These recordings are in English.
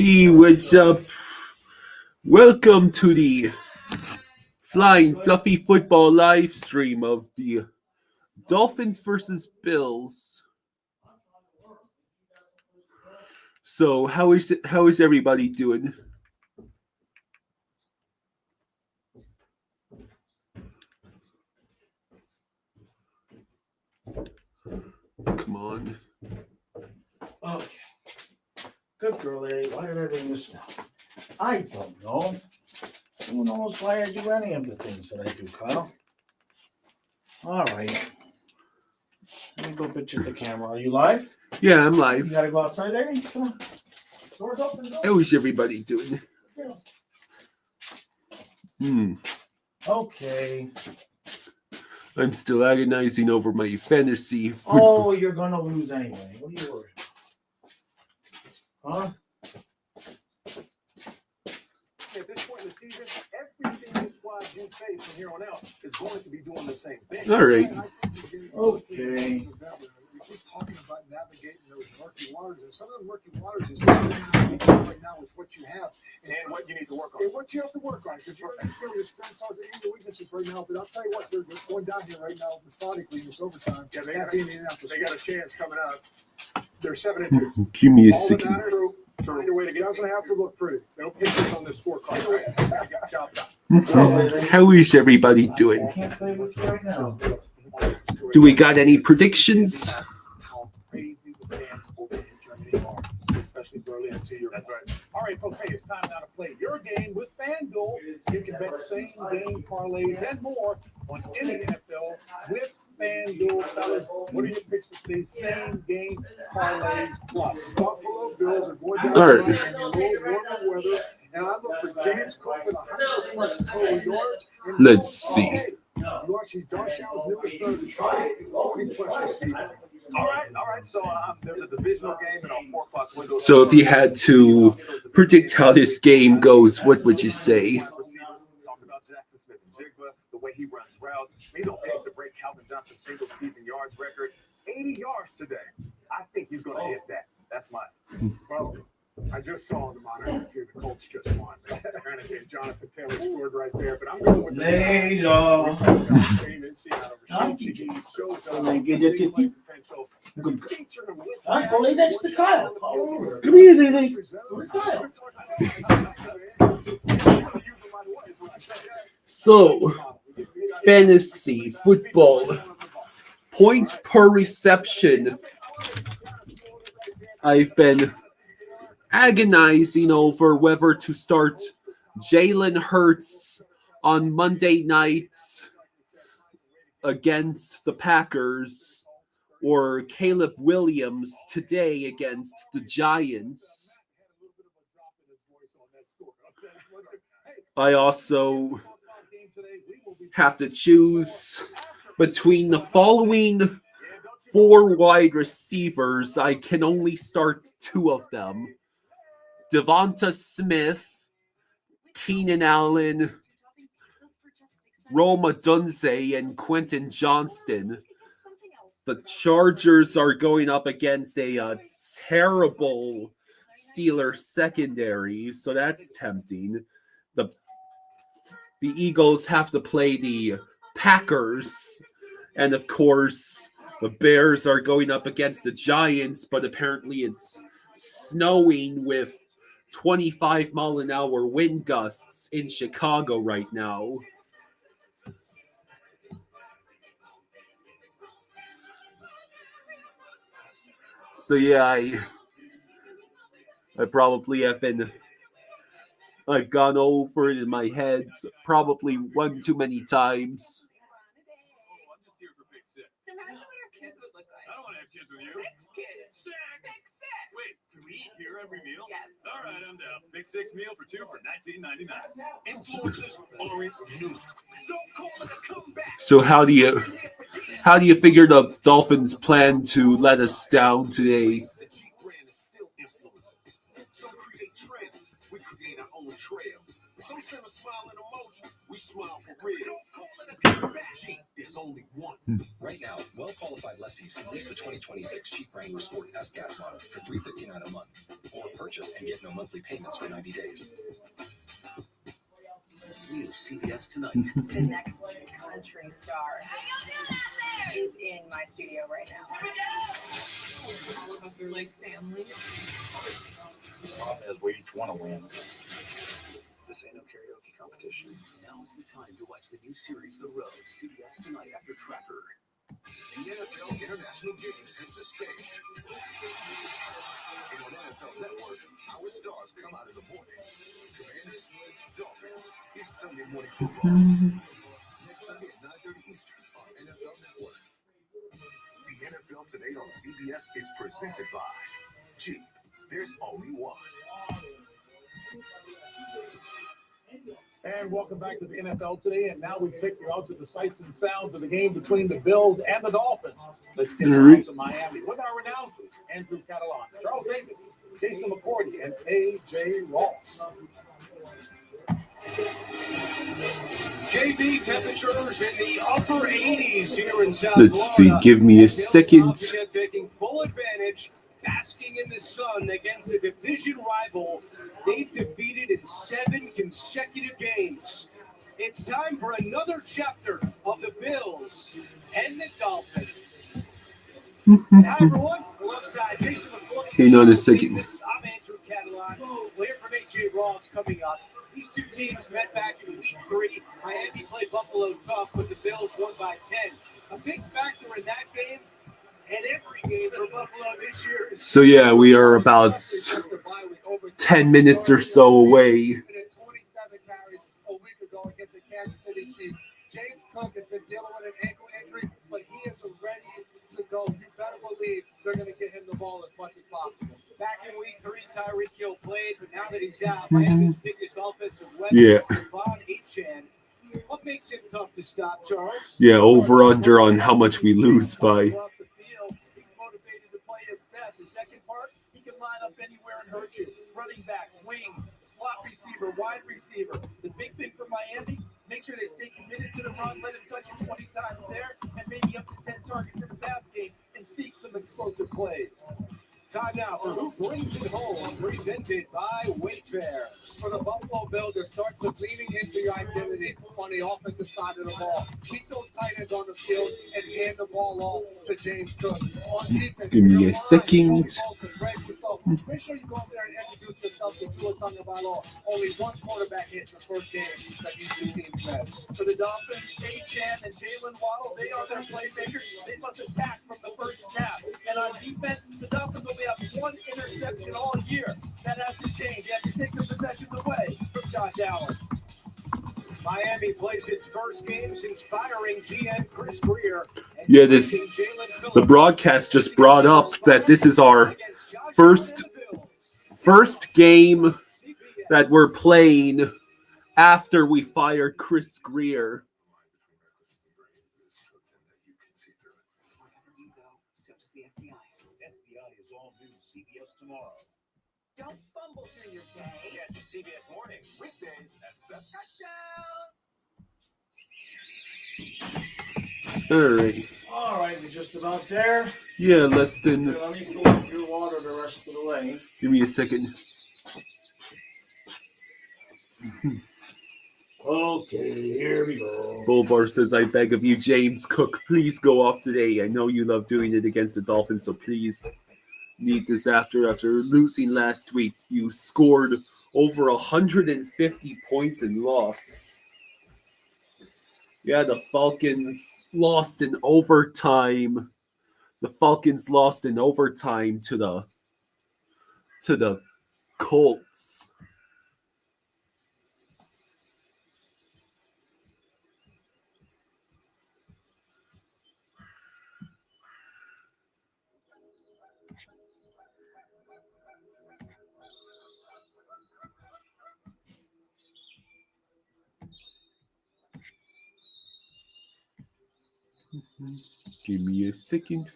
Hey, what's up? Welcome to the Flying Fluffy Football live stream of the Dolphins versus Bills. So, how is everybody doing? Come on. Okay. Good girl, Eddie. Why did I bring this down? I don't know. Who knows why I do any of the things that I do, Kyle? All right. Let me go picture the camera. Are you live? Yeah, I'm You live. gotta go outside, Eddie. Come on. Doors open. Go. How is everybody doing? Okay. I'm still agonizing over my fantasy Oh, you're gonna lose anyway. What are you worried about? Huh? At this point in the season, everything this squad you face from here on out is going to be doing the same thing. All right. Okay. We keep talking about navigating those murky waters, and some of the murky waters is right now is what you have and what you need to work on. And what you have to work on, because you're going to feel your strengths are and your weaknesses right now. But I'll tell you what, they're going down here right now methodically in this overtime. Yeah, they got a chance coming out. They're 7-2. Give me a All that second. matters, find a way to get. Doesn't have to look pretty. No pictures on this scorecard. Right? Job done. How is everybody doing? I can't play with you right now. Do we got any predictions? How crazy the fans over in Germany are, especially Berlin to you. That's right. All right, folks. Hey, it's time now to play your game with FanDuel. You can bet same game parlays and more on any NFL with FanDuel. Fellas, what are your picks for today's same game parlays plus? Buffalo Bills are going down All right. in a little warmer weather, and I look for James Cook with 100 plus total yards. And Let's see. you watch these Josh Allen's newest start, 40 plus receiving. All right. So there's a divisional game and on 4 o'clock window. So, if you had to predict how this game goes, what would you say? Talk about Jackson Smith and Jigba, the way he runs routes. He's on pace to break Calvin Johnson's single season yards record. 80 yards today. I think he's going to hit that. That's mine. Well, I just saw on the monitor too. The Colts just won. And Jonathan Taylor scored right there. But I'm going with the Go lay next to Kyle. Come here, Lily. Where's Kyle? So, fantasy football points per reception. I've been agonizing over whether to start Jalen Hurts on Monday nights against the Packers or Caleb Williams today against the Giants. I also have to choose between the following 4 wide receivers. I can only start 2 of them. Devonta Smith, Keenan Allen, Roma Dunze, and Quentin Johnston. The Chargers are going up against a terrible Steelers secondary, so that's tempting. The Eagles have to play the Packers, and of course, the Bears are going up against the Giants, but apparently it's snowing with 25-mile-an-hour wind gusts in Chicago right now. So yeah, I probably I've gone over it in my head probably one too many times. I'm just here for Big Six. Imagine what our kids would look like. I don't want to have kids with you. 6 kids. Six. Big 6. Wait, can we eat here every meal? Yes. All right, I'm down. Big 6 meal for 2 for $19.99. Influences aren't new. Don't call it a comeback. So how do you figure the Dolphins plan to let us down today? The Jeep brand is still influencing. Some create trends. We create our own trail. Some send a smile and emoji. We smile for real. Don't call it a comeback. Jeep, there's only one. Right now, well-qualified lessees can lease the 2026 Jeep Wrangler Sport S-Gas model for $359 a month. Or purchase and get no monthly payments for 90 days. New CBS Tonight. The next country star is in my studio right now. All of us are like family. The problem is we each want to win. This ain't no karaoke competition. Now is the time to watch the new series, The Road, CBS Tonight after Tracker. The NFL International Games head to Spain. And on NFL Network, our stars come out in the morning. Commanders, Dolphins. It's Sunday morning football. Next Sunday at 9:30 Eastern on NFL Network. The NFL Today on CBS is presented by Jeep. There's only one. And welcome back to the NFL Today. And now we take you out to the sights and sounds of the game between the Bills and the Dolphins. Let's get down to Miami with our announcers, Andrew Catalan, Charles Davis, Jason McCourty, and A.J. Ross. KB temperatures in the upper 80s here in South Let's see, Florida. give me a And Bills second. Mafia taking full advantage, basking in the sun against a division rival they've defeated in 7 consecutive games. It's time for another chapter of the Bills and the Dolphins. Hi, everyone. Alongside Jason McCourty. Hang on a second. I'm Andrew Catalan. We'll hear from A.J. Ross coming up. These two teams met back in week 3. Miami played Buffalo tough, but the Bills won by 10. A big factor in that game and every game for Buffalo this year is So yeah, we are about 10 minutes or so away. 27 carries a week ago against the Kansas City Chiefs. James Cook has been dealing with an ankle injury, but he is ready to go. You better believe they're going to get him the ball as much as possible. back in week 3. Tyreek Hill played, but now that he's out, Miami's biggest offensive weapon Yeah. is Devon Achane. What makes him tough to stop, Charles? Yeah, over under on how much we lose by. Off the field, he's motivated to play his best. The second part, he can line up anywhere and hurt you. Running back, wing, slot receiver, wide receiver. The big thing for Miami, make sure they stay committed to the run, let him touch it 20 times there, and maybe up to 10 targets in the pass game, and seek some explosive plays. Time now for Who Brings It Home, presented by Wayfair. For the Buffalo Bills, it starts with leaning into your identity on the offensive side of the ball. Keep those tight ends on the field and hand the ball off to James Cook. On defense, Give me your a line, second. Joey Bosa, Greg Rousseau. Make sure you go out there and introduce yourself to Tua Tagovailoa. Only one quarterback hit in the first game that these two teams met. For the Dolphins, Achane and Jalen Waddle, they are their playmakers. They must attack from the first snap. And on defense, the Dolphins only have one interception all year. That has to change. They have to take some possessions away from Josh Allen. Miami plays its first game since firing GM Chris Greer. And Yeah, this Jalen the Phillips broadcast just brought up that this is our against Josh first Allen and the Bills. first game CBS. that we're playing after we fired Chris Greer. So does the FBI. FBI is all new CBS tomorrow. Don't fumble through your day. Catch CBS Morning weekdays at 7. All right. All right, we're just about there. Yeah, less than. Here, let me fill up your water the rest of the way. Give me a second. Okay, here we go. Bovar says, "I beg of you, James Cook, please go off today. I know you love doing it against the Dolphins, so please need this after losing last week. You scored over 150 points and lost. Yeah, the Falcons lost in overtime. The Falcons lost in overtime to the Colts." Give me a second.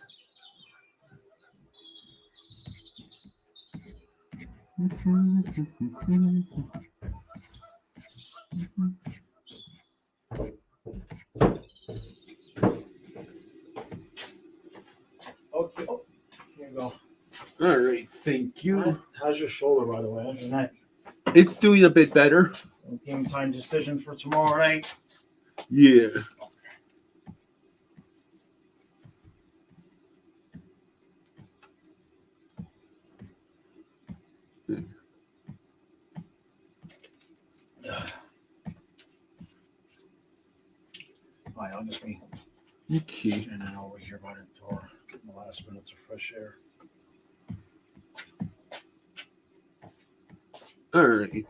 Okay, oh, here you go. All right, thank you. How's your shoulder, by the way? How's your neck? It's doing a bit better. Game time decision for tomorrow night. Yeah. All right, I'll just be Okay. and then over here by the door, getting the last minutes of fresh air. All right.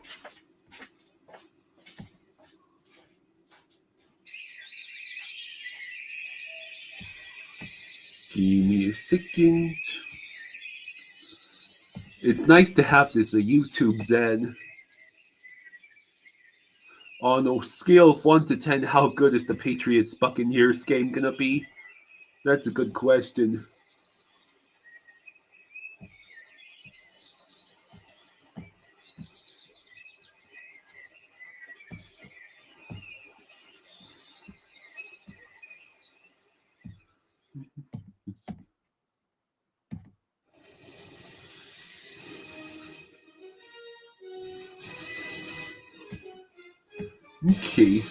Give me a second. It's nice to have this YouTube Zen. On a scale of 1 to 10, how good is the Patriots Buccaneers game gonna be? That's a good question. Okay.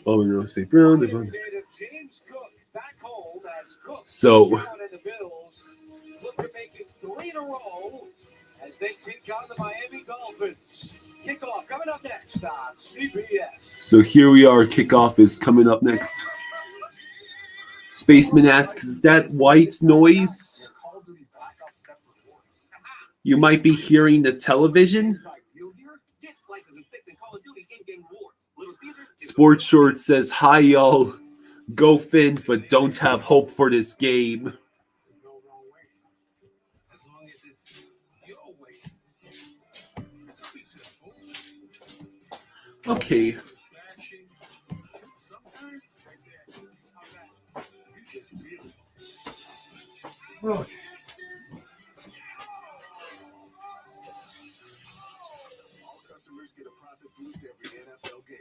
Oh, we're gonna say Brown. James Cook back home as Cook. So, And the Bills look to make it 3 in a row as they take on the Miami Dolphins. Kickoff coming up next on CBS. so here we are. Kickoff is coming up next. Spaceman asks, is that White's noise? You might be hearing the television. Sports Short says, hi, y'all. Go Fins, but don't have hope for this game. Okay. Okay. All customers get a profit boost every NFL game.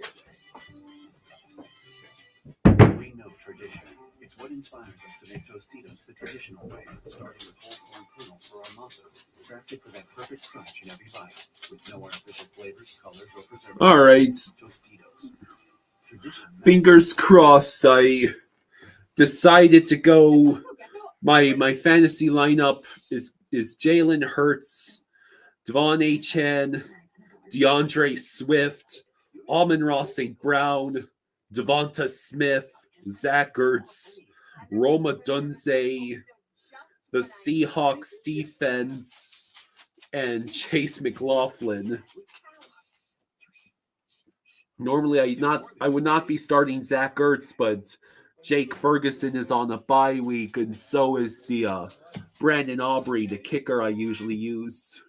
We know tradition. It's what inspires us to make Tostitos the traditional way, starting with whole corn kernels for our masa, crafted for that perfect crunch in every bite, with no artificial flavors, colors, or preservatives. All right. Tostitos. Tradition. Fingers crossed. I decided to go. My fantasy lineup is Jalen Hurts, Devon Achane, DeAndre Swift, Amon-Ra St. Brown, Devonta Smith, Zach Ertz, Roma Dunze, the Seahawks defense, and Chase McLaughlin. Normally, I would not be starting Zach Ertz, but Jake Ferguson is on a bye week, and so is the Brandon Aubrey, the kicker I usually use.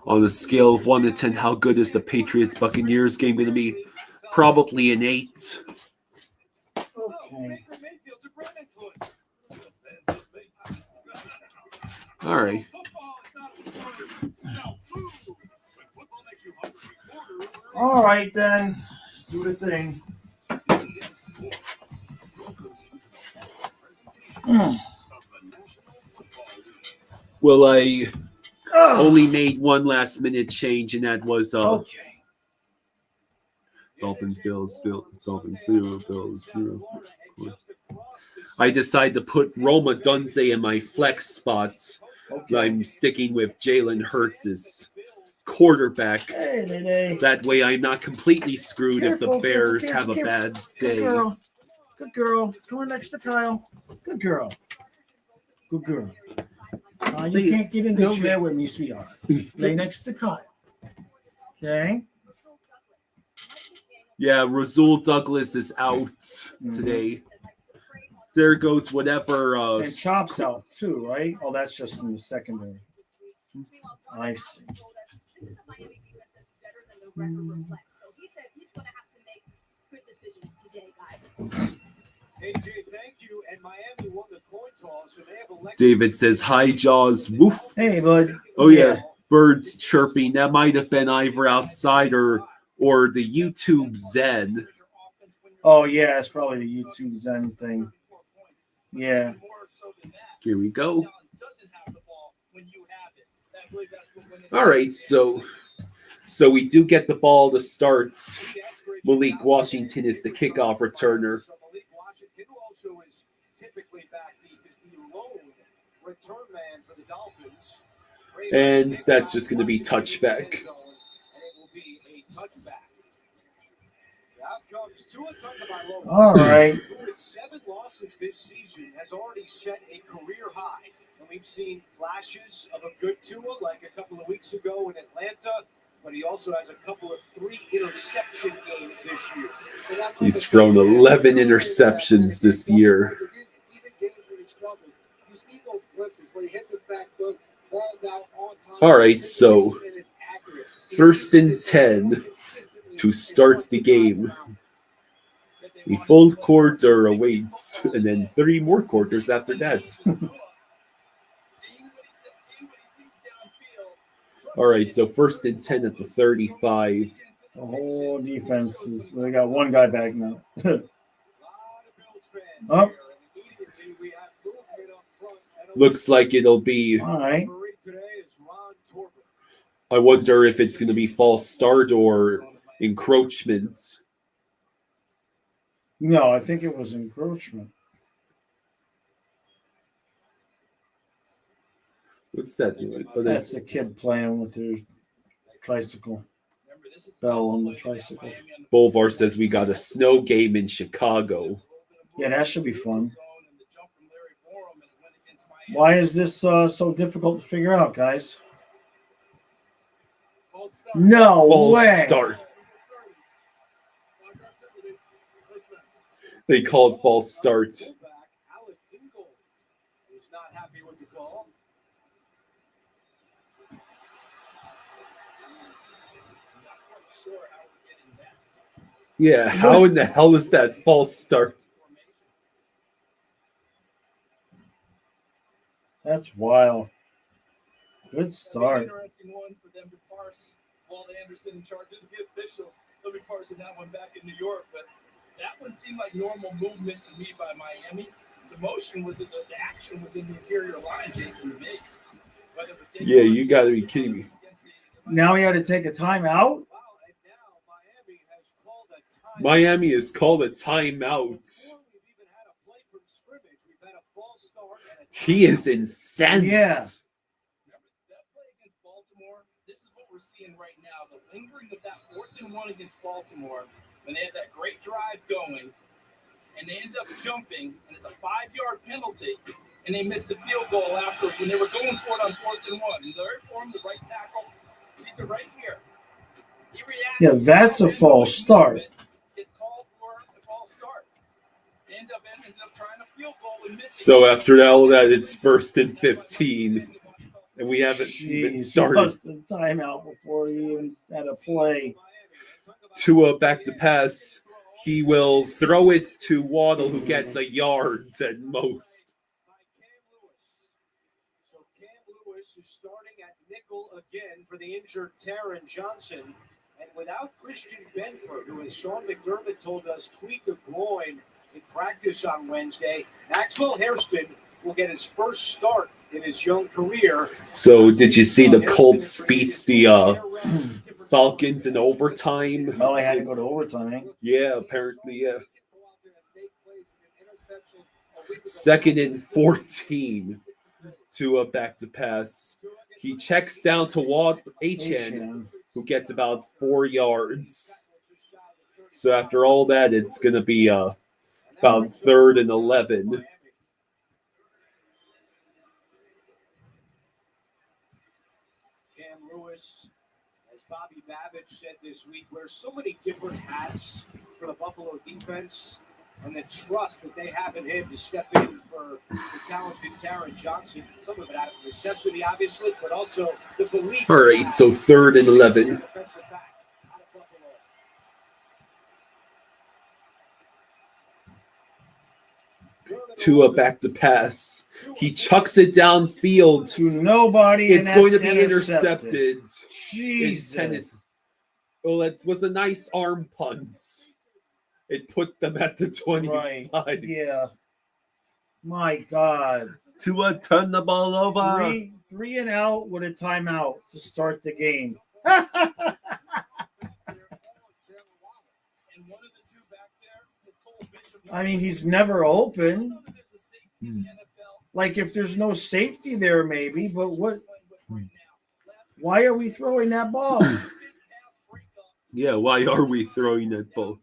On a scale of 1 to 10, how good is the Patriots Buccaneers game going to be? Probably an 8. Okay. All right. All right, then. Let's do the thing. Well, I only made one last minute change, and that was Okay. Dolphins, Bills, Dolphins, 0, Bills, 0. I decided to put Roma Dunze in my flex spots. Okay. I'm sticking with Jalen Hurts' quarterback. Hey. That way I'm not completely screwed if the Careful, Bears careful, have a careful. bad Good day. girl. Good girl. Come on next to Kyle. Good girl. Good girl. You can't get in the chair with me, sweetheart. Lay next to Kyle. Okay? Yeah, Rasul Douglas is out today. There goes whatever. And Chop's out too, right? Oh, that's just in the secondary. I see. AJ, thank you. And Miami won the coin toss, so they have elected. David says, "Hi, Jaws." Woof. Hey, bud. Oh yeah, birds chirping. That might have been either outside or the YouTube Zen. Oh, yeah, it's probably the YouTube Zen thing. Yeah. Here we go. All right, so we do get the ball to start. Malik Washington is the kickoff returner. So Malik Washington, who also is typically back deep, is the lone return man for the Dolphins. And that's just going to be touchback. And it will be a touchback. Out comes Tua Tagovailoa. All right. Who with 7 losses this season has already set a career high. And we've seen flashes of a good Tua, like a couple of weeks ago in Atlanta. But he also has a couple of 3 interception games this year. He's thrown 11 interceptions this year. Even games when he struggles, you see those glimpses where he hits his back foot, balls out on time. All right, so 1st and 10 to start the game. A full quarter awaits, and then 3 more quarters after that. All right, so 1st and 10 at the 35. The whole defense is. They got one guy back now. Oh. Looks like it'll be. All right. I wonder if it's going to be false start or encroachment. No, I think it was encroachment. What's that? Oh, That's the kid playing with their tricycle. Bell on the tricycle. Bolvar says we got a snow game in Chicago. Yeah, that should be fun. Why is this so difficult to figure out, guys? No False way. start. They called false start. Yeah, how in the hell is that false start? That's wild. Good start. Interesting one for them to parse. Walt Anderson in charge of the officials. They'll be parsing that one back in New York, but that one seemed like normal movement to me by Miami. The motion was the action was in the interior line, Jason, to me. Whether it was Yeah, you got to be kidding me. Now he had to take a timeout. Miami has called a timeout. He is incensed. Yeah. That play against Baltimore, this is what we're seeing right now. The lingering of that 4th and 1 against Baltimore, when they had that great drive going, and they ended up jumping, and it's a 5-yard penalty, and they missed the field goal afterwards when they were going for it on 4th and 1. And they're for him, the right tackle, see it right here. He reacts. Yeah, that's a false start. It's called for a false start. They ended up trying a field goal and missed. So after all that, it's 1st and 15, and we haven't even started. The timeout before he even had a play. Tua back to pass. He will throw it to Waddle, who gets a yard at most. So Cam Lewis is starting at nickel again for the injured Taron Johnson. And without Christian Benford, who, as Sean McDermott told us, tweaked a groin in practice on Wednesday, Maxwell Hairston will get his first start in his young career. So did you see the Colts beats the Falcons in overtime? Well, I had to go to overtime. Yeah, apparently, yeah. 2nd and 14 to a back to pass. He checks down to HN, who gets about 4 yards. So after all that, it's going to be about 3rd and 11. Cam Lewis, as Bobby Babbitt said this week, wears so many different hats for the Buffalo defense, and the trust that they have in him to step in for the talented Taron Johnson. Some of it out of necessity, obviously, but also the belief. All right, so 3rd and 11. Tua back to pass. He chucks it downfield. To nobody. It's and going to that's be intercepted. Jesus. Intended. Well, it was a nice arm punt. It put them at the 25. Right. Yeah. My God. Tua turned the ball over. Three and out with a timeout to start the game. I mean, he's never open. Like, if there's no safety there, maybe, but what? Why are we throwing that ball? Yeah, why are we throwing that ball?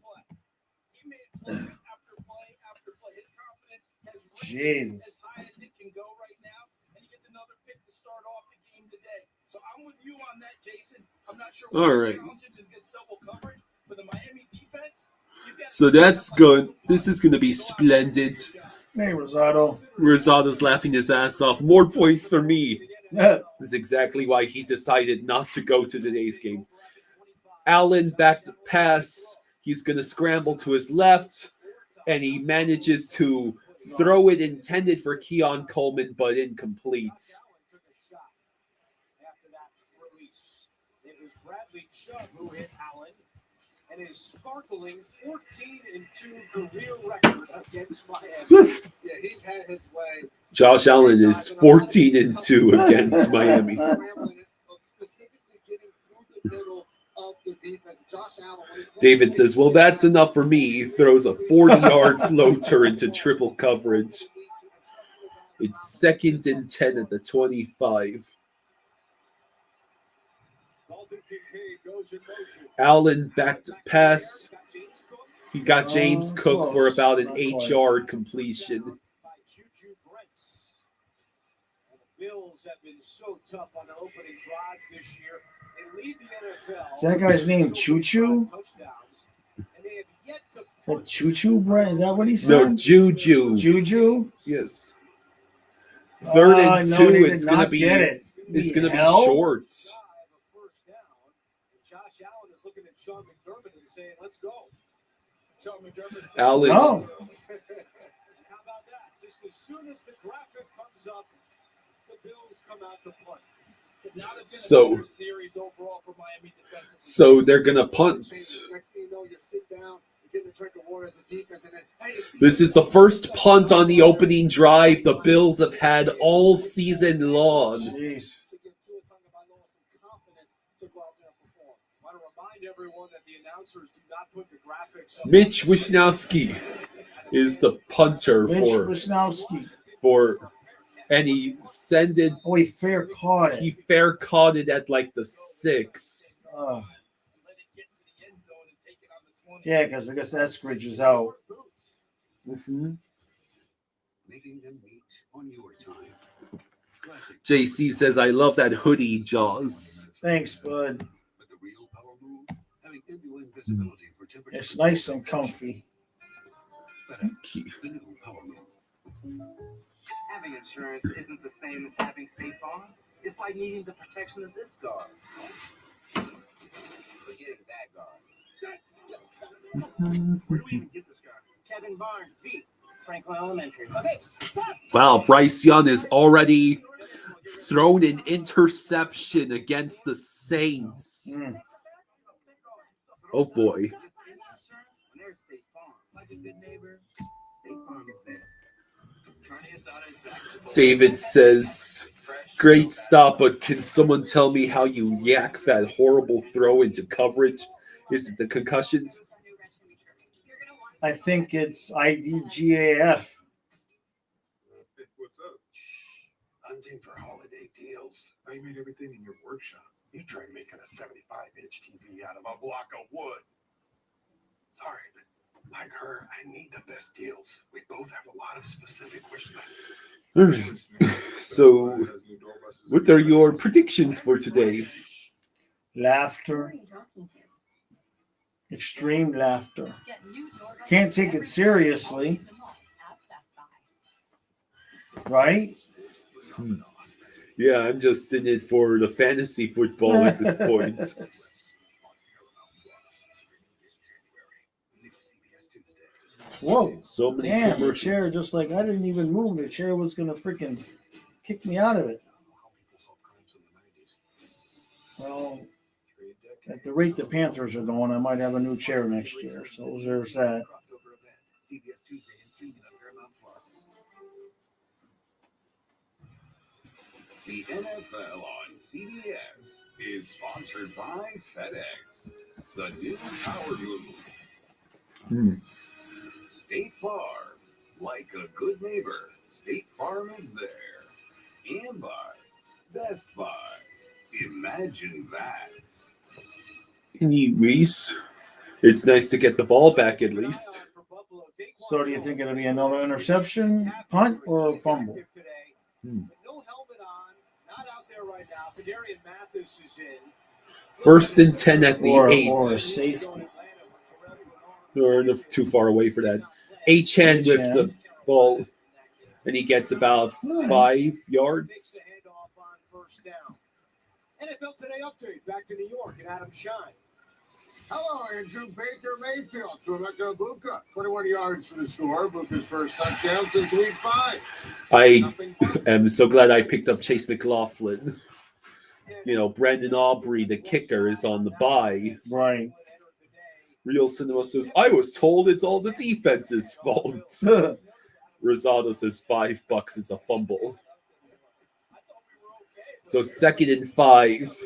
Jesus. All right. So that's good. This is going to be splendid. Hey, Rosado. Rosado's laughing his ass off. More points for me. This is exactly why he decided not to go to today's game. Allen back to pass. He's going to scramble to his left, and he manages to throw it intended for Keon Coleman, but incomplete. It was Bradley Chubb who hit Allen, and his sparkling 14-2 career record against Miami. Yeah, he's had his way. Josh Allen is 14-2 against Miami. Specifically getting through the middle of the defense. Josh Allen. David says, well, that's enough for me. He throws a 40-yard floater into triple coverage. It's 2nd and 10 at the 25. Allen back to pass. He got James Cook for about an 8-yard completion. Bills have been so tough on their opening drives this year. They lead the NFL. Is that guy's name Choo Choo? Is that Choo Choo, Brent? Is that what he said? No, Juju. Juju? Yes. 3rd and no, 2. they did It's gonna not be. get it. It's The gonna be hell? shorts. Josh Allen is looking at Sean McDermott and saying, "Let's go." Sean McDermott said, Allen. No. How about that? Just as soon as the graphic comes up, the Bills come out to punt. Could not have been So- a better series overall for Miami defensively. So they're gonna punt. Next thing you know, you sit down, you get a drink of water as a defense, and then hey, it's This is the first punt on the opening drive the Bills have had all season long. Jeez. to give Tua Tagovailoa some confidence to go out there and perform. I want to remind everyone that the announcers do not put the graphics up. Mitch Wisnowski is the punter Mitch Wisnowski. and he sent it. Oh, he fair caught it. He fair caught it at like the 6. Oh. Let it get to the end zone and take it on the 20. Yeah, because I guess Eskridge is out. Mm-hmm. Making them meet on your time. Classic. JC says, I love that hoodie, Jaws. Thanks, bud. But the real power move, having ambulance visibility for temperature. It's nice and comfy. The new power move. Having insurance isn't the same as having State Farm. It's like needing the protection of this guard. Forgetting that guard. Where do we even get this guy? Kevin Barnes beat Franklin Elementary. Okay, Wow, Bryce Young has already thrown an interception against the Saints. Mm. Oh boy. Just in insurance, when there's State Farm. Like a good neighbor, State Farm is there. Carne asada is back to bowl. David says, great stop, but can someone tell me how you yak that horrible throw into coverage? Is it the concussion? I think it's IDGAF. What's up? Hunting for holiday deals. I made everything in your workshop. You tried making a 75-inch TV out of a block of wood. Sorry, but like her, I need the best deals. We both have a lot of specific wish lists. So, what are your predictions for today? Laughter. Extreme laughter. Can't take it seriously. Right? Yeah, I'm just in it for the fantasy football at this point. New CBS Tuesday. Whoa. So many Damn, the commercials. chair just like I didn't even move. The chair was gonna freaking kick me out of it. Well, at the rate the Panthers are going, I might have a new chair next year. So there's that. CBS Tuesday and streaming on Paramount Plus. The NFL on CBS is sponsored by FedEx, the new power move. State Farm, like a good neighbor, State Farm is there. And by Best Buy. Imagine that. Anyways, it's nice to get the ball back at least. So do you think it'll be another interception, punt, or a fumble? No helmet on, not out there right now. Kadarian Mathis is in. 1st and 10 at the 8. Or a safety. Or too far away for that. H-hand with the ball, and he gets about 5 yards. NFL Today update. Back to New York and Adam Shine. Hello, Andrew Baker Mayfield to Buka. 21 yards for the score. Buka's first touchdown since week 5. I am so glad I picked up Chase McLaughlin. You know, Brandon Aubrey, the kicker, is on the bye. Right. Real Cinema says, I was told it's all the defense's fault. Rosado says $5 is a fumble. So 2nd and 5.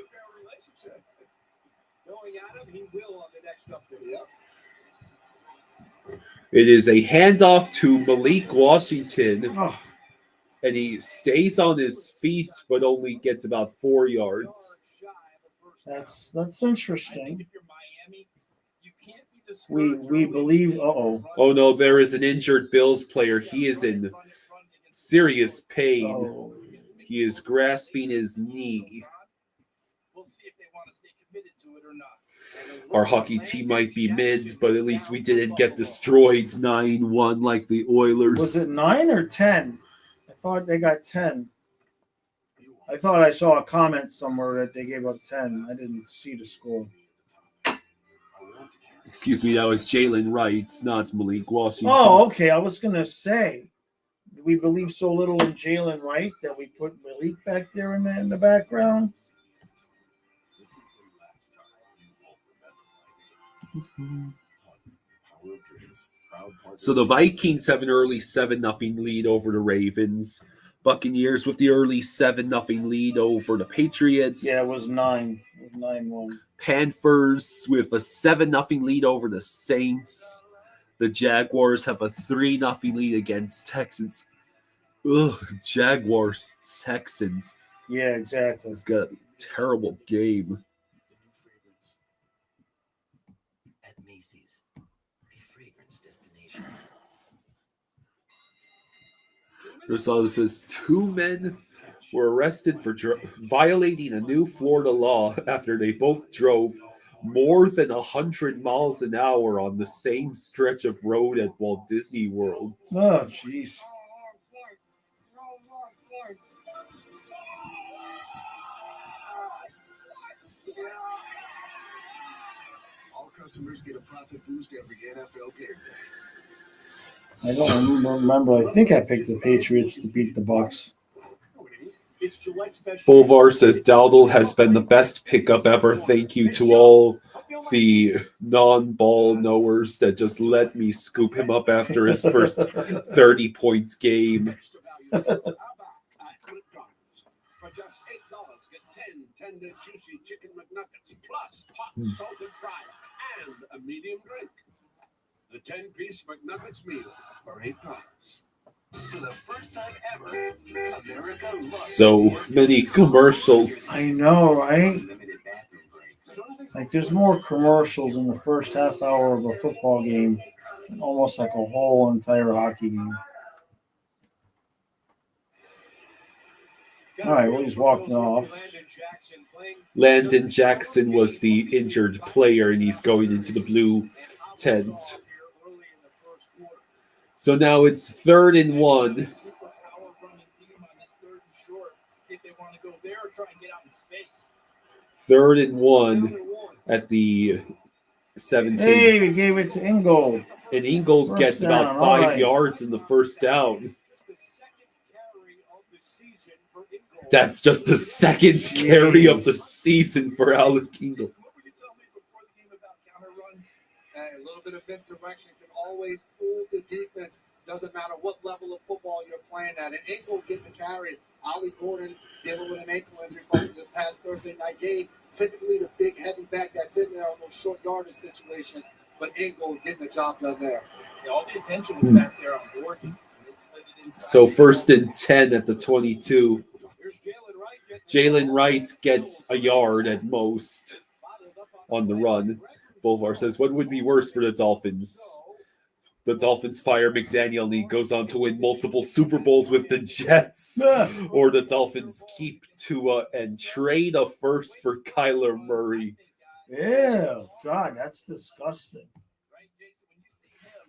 It is a handoff to Malik Washington. And he stays on his feet, but only gets about 4 yards. That's interesting. We believe. Oh no, there is an injured Bills player. He is in serious pain. Oh. He is grasping his knee. Our hockey team might be mid, but at least we didn't get destroyed 9-1 like the Oilers. Was it 9 or 10? I thought they got 10. I thought I saw a comment somewhere that they gave up 10. I didn't see the score. Excuse me, that was Jalen Wright, not Malik Washington. Oh, okay. I was going to say, we believe so little in Jalen Wright that we put Malik back there in the background. So the Vikings have an early 7-0 lead over the Ravens. Buccaneers with the early 7-0 lead over the Patriots. Yeah, it was 9. It was 9-1. Panthers with a 7-0 lead over the Saints. The Jaguars have a 3-0 lead against Texans. Ugh, Jaguars, Texans. Yeah, exactly. It's got to be a terrible game. At Macy's, the fragrance destination. Rosado says 2 men were arrested for violating a new Florida law after they both drove more than 100 miles an hour on the same stretch of road at Walt Disney World. Oh, jeez. All customers get a profit boost every NFL game day. I don't remember. I think I picked the Patriots to beat the Bucs. Bovar says Dowdle has been the best pickup ever. Thank you to all the non-ball knowers that just let me scoop him up after his first 30 points game. For just $8, get 10 tender, juicy chicken McNuggets, plus hot salted fries and a medium drink. The 10-piece McNuggets meal for $8. For the first time ever, America loves So many commercials. I know, right? Like, there's more commercials in the first half hour of a football game than almost like a whole entire hockey game. All right, well, he's walking off. Landon Jackson was the injured player, and he's going into the blue tent. So now it's 3rd and 1. 3rd and 1 at the 17. Hey, we gave it to Ingold. And Ingold First gets about down, 5 all right. yards in the first down. That's just the second carry of the season for Alec Ingold. Hey, a little bit of misdirection can always fool the defense. Doesn't matter what level of football you're playing at. And Ingold getting the carry. Ollie Gordon dealing with an ankle injury from the past Thursday night game. Typically the big heavy back that's in there on those short yardage situations. But Ingold getting the job done there. Yeah, all the attention was back there on Gordon. So 1st and 10 at the 22. Jalen Wright gets a yard at most on the run. Boulevard says, what would be worse for the Dolphins? The Dolphins fire McDaniel and he goes on to win multiple Super Bowls with the Jets. Or the Dolphins keep Tua and trade a first for Kyler Murray. Ew, God, that's disgusting.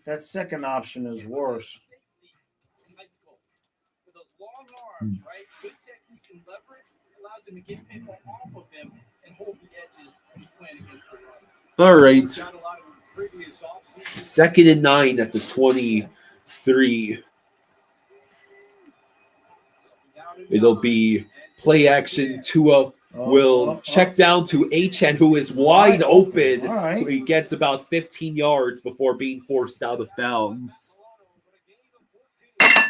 That second option is worse. All right. 2nd and 9 at the 23. It'll be play action. Tua will check down to Achane, who is wide open. All right. He gets about 15 yards before being forced out of bounds.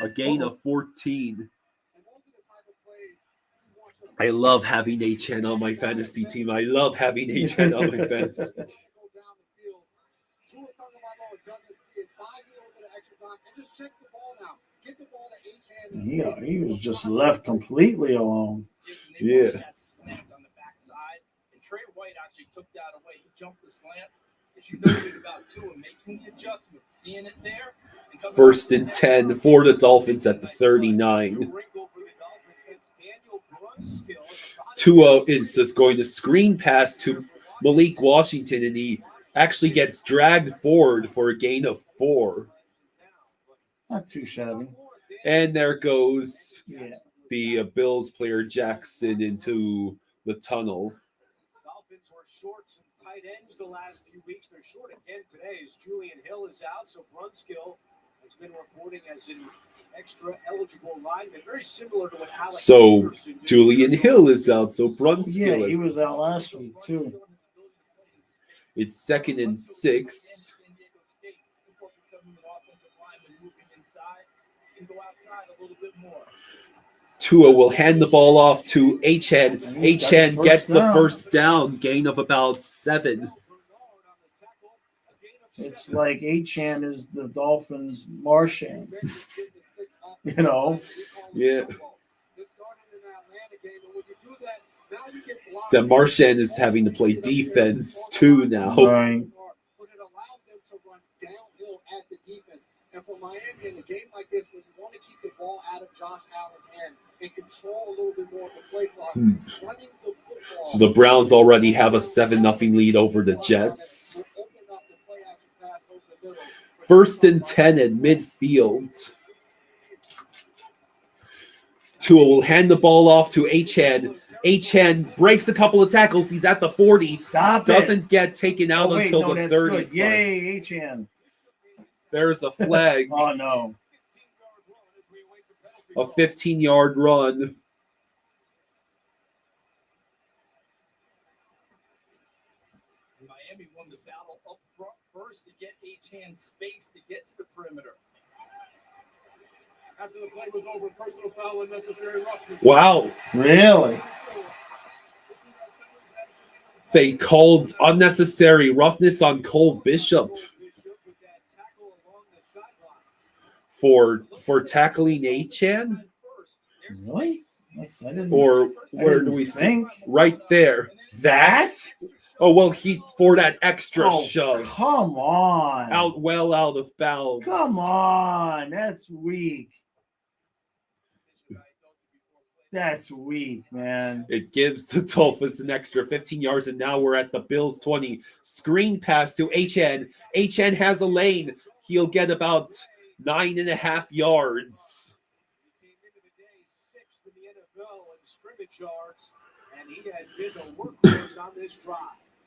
A gain of 14. I love having Achane on my fantasy team. I love having Achane on my fantasy. He was just left completely alone. Yeah. Trey White actually took that away. He jumped the slant. As you noted about Tua making the adjustment, seeing it there. 1st and 10 for the Dolphins at the 39. Tua is just going to screen pass to Malik Washington, and he actually gets dragged forward for a gain of 4. Not too shabby. And there goes the Bills player Jackson into the tunnel. Dolphins were short some tight ends the last few weeks. They're short again today as Julian Hill is out. So Brunskill has been reporting as an extra eligible lineman, very similar to what Alex Anderson did. Julian Hill is out. So Brunskill Yeah, he was out last week too. It's 2nd and 6. Tua will hand the ball off to Achane. Achane gets the first down, gain of about 7. It's like Achane is the Dolphins' Marchand. You know? Yeah. So Marchand is having to play defense too now. Right. But it allows them to run downhill at the defense. And for Miami in a game like this, where you want to keep the ball out of Josh Allen's hand and control a little bit more of the play clock, running the football. So the Browns already have a 7-0 lead over the Jets. 1st and 10 at midfield. Tua will hand the ball off to Achane. Achane breaks a couple of tackles. He's at the 40. Doesn't get taken out until the 30. Yay, Achane. There's a flag. Oh, no. A 15-yard run. Miami won the battle up front first to get Achane space to get to the perimeter. After the play was over, personal foul and necessary roughness. Wow. Really? They called unnecessary roughness on Cole Bishop for tackling Achane. Really? Or where do we think? see? Right there. That? Oh, well, for that extra shove. Come on. Out of bounds. Come on. That's weak. That's weak, man. It gives the Dolphins an extra 15 yards, and now we're at the Bills' 20. Screen pass to Achane. Achane has a lane. He'll get about 9.5 yards. And he has been the workhorse on this drive.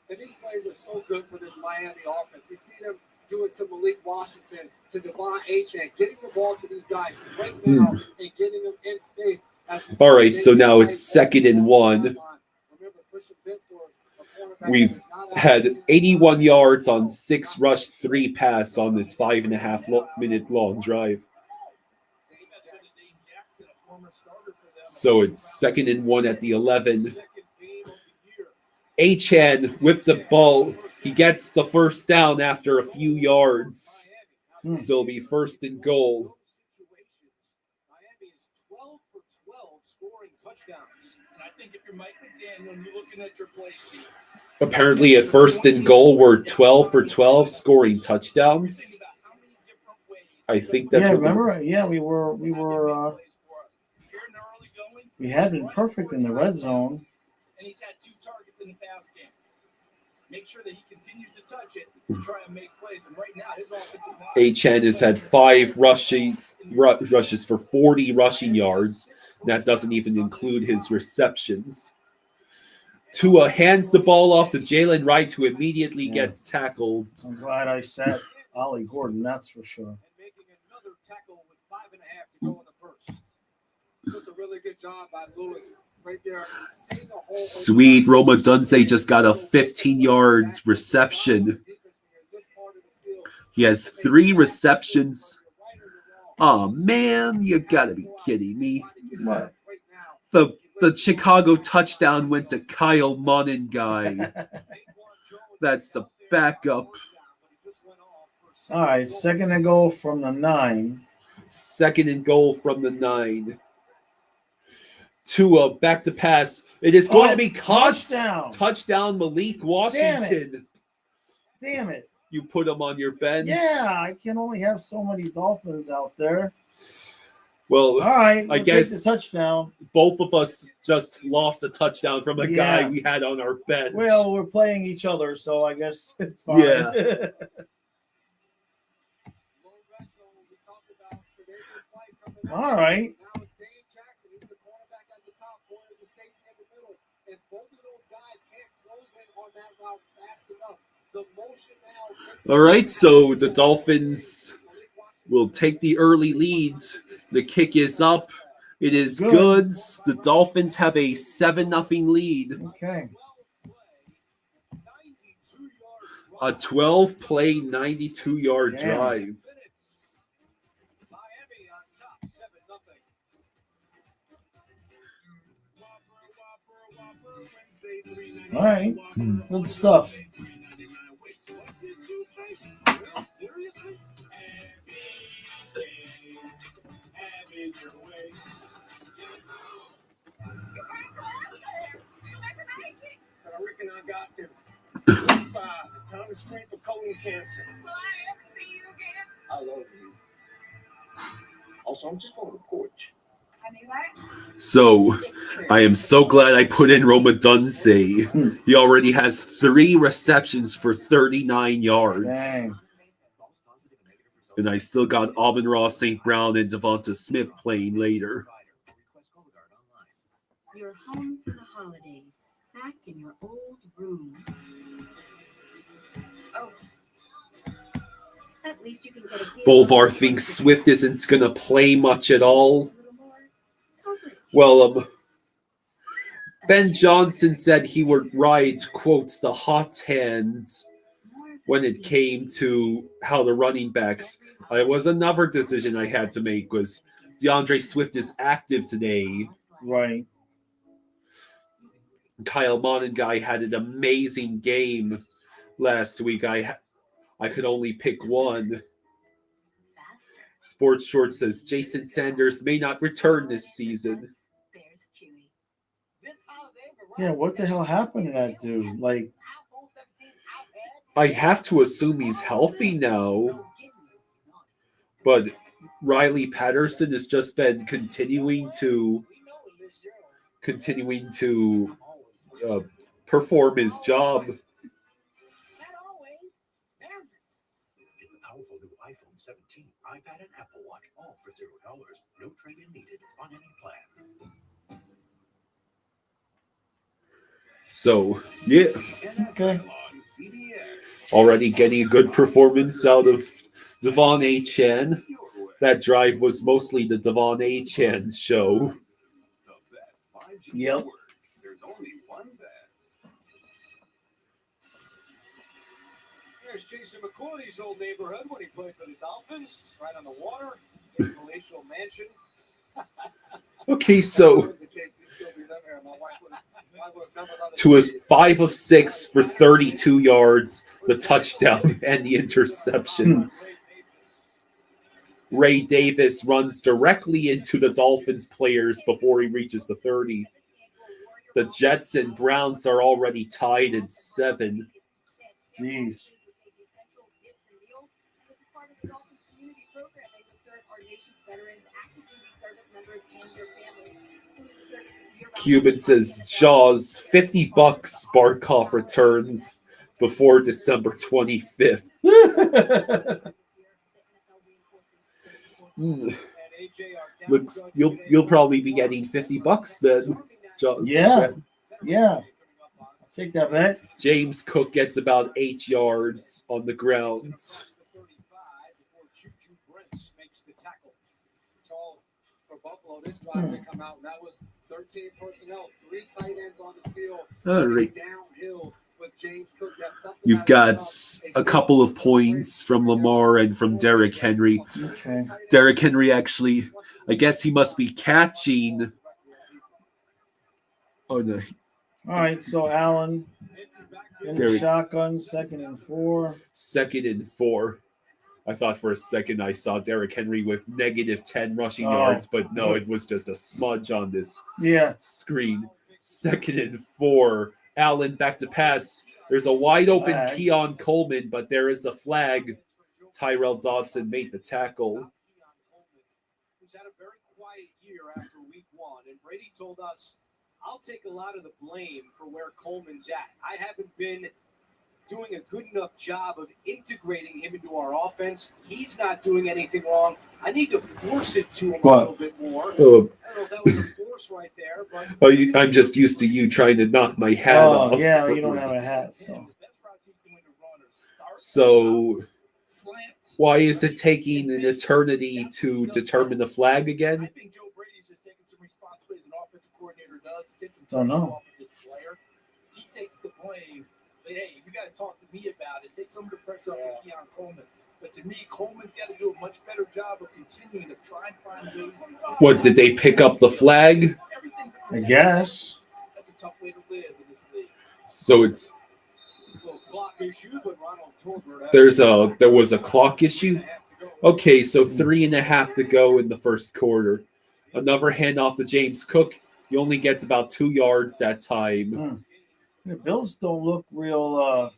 And these plays are so good for this Miami offense. We see them do it to Malik Washington, to Devon Achane, getting the ball to these guys right now and getting them in space. All right, so now it's 2nd and 1. We've had 81 yards on 6 rush, 3 pass on this 5.5 minute long drive. So it's 2nd and 1 at the 11. Achane with the ball. He gets the first down after a few yards. So it'll be 1st and goal. Miami is 12 for 12 scoring touchdowns. And I think if you're Mike McDaniel, you're looking at your play sheet. Apparently at 1st and goal, we're 12 for 12 scoring touchdowns. I think that's what remember? We had been perfect in the red zone. And he's had 2 targets in the pass game. Make sure that he continues to touch it and try and make plays. And right now, his offensive line. Achane has had 5 rushes for 40 rushing yards. That doesn't even include his receptions. Tua hands the ball off to Jalen Wright, who immediately gets tackled. I'm glad I sat Ollie Gordon, that's for sure. And making another tackle with 5.5 to go in the first. Just a really good job by Lewis right there. Sweet. Roma Dunze just got a 15-yard reception. He has 3 receptions. Oh, man, you got to be kidding me. What? The Chicago touchdown went to Kyle Monengai. That's the backup. All right, 2nd and goal from the 9. 2nd and goal from the 9. Tua back to pass. It is going to be caught. Touchdown, Malik Washington. Damn it. You put him on your bench. Yeah, I can only have so many Dolphins out there. Well, all right, I guess take the touchdown. Both of us just lost a touchdown from a guy we had on our bench. Well, we're playing each other, so I guess it's fine. Yeah. All right. Now it's Dave Jackson. He's the cornerback at the top. There's a safety in the middle. And both of those guys can't close in on that route fast enough. The motion now. All right, so the Dolphins will take the early lead. The kick is up. It is good. The Dolphins have a 7-0 lead. Okay. A 12-play, 92-yard drive. All right. Good stuff. I reckon I got him. 5. It's time to screen for colon cancer. Will I ever see you again? I love you. Also, I'm just going to the porch. So, I am so glad I put in Roma Dunze. He already has 3 receptions for 39 yards. Dang. And I still got Amon-Ra St. Brown and Devonta Smith playing later. You're home for the holidays, back in your old room. Oh. At least you can get a deal. Bolvar thinks Swift isn't going to play much at all. Well, Ben Johnson said he would ride, quotes, the hot hand when it came to how the running backs. It was another decision I had to make was DeAndre Swift is active today. Right. Kyle Monengai had an amazing game last week. I could only pick one. Sports Short says Jason Sanders may not return this season. Yeah, what the hell happened to that dude? Like, I have to assume he's healthy now. But Riley Patterson has just been continuing to perform his job. Get the powerful new iPhone 17, iPad, and Apple Watch all for $0. No trade-in needed on any plan. So, yeah. okay. Already getting a good performance out of Devon A. Chan. That drive was mostly the Devon A. Chan show. Yep. There's only one bet. There's Jason McCourty's old neighborhood when he played for the Dolphins, right on the water, in a palatial mansion. Okay, so Tua's 5 of 6 for 32 yards, the touchdown and the interception. Ray Davis runs directly into the Dolphins players before he reaches the 30. The Jets and Browns are already tied at 7. Jeez. Cuban says, Jaws, $50 Barkov returns before December 25th. Looks, you'll probably be getting $50 then. Jaws. Yeah. I'll take that bet. James Cook gets about 8 yards on the ground. For Buffalo, this drive they come out, and that was 13 personnel, 3 tight ends on the field, All right. downhill with James Cook. That's something You've got a couple of points from Lamar and from Derrick Henry. Okay. Derrick Henry actually, I guess he must be catching. Oh no. All right, so Allen in the Derrick. shotgun, 2nd and 4. 2nd and 4. I thought for a second I saw Derrick Henry with -10 rushing Oh. yards, but no, it was just a smudge on this Yeah. screen. 2nd and 4. Allen back to pass. There's a wide open Flag. Keon Coleman, but there is a flag. Tyrell Dodson made the tackle. Who's had a very quiet year after week 1, and Brady told us, I'll take a lot of the blame for where Coleman's at. I haven't been doing a good enough job of integrating him into our offense. He's not doing anything wrong. I need to force it to him a little bit more. I don't know if that was a force right there, but I'm just used to you trying to knock my hat off. Oh, yeah, you don't have a hat, so. So why is it taking an eternity to determine the flag again? I think Joe Brady's just taking some responsibility as an offensive coordinator does to take some Don't pressure know. off of this player. He takes the blame. Hey, you guys talk to me about it. Take some of the pressure off of Keon Coleman. But to me, Coleman's got to do a much better job of continuing to try and find ways. What, did they pick up the flag? I guess. That's a tough way to live in this league. So it's A little clock issue, but Ronald Torbert. there was a clock issue. Okay, so 3.5 to go in the first quarter. Another handoff to James Cook. He only gets about 2 yards that time. The Bills don't look real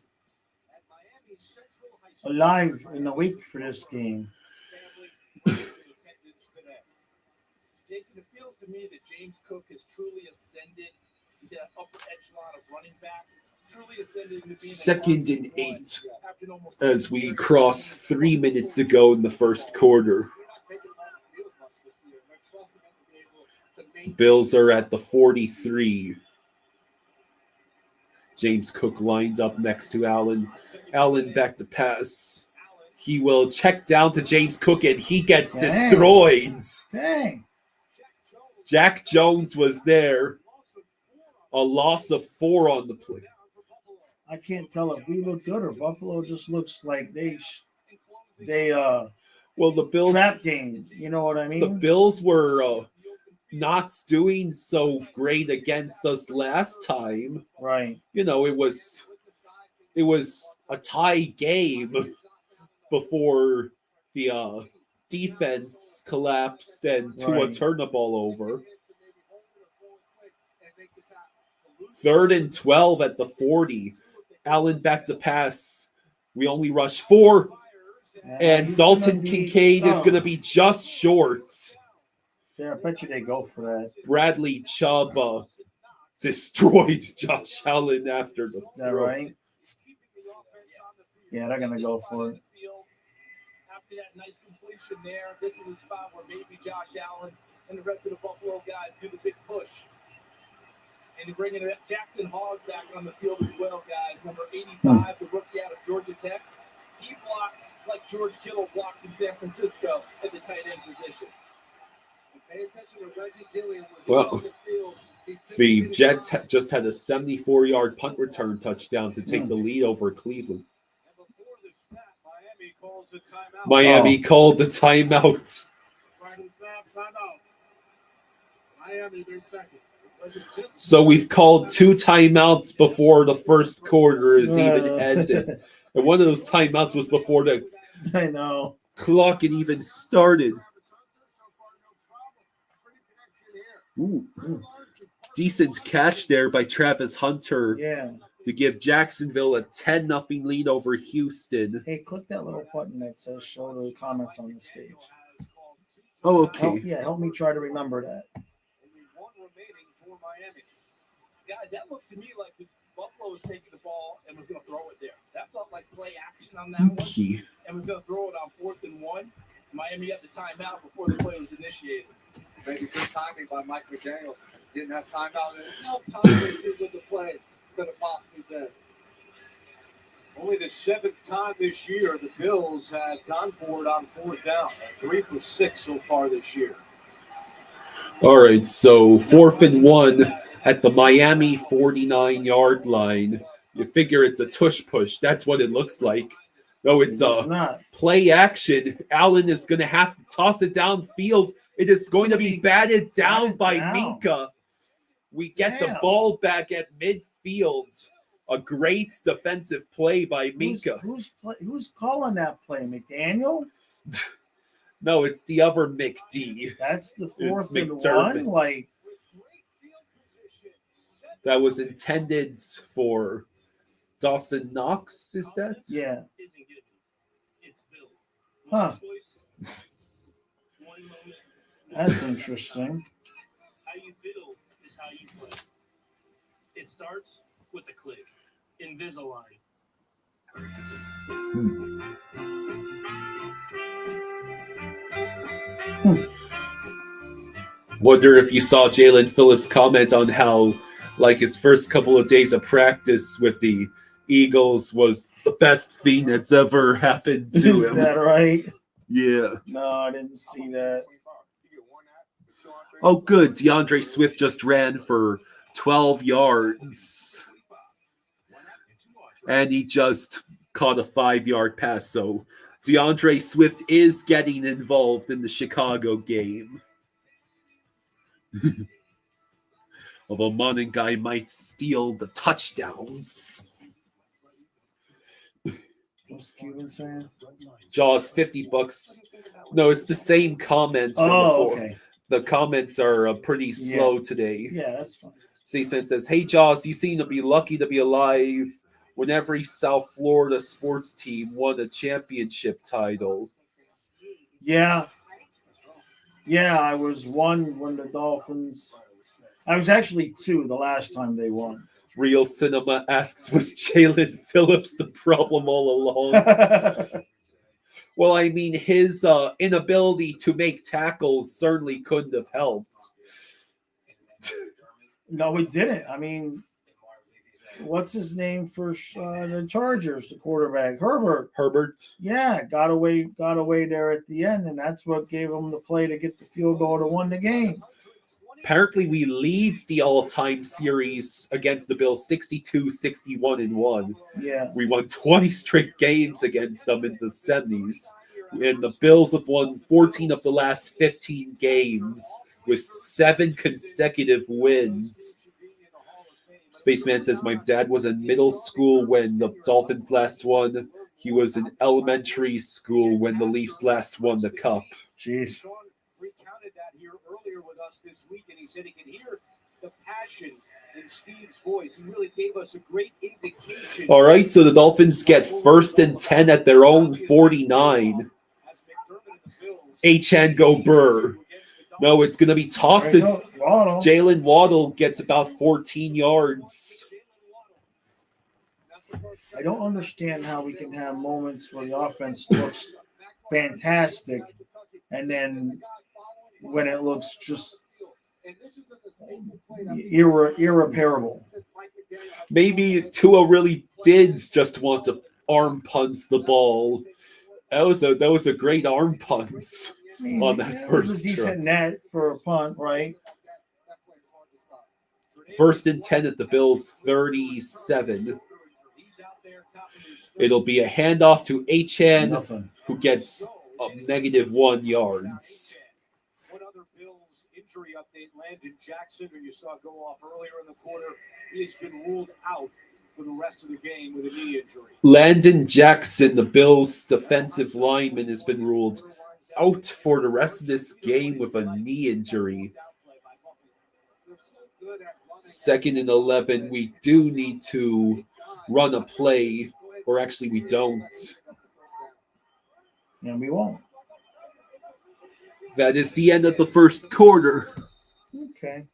alive in the week for this game. Jason, it feels to me that James Cook has truly ascended into that upper echelon of running backs. Truly ascended into being 2nd and 8 as we cross 3 minutes to go in the first quarter. Bills are at the 43. James Cook lined up next to Allen. Allen back to pass. He will check down to James Cook, and he gets destroyed. Dang. Jack Jones was there. A loss of 4 on the play. I can't tell if we look good or Buffalo just looks like they well, the Bills trap game. You know what I mean? The Bills were not doing so great against us last time. Right. You know, it was a tie game before the defense collapsed and Tua turned the ball over. 3rd and 12 at the 40. Allen back to pass. We only rush 4. And Dalton Kincaid is going to be just short. Yeah, I bet you they go for that. Bradley Chubb destroyed Josh Allen after the throw. Is that right? Yeah, they're going to go for it. After that nice completion there, this is a spot where maybe Josh Allen and the rest of the Buffalo guys do the big push. And bringing Jackson Hawes back on the field as well, guys. Number 85, the rookie out of Georgia Tech. He blocks like George Kittle blocks in San Francisco at the tight end position. Pay attention to Reggie Gilliam. Well, the Jets just had a 74-yard punt return touchdown to take the lead over Cleveland. Miami called the timeout. Miami, their second. So we've called 2 timeouts before the first quarter is even ended. And one of those timeouts was before the I know clock had even started. Ooh. Decent catch there by Travis Hunter to give Jacksonville a 10-0 lead over Houston. Hey, click that little button that says show the comments on the stage. Oh, okay. Help me try to remember that. Only one remaining for Miami. Guys, that looked to me like the Buffalo was taking the ball and was going to throw it there. That felt like play action on that one. And was going to throw it on 4th and 1. Miami had the timeout before the play was initiated. Maybe good timing by Mike McDaniel. Didn't have timeout. Enough time to see what the play could have possibly been. Only the 7th time this year the Bills have gone for it on 4th down. 3 for 6 so far this year. All right, so 4th and 1 at the Miami 49-yard line. You figure it's a tush push. That's what it looks like. No, it's a play action. Allen is going to have to toss it downfield. It is going to be batted down by Minka. We get the ball back at midfield. A great defensive play by Minka. Who's calling that play? McDaniel? No, it's the other McD. That's the 4th and 1. Like that was intended for Dawson Knox. Is that? Yeah. It's Bill. Huh. One moment. That's interesting. How you feel is how you play. It starts with a click. Invisalign. Wonder if you saw Jalen Phillips comment on how, like, his first couple of days of practice with the Eagles was the best thing that's ever happened to him. Is that right? Yeah. No, I didn't see that. Oh, good. DeAndre Swift just ran for 12 yards. And he just caught a 5-yard pass. So DeAndre Swift is getting involved in the Chicago game. Although Monangai might steal the touchdowns. What's Cuban saying? Jaws, $50. No, it's the same comments from before. Okay. The comments are pretty slow today. Yeah, that's fine. Seasman says, "Hey Jaws, you seem to be lucky to be alive when every South Florida sports team won a championship title." Yeah. Yeah, I was 1 when the Dolphins. I was actually 2 the last time they won. Real Cinema asks, was Jalen Phillips the problem all along? Well, I mean, his inability to make tackles certainly couldn't have helped. No, it didn't. I mean, what's his name for the Chargers, the quarterback? Herbert. Yeah, got away there at the end, and that's what gave him the play to get the field goal to win the game. Apparently, we leads the all-time series against the Bills 62-61-1. Yeah. We won 20 straight games against them in the 70s. And the Bills have won 14 of the last 15 games with 7 consecutive wins. Spaceman says, my dad was in middle school when the Dolphins last won. He was in elementary school when the Leafs last won the Cup. Jeez. Sean recounted that here earlier with us this week, and he said he could hear the passion in Steve's voice. He really gave us a great indication. All right, so the Dolphins get 1st and 10 at their own 49. HN go Burr. No, it's going to be tossed to Jalen Waddle. Gets about 14 yards. I don't understand how we can have moments where the offense looks fantastic, and then when it looks just And this is just a statement play that Irreparable. Maybe Tua really did just want to arm punts the ball. That was a great arm punt on that It was first a decent try. net for a punt, right? First and 10 at the Bills 37. It'll be a handoff to Achan, Nothing. who gets -1 yards. One other Bills injury update: Landon Jackson, who you saw go off earlier in the quarter, he has been ruled out for the rest of the game with a knee injury. Landon Jackson, the Bills' defensive lineman, has been ruled out for the rest of this game with a knee injury. 2nd and 11. We do need to run a play, or actually we don't. And we won't. That is the end of the first quarter. Okay.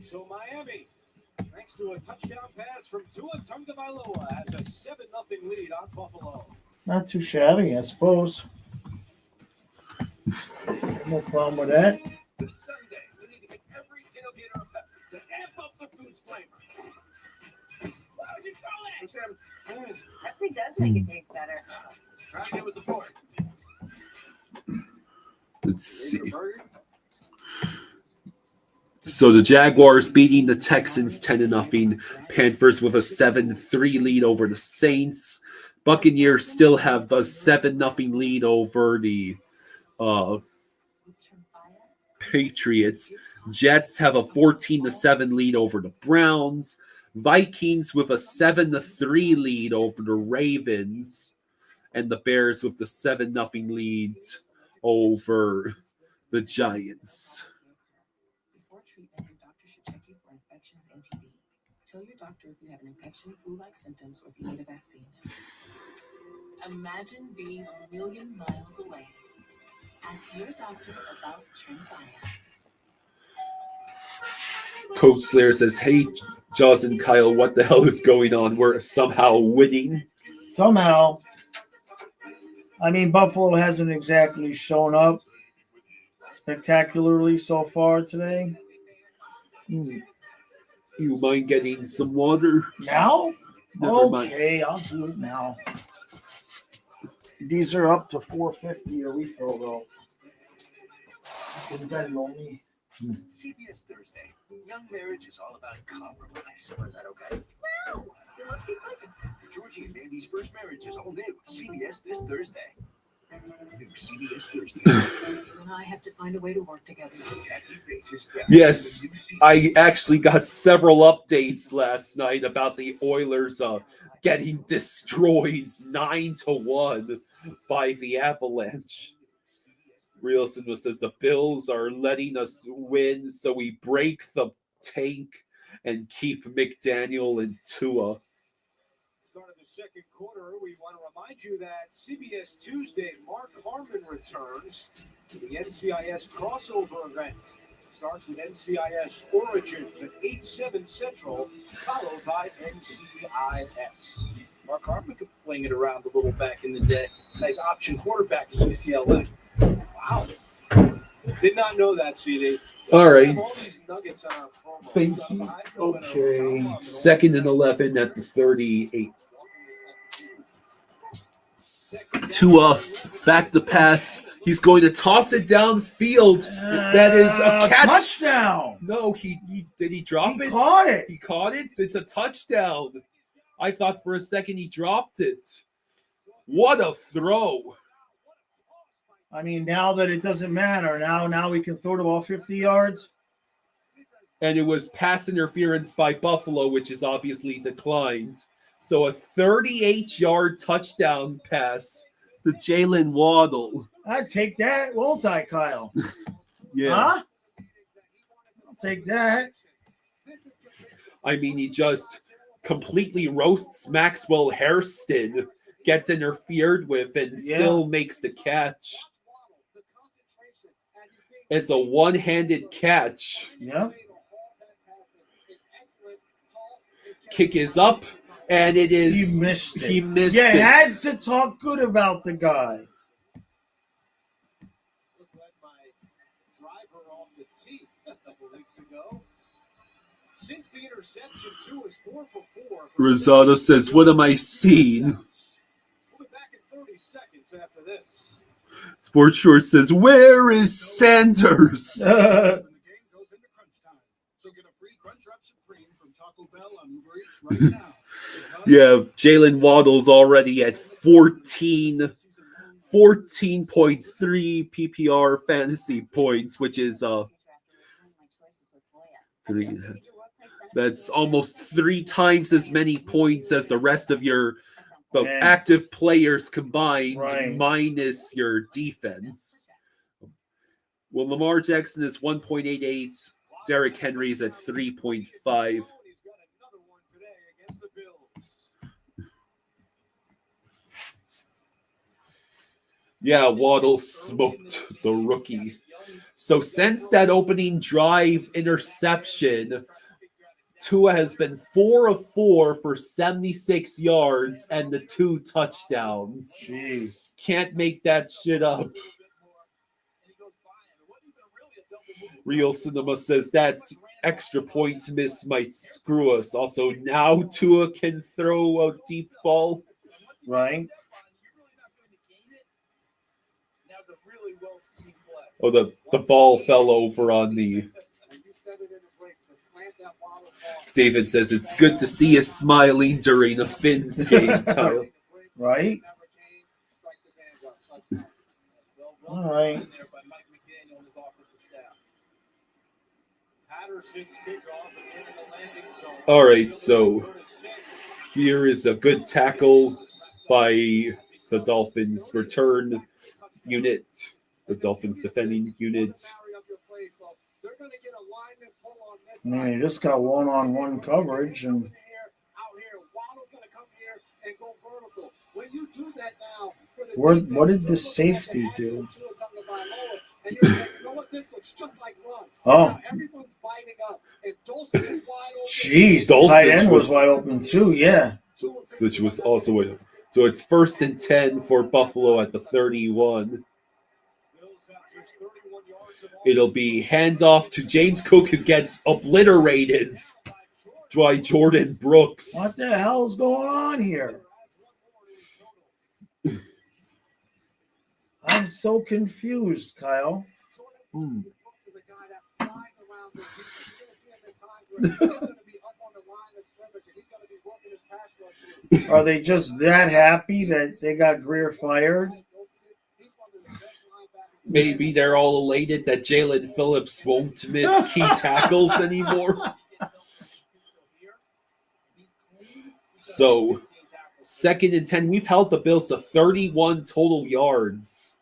So Miami, thanks to a touchdown pass from Tua Tagovailoa, has a 7-0 lead on Buffalo. Not too shabby, I suppose. No problem with that. This Sunday, we need to get every tailgater of Pepsi to amp up the food's flavor. Pepsi does make it taste better. Trying it with the board. Let's see. So the Jaguars beating the Texans 10-0. Panthers with a 7-3 lead over the Saints. Buccaneers still have a 7-0 lead over the Patriots. Jets have a 14-7 lead over the Browns. Vikings with a 7-3 lead over the Ravens. And the Bears with the 7-0 lead over the Giants. Before treatment, your doctor should check you for infections and TB. Tell your doctor if you have an infection, flu-like symptoms, or if you need a vaccine. Imagine being a million miles away. Ask your doctor about Tremfya. Coach Slayer says, "Hey, Jaws and Kyle, what the hell is going on? We're somehow winning." Somehow. I mean, Buffalo hasn't exactly shown up spectacularly so far today. You mind getting some water? Now? Never mind. Okay, I'll do it now. These are up to $4.50 a refill, though. Depending on me. CBS Thursday. Young marriage is all about compromise. Was that okay? Well, let's keep thinking. Georgie and Mandy's first marriage is all new. CBS this Thursday. New CBS Thursday. You and I have to find a way to work together. Jackie Bates is back. Yes, I actually got several updates last night about the Oilers getting destroyed 9-1 by the Avalanche. Realson says the Bills are letting us win, so we break the tank and keep McDaniel and Tua. Start of the second quarter, we want to remind you that CBS Tuesday, Mark Harmon returns to the NCIS crossover event. Starts with NCIS Origins at 8/7 Central, followed by NCIS. Mark Harmon could fling it around a little back in the day. Nice option quarterback at UCLA. Wow. Did not know that, CD. All right. Thank you. Okay. 2nd and 11 at the 38. Tua back to pass. He's going to toss it downfield. That is a catch. Touchdown. No, did he drop it? He caught it. He caught it. It's a touchdown. I thought for a second he dropped it. What a throw. I mean, now that it doesn't matter, now we can throw the ball 50 yards. And it was pass interference by Buffalo, which is obviously declined. So a 38-yard touchdown pass to Jalen Waddle. I'd take that, won't I, Kyle? Yeah. Huh? I'll take that. I mean, he just completely roasts Maxwell Hairston, gets interfered with, and still makes the catch. It's a one-handed catch. Yeah. Kick is up, and it is. He missed it. He missed you it. had to talk good about the guy. ago. Since the interception, 2 is 4 for 4. Rosado says, "What am I seeing?" We'll be back in 30 seconds after this. Sports Short says, "Where is Sanders?" And the game goes into crunch time. So get a free Crunchwrap Supreme from Taco Bell on Uber Eats right now. Yeah, Jalen Waddle's already at 14.3 PPR fantasy points, which is 3.5. That's almost 3 times as many points as the rest of your Man. active players combined, Right. minus your defense. Well, Lamar Jackson is 1.88. Derrick Henry is at 3.5. He's got another one today against the Bills. Yeah, Waddle smoked the rookie. So since that opening drive interception, Tua has been 4 of 4 for 76 yards and the 2 touchdowns. Jeez. Can't make that shit up. Real Cinema says that extra point miss might screw us. Also, now Tua can throw a deep ball. Right. Oh, the ball fell over on the... David says it's good to see you smiling during a Finns game, Kyle. Right. All right. All right, so here is a good tackle by the Dolphins return unit, the Dolphins defending unit. Man, you just got one-on-one coverage, and what did the safety do? Oh, jeez, the tight end was wide open too. Yeah, Which was also wide. So it's 1st and 10 for Buffalo at the 31. It'll be handoff to James Cook, who gets obliterated by Jordan Brooks. what the hell's going on here? I'm so confused, Kyle. Are they just that happy that they got Greer fired? Maybe they're all elated that Jalen Phillips won't miss key tackles anymore. So, 2nd and 10. We've held the Bills to 31 total yards.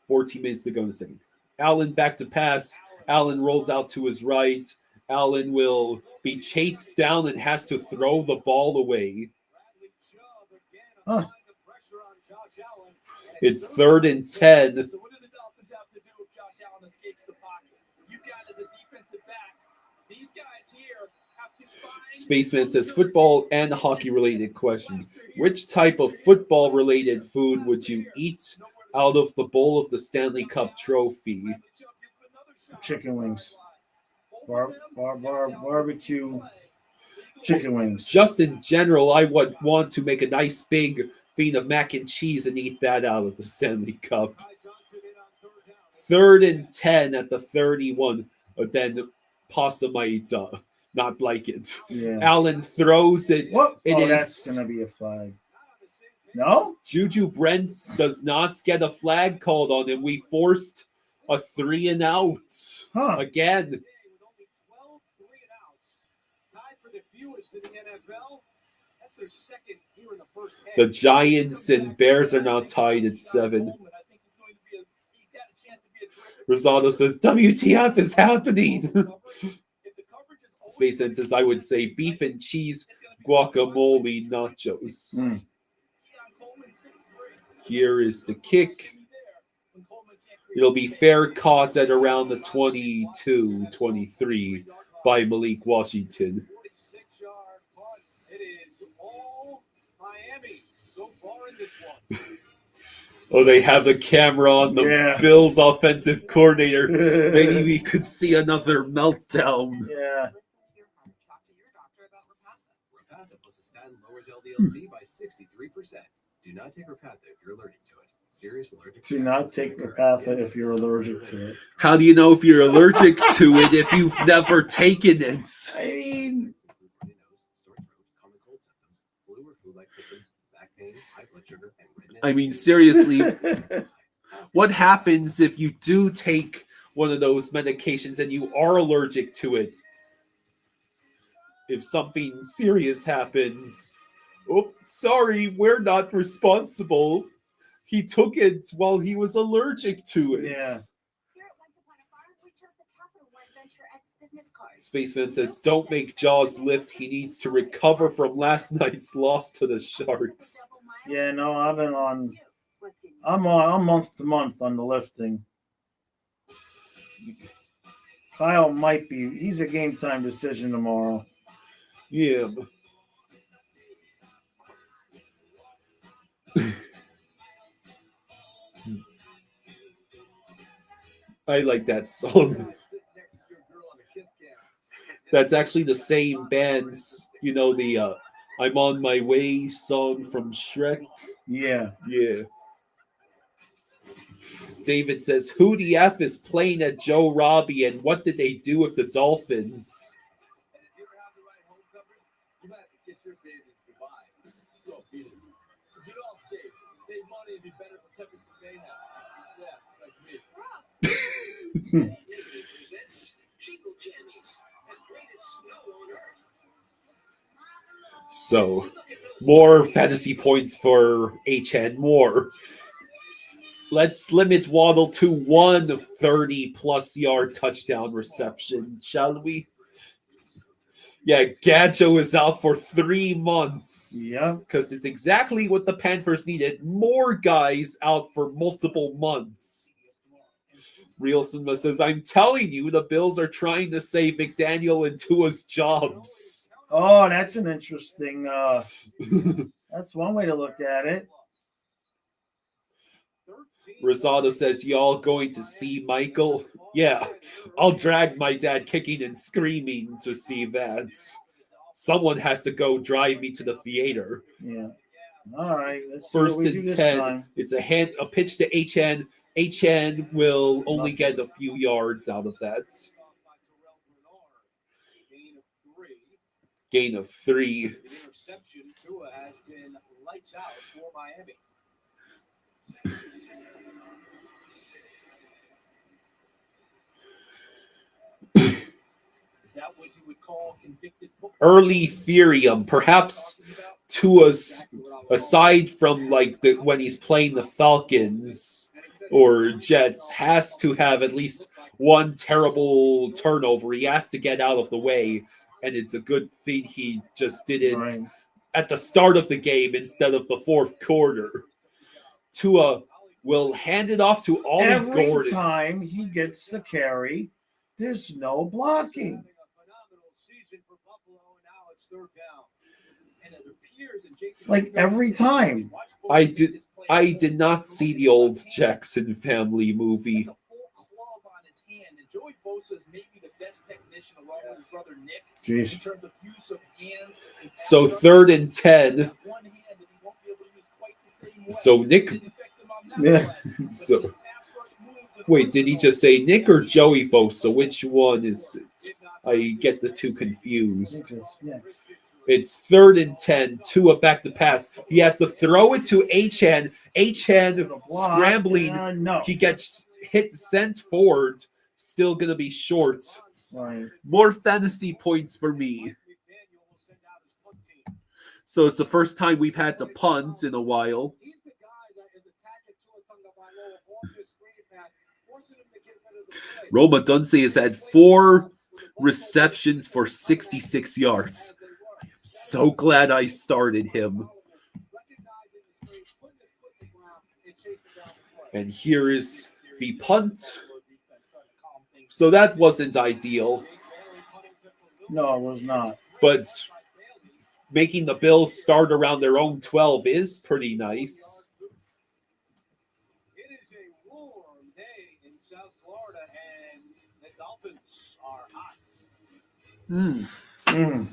14 minutes to go in the second. Allen back to pass. Allen rolls out to his right. Allen will be chased down and has to throw the ball away. Huh. It's 3rd and 10. Spaceman says, football and hockey related question. Which type of football related food would you eat out of the bowl of the Stanley Cup trophy? Chicken wings. Barbecue chicken wings. Just in general, I would want to make a nice big thing of mac and cheese and eat that out of the Stanley Cup. 3rd and 10 at the 31. But then Pasta might not like it. Yeah. Allen throws it. What? It is that's going to be a flag. No? Juju Brents does not get a flag called on him. We forced a 3 and out again. The Giants and Bears are now tied at 7. Rosado says, WTF is happening? Space says, I would say beef and cheese, guacamole, nachos. Here is the kick. It'll be fair caught at around the 22-23 by Malik Washington. Oh, they have the camera on the Yeah. Bills offensive coordinator. Maybe we could see another meltdown. Yeah. Repatha plus a statin lowers LDL-C by 63%. Do not take Repatha if you're allergic to it. Serious allergic. Do not take Repatha if you're allergic to it. How do you know if you're allergic to it if you've never taken it? I mean, I mean, seriously, what happens if you do take one of those medications and you are allergic to it? If something serious happens, oh, sorry, we're not responsible. He took it while he was allergic to it. Yeah. Spaceman says, don't make Jaws lift. He needs to recover from last night's loss to the Sharks. Yeah, no, I'm month to month on the lifting. Kyle might be, he's a game time decision tomorrow. Yeah. I like that song. That's actually the same band's, the I'm on My Way song from Shrek. Yeah. Yeah. David says, who the F is playing at Joe Robbie and what did they do with the Dolphins? So, more fantasy points for HN. More. Let's limit Waddle to 130-plus yard touchdown reception, shall we? Yeah, Gadjo is out for 3 months. Yeah. Because it's exactly what the Panthers needed. More guys out for multiple months. Real Cinema says, I'm telling you, the Bills are trying to save McDaniel and Tua's jobs. Oh, that's an interesting, that's one way to look at it. Rosado says, y'all going to see Michael? Yeah, I'll drag my dad kicking and screaming to see that. Someone has to go drive me to the theater. Yeah. All right. Let's see First what we and do 10. this time. It's a pitch to HN. HN will only get a few yards out of that. Gain of 3. The interception, Tua has been lights out for Miami. Is that what you would call convicted football? Early Therium, perhaps Tua's, aside from when he's playing the Falcons or Jets, has to have at least one terrible turnover. He has to get out of the way, and it's a good thing he just did it at the start of the game instead of the fourth quarter. Tua will hand it off to Ollie Every Gordon. time he gets the carry, there's no blocking. Like every time. I did not see the old Jackson Family movie. Jeez. So 3rd and 10. So Nick. Yeah. So wait, did he just say Nick or Joey Bosa? Which one is it? I get the two confused. Yeah. It's 3rd and 10. Tua back to pass. He has to throw it to HN. HN scrambling. No. He gets sent forward. Still going to be short. Right. More fantasy points for me. So it's the first time we've had to punt in a while. Roma Dunce has had 4 receptions for 66 yards. So glad I started him. And here is the punt. So that wasn't ideal. No, it was not. But making the Bills start around their own 12 is pretty nice. Mm. Mm.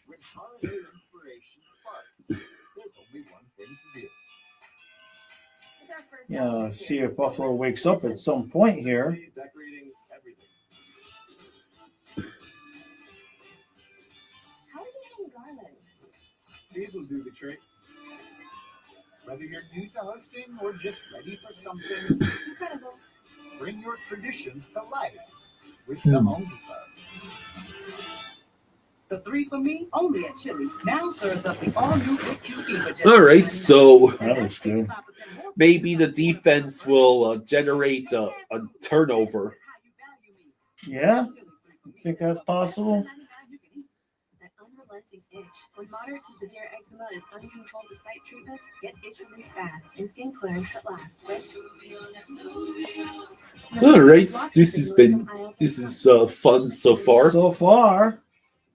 When holiday inspiration sparks, there's only one thing to do. Yeah, see if Buffalo wakes up at some point here. Decorating everything. How did you hang garland? These will do the trick. Whether you're new to hosting or just ready for something, Incredible. bring your traditions to life with the Home Depot. The 3 for me, only at Chili's. Now serves up the all-new Big QP for just All right, so That was good. maybe the defense will generate a turnover. Yeah, think that's possible. That unrelenting itch. When moderate to severe eczema is uncontrolled despite treatment, get itch relief fast and skin clearance that lasts. All right, this is fun so far. So far,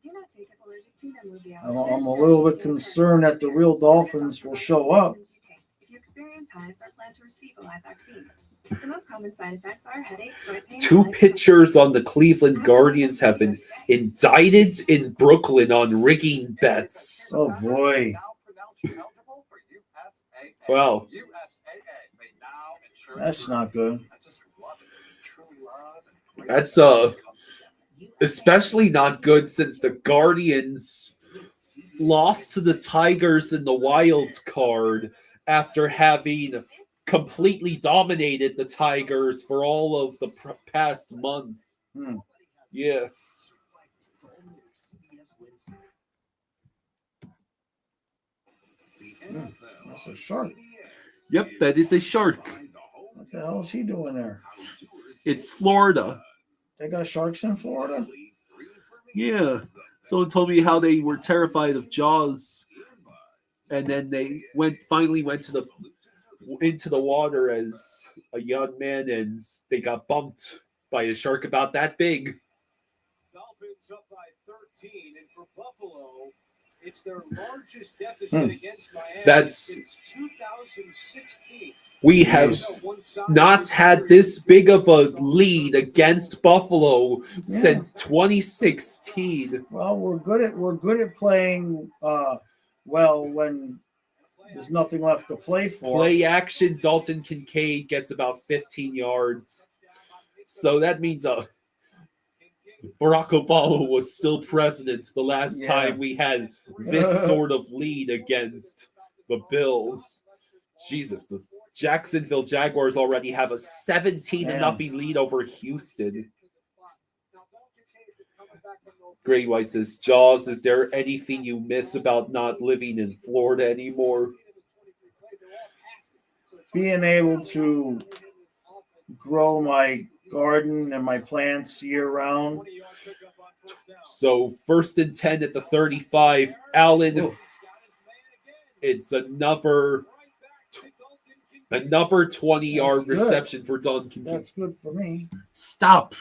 Do not take if allergic to Nemluvio. I'm a little bit concerned that the real Dolphins will show up. If you experience hives or plan to receive a live vaccine, the most common side effects are headache, joint pain. Two pitchers on the Cleveland Guardians have been indicted in Brooklyn on rigging bets. Oh boy. Now pronounce you eligible for USAA. Wow. USAA may now ensure That's not good. I just love it. True love and That's come together. especially not good since the Guardians lost to the Tigers in the wild card after having completely dominated the Tigers for all of the past month. Hmm. Yeah. That's a shark. Yep, that is a shark. What the hell is he doing there? It's Florida. They got sharks in Florida? Yeah. Someone told me how they were terrified of Jaws, and then they finally went into the water as a young man, and they got bumped by a shark about that big. Dolphins up by 13, and for Buffalo, it's their largest deficit against Miami since 2016. We have not had this big of a lead against Buffalo since 2016. Well, we're good at playing well when there's nothing left to play for. Play action, Dalton Kincaid gets about 15 yards. So that means Barack Obama was still president the last time we had this sort of lead against the Bills. Jesus, the Jacksonville Jaguars already have a 17-0 lead over Houston. Gray White says, Jaws, is there anything you miss about not living in Florida anymore? Being able to grow my garden and my plants year round. So 1st and 10 at the 35. Allen, it's another 20-yard reception for Dalton Kincaid. That's good for me. Stop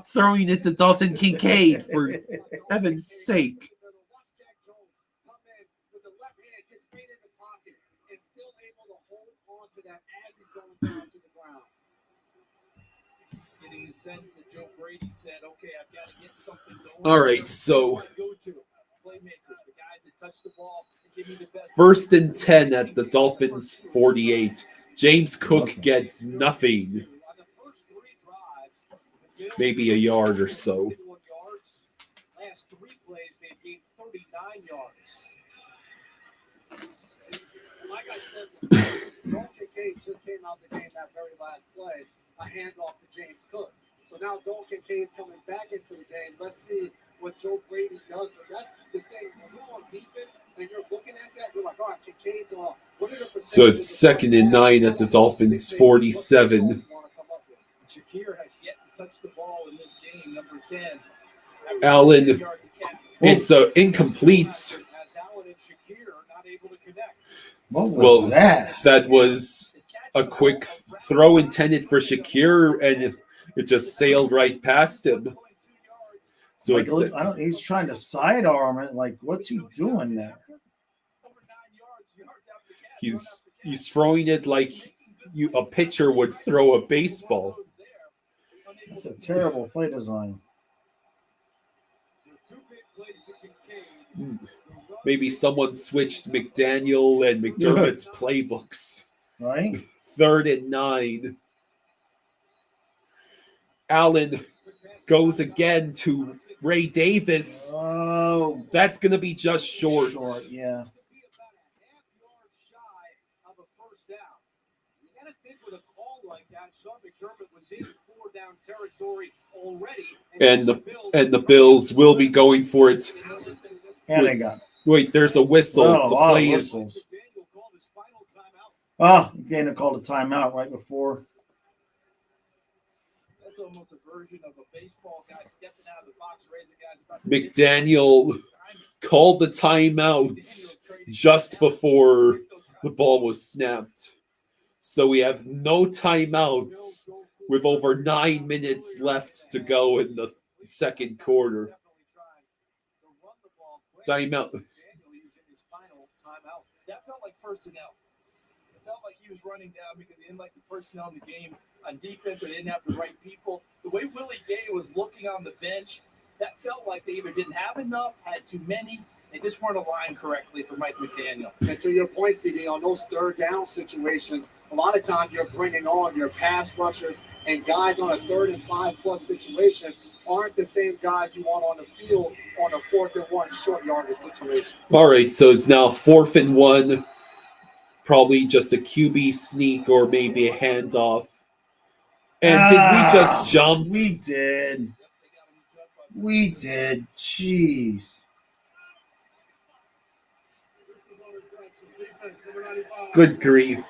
throwing it to Dalton Kincaid, for heaven's sake. Getting a sense that Joe Brady said, okay, I've got to get something going. All right, so Playmakers, the guys that touch the ball and give me the best. 1st and 10 at the Dolphins 48. James Cook gets nothing. Maybe a yard or so. Last 3 plays, they've gained 39 yards. Like I said before, Dalton Kincaid just came out the game that very last play, a handoff to James Cook. So now Dalton Kincaid's coming back into the game. Let's see what Joe Brady does. But that's the thing. When we're on defense and you're looking at that, you're like, all right, Kincaid's off. What are the percentages? So it's 2nd and 9 at the Dolphins 47. Shakir has yet to touch the ball in this game, number 10. Allen, it's incomplete. As Allen and Shakir are not able to connect. What was that? That was a quick throw intended for Shakir, and it just sailed right past him. So Like, he's trying to sidearm it. Like, what's he doing there? He's throwing it like a pitcher would throw a baseball. That's a terrible play design. Two big plays to Kincaid. Maybe someone switched McDaniel and McDermott's playbooks. Right? 3rd and 9. Allen goes again to Ray Davis. Oh, That's going to be just short. short. Yeah. Of a first down. You got to think with a call like that, Sean McDermott was in 4-down territory already. And the Bills will be going for it. And they got it. Wait, there's a whistle. Well, a The lot of play is whistles. Oh, Dana called a timeout right before. That's almost a version of a baseball guy stepping out of the box, raising guys about McDaniel called the timeout just before the ball was snapped. So we have no timeouts with over 9 minutes left to go in the second quarter. Timeout. That felt like personnel. It felt like he was running down because he didn't like the personnel in the game on defense, or they didn't have the right people. The way Willie Gay was looking on the bench, that felt like they either didn't have enough, had too many. They just weren't aligned correctly for Mike McDaniel. And to your point, CD, on those 3rd down situations, a lot of times you're bringing on your pass rushers, and guys on a 3rd and 5+ situation aren't the same guys you want on the field on a 4th and 1 short yardage situation. All right, so it's now 4th and 1. Probably just a QB sneak or maybe a handoff. And did we just jump? We did. We did. Jeez. Good grief.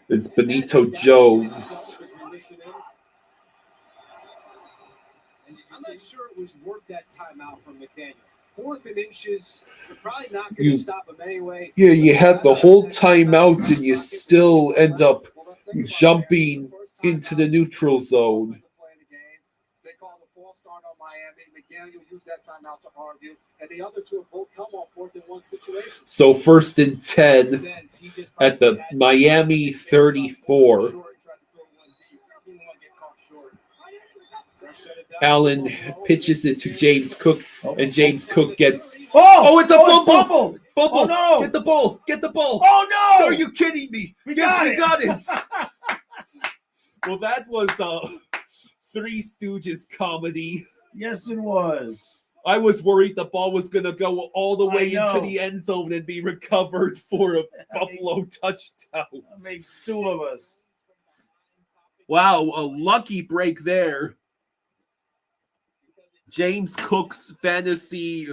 It's Benito Jones. And you just ain't sure it was worth that timeout from McDaniel. 4th and inches, you're probably not going to stop him anyway. Yeah, you had the whole timeout and you still end up jumping into the neutral zone. They called a false start on Miami. McDaniel used that timeout to argue, and the other two have both come on 4th and 1 situations. So 1st and 10 at the Miami 34. Allen pitches it to James Cook, and James Cook gets. Oh, it's a fumble! Fumble! Oh, no. Get the ball! Get the ball! Oh, no! Are you kidding me? We Yes, got we it. got it. Well, that was Three Stooges comedy. Yes, it was. I was worried the ball was going to go all the I way into know. the end zone and be recovered for a Buffalo touchdown. That makes 2 of us. Wow, a lucky break there. James Cook's fantasy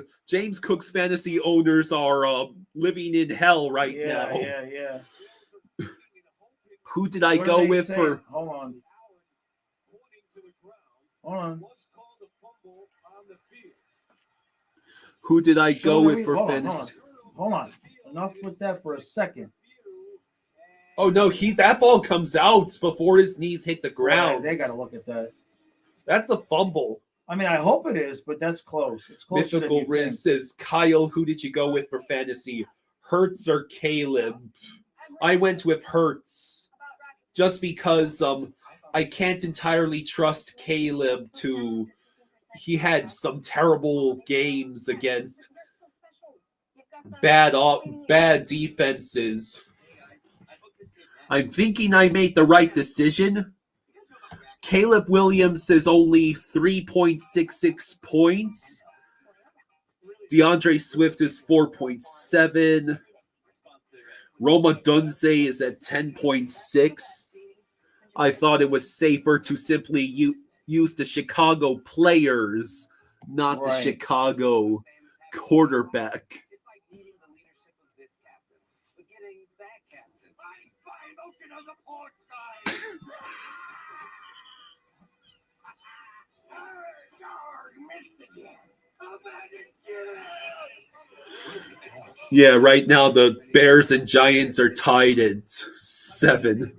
owners are living in hell right now. Yeah. Who did I What go did they with say? for? Hold on. Who did I go with for Hold on. fantasy? Hold on. Enough with that for a second. Oh no, that ball comes out before his knees hit the ground. They got to look at that. That's a fumble. I mean, I hope it is, but that's close. It's closer Mythical than you Riz think. says, Kyle, who did you go with for fantasy? Hertz or Caleb? I went with Hertz just because I can't entirely trust Caleb to. He had some terrible games against bad defenses. I'm thinking I made the right decision. Caleb Williams is only 3.66 points. DeAndre Swift is 4.7. Roma Dunze is at 10.6. I thought it was safer to simply use the Chicago players, not the Chicago quarterback. Yeah, right now the Bears and Giants are tied at 7.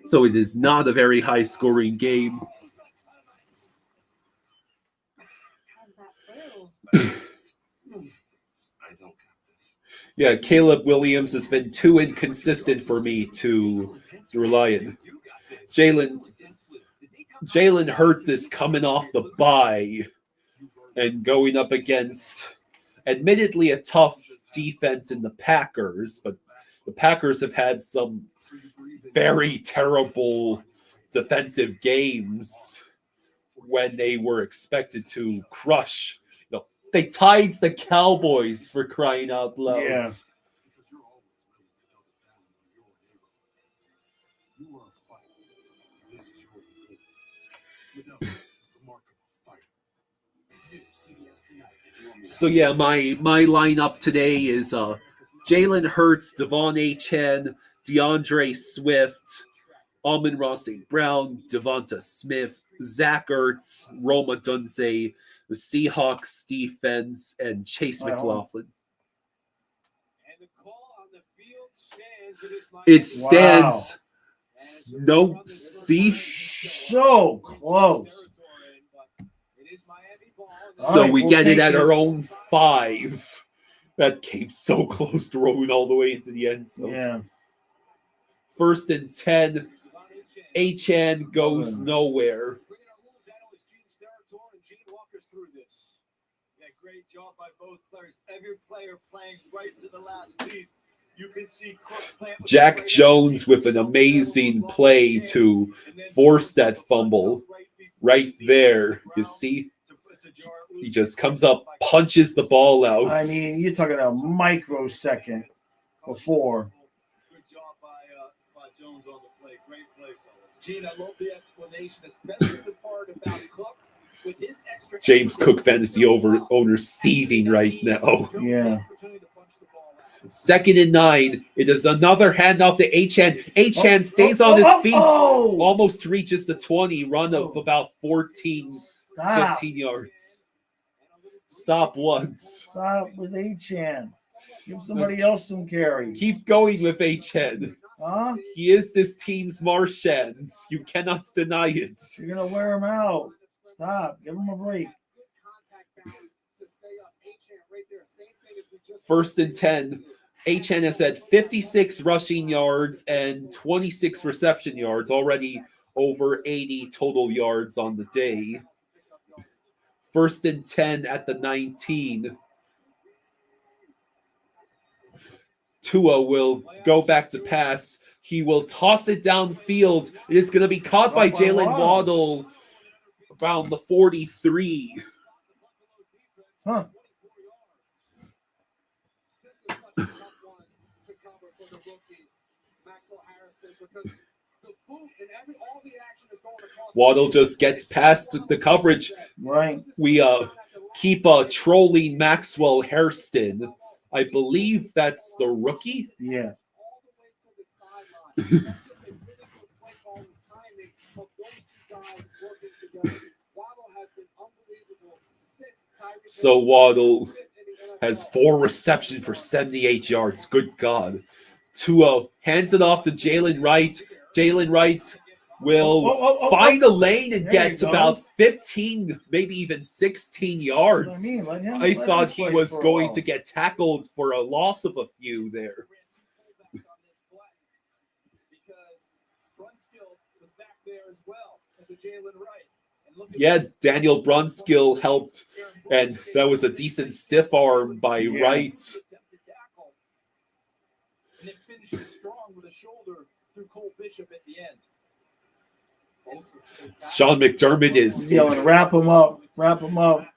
So it is not a very high-scoring game. Yeah, Caleb Williams has been too inconsistent for me to rely on. Jalen Hurts is coming off the bye and going up against, admittedly, a tough defense in the Packers, but the Packers have had some very terrible defensive games when they were expected to crush. No, they tied the Cowboys, for crying out loud. Yeah. So yeah, my lineup today is Jalen Hurts, Devon Achane, DeAndre Swift, Amon-Ra St. Brown, Devonta Smith, Zach Ertz, Roma Dunze, the Seahawks defense, and Chase McLaughlin. It stands. No, see? So close. So right, we we'll get it take at it. our own 5. That came so close to rolling all the way into the end zone. Yeah. 1st and 10. Achane goes nowhere. Great job by both players. Every player playing right to the last piece. You can see Jack Jones with an amazing play to force that fumble right there. You see? He just comes up, punches the ball out. I mean, you're talking a microsecond before. Good job by Jones on the play. Great play, fellas. Gene, I love the explanation, especially the part about Cook. With his extra James Cook fantasy owner seething right now. Yeah. 2nd and 9. It is another handoff to Achane. Achane stays on his feet, almost reaches the 20, run of about 14, 15 yards. Stop once. Stop with Achane. Give somebody else some carries. Keep going with Achane. Huh? He is this team's Martians. You cannot deny it. You're going to wear him out. Stop. Give him a break. 1st and 10. Achane has had 56 rushing yards and 26 reception yards, already over 80 total yards on the day. 1st and 10 at the 19. Tua will go back to pass. He will toss it downfield. It is going to be caught by Jalen Waddle around the 43. Huh. Waddle just gets past the coverage. Right. We keep trolling Maxwell Hairston. I believe that's the rookie. Yeah. So Waddle has 4 receptions for 78 yards. Good God. Tua hands it off to Jalen Wright. Jalen Wright will find a lane and gets about 15, maybe even 16 yards. I thought he was going to get tackled for a loss of a few there. Yeah, Daniel Brunskill helped, and that was a decent stiff arm by Wright. And it finishes strong with a shoulder through Cole Bishop at the end. Sean McDermott is yelling, wrap him up, wrap him up.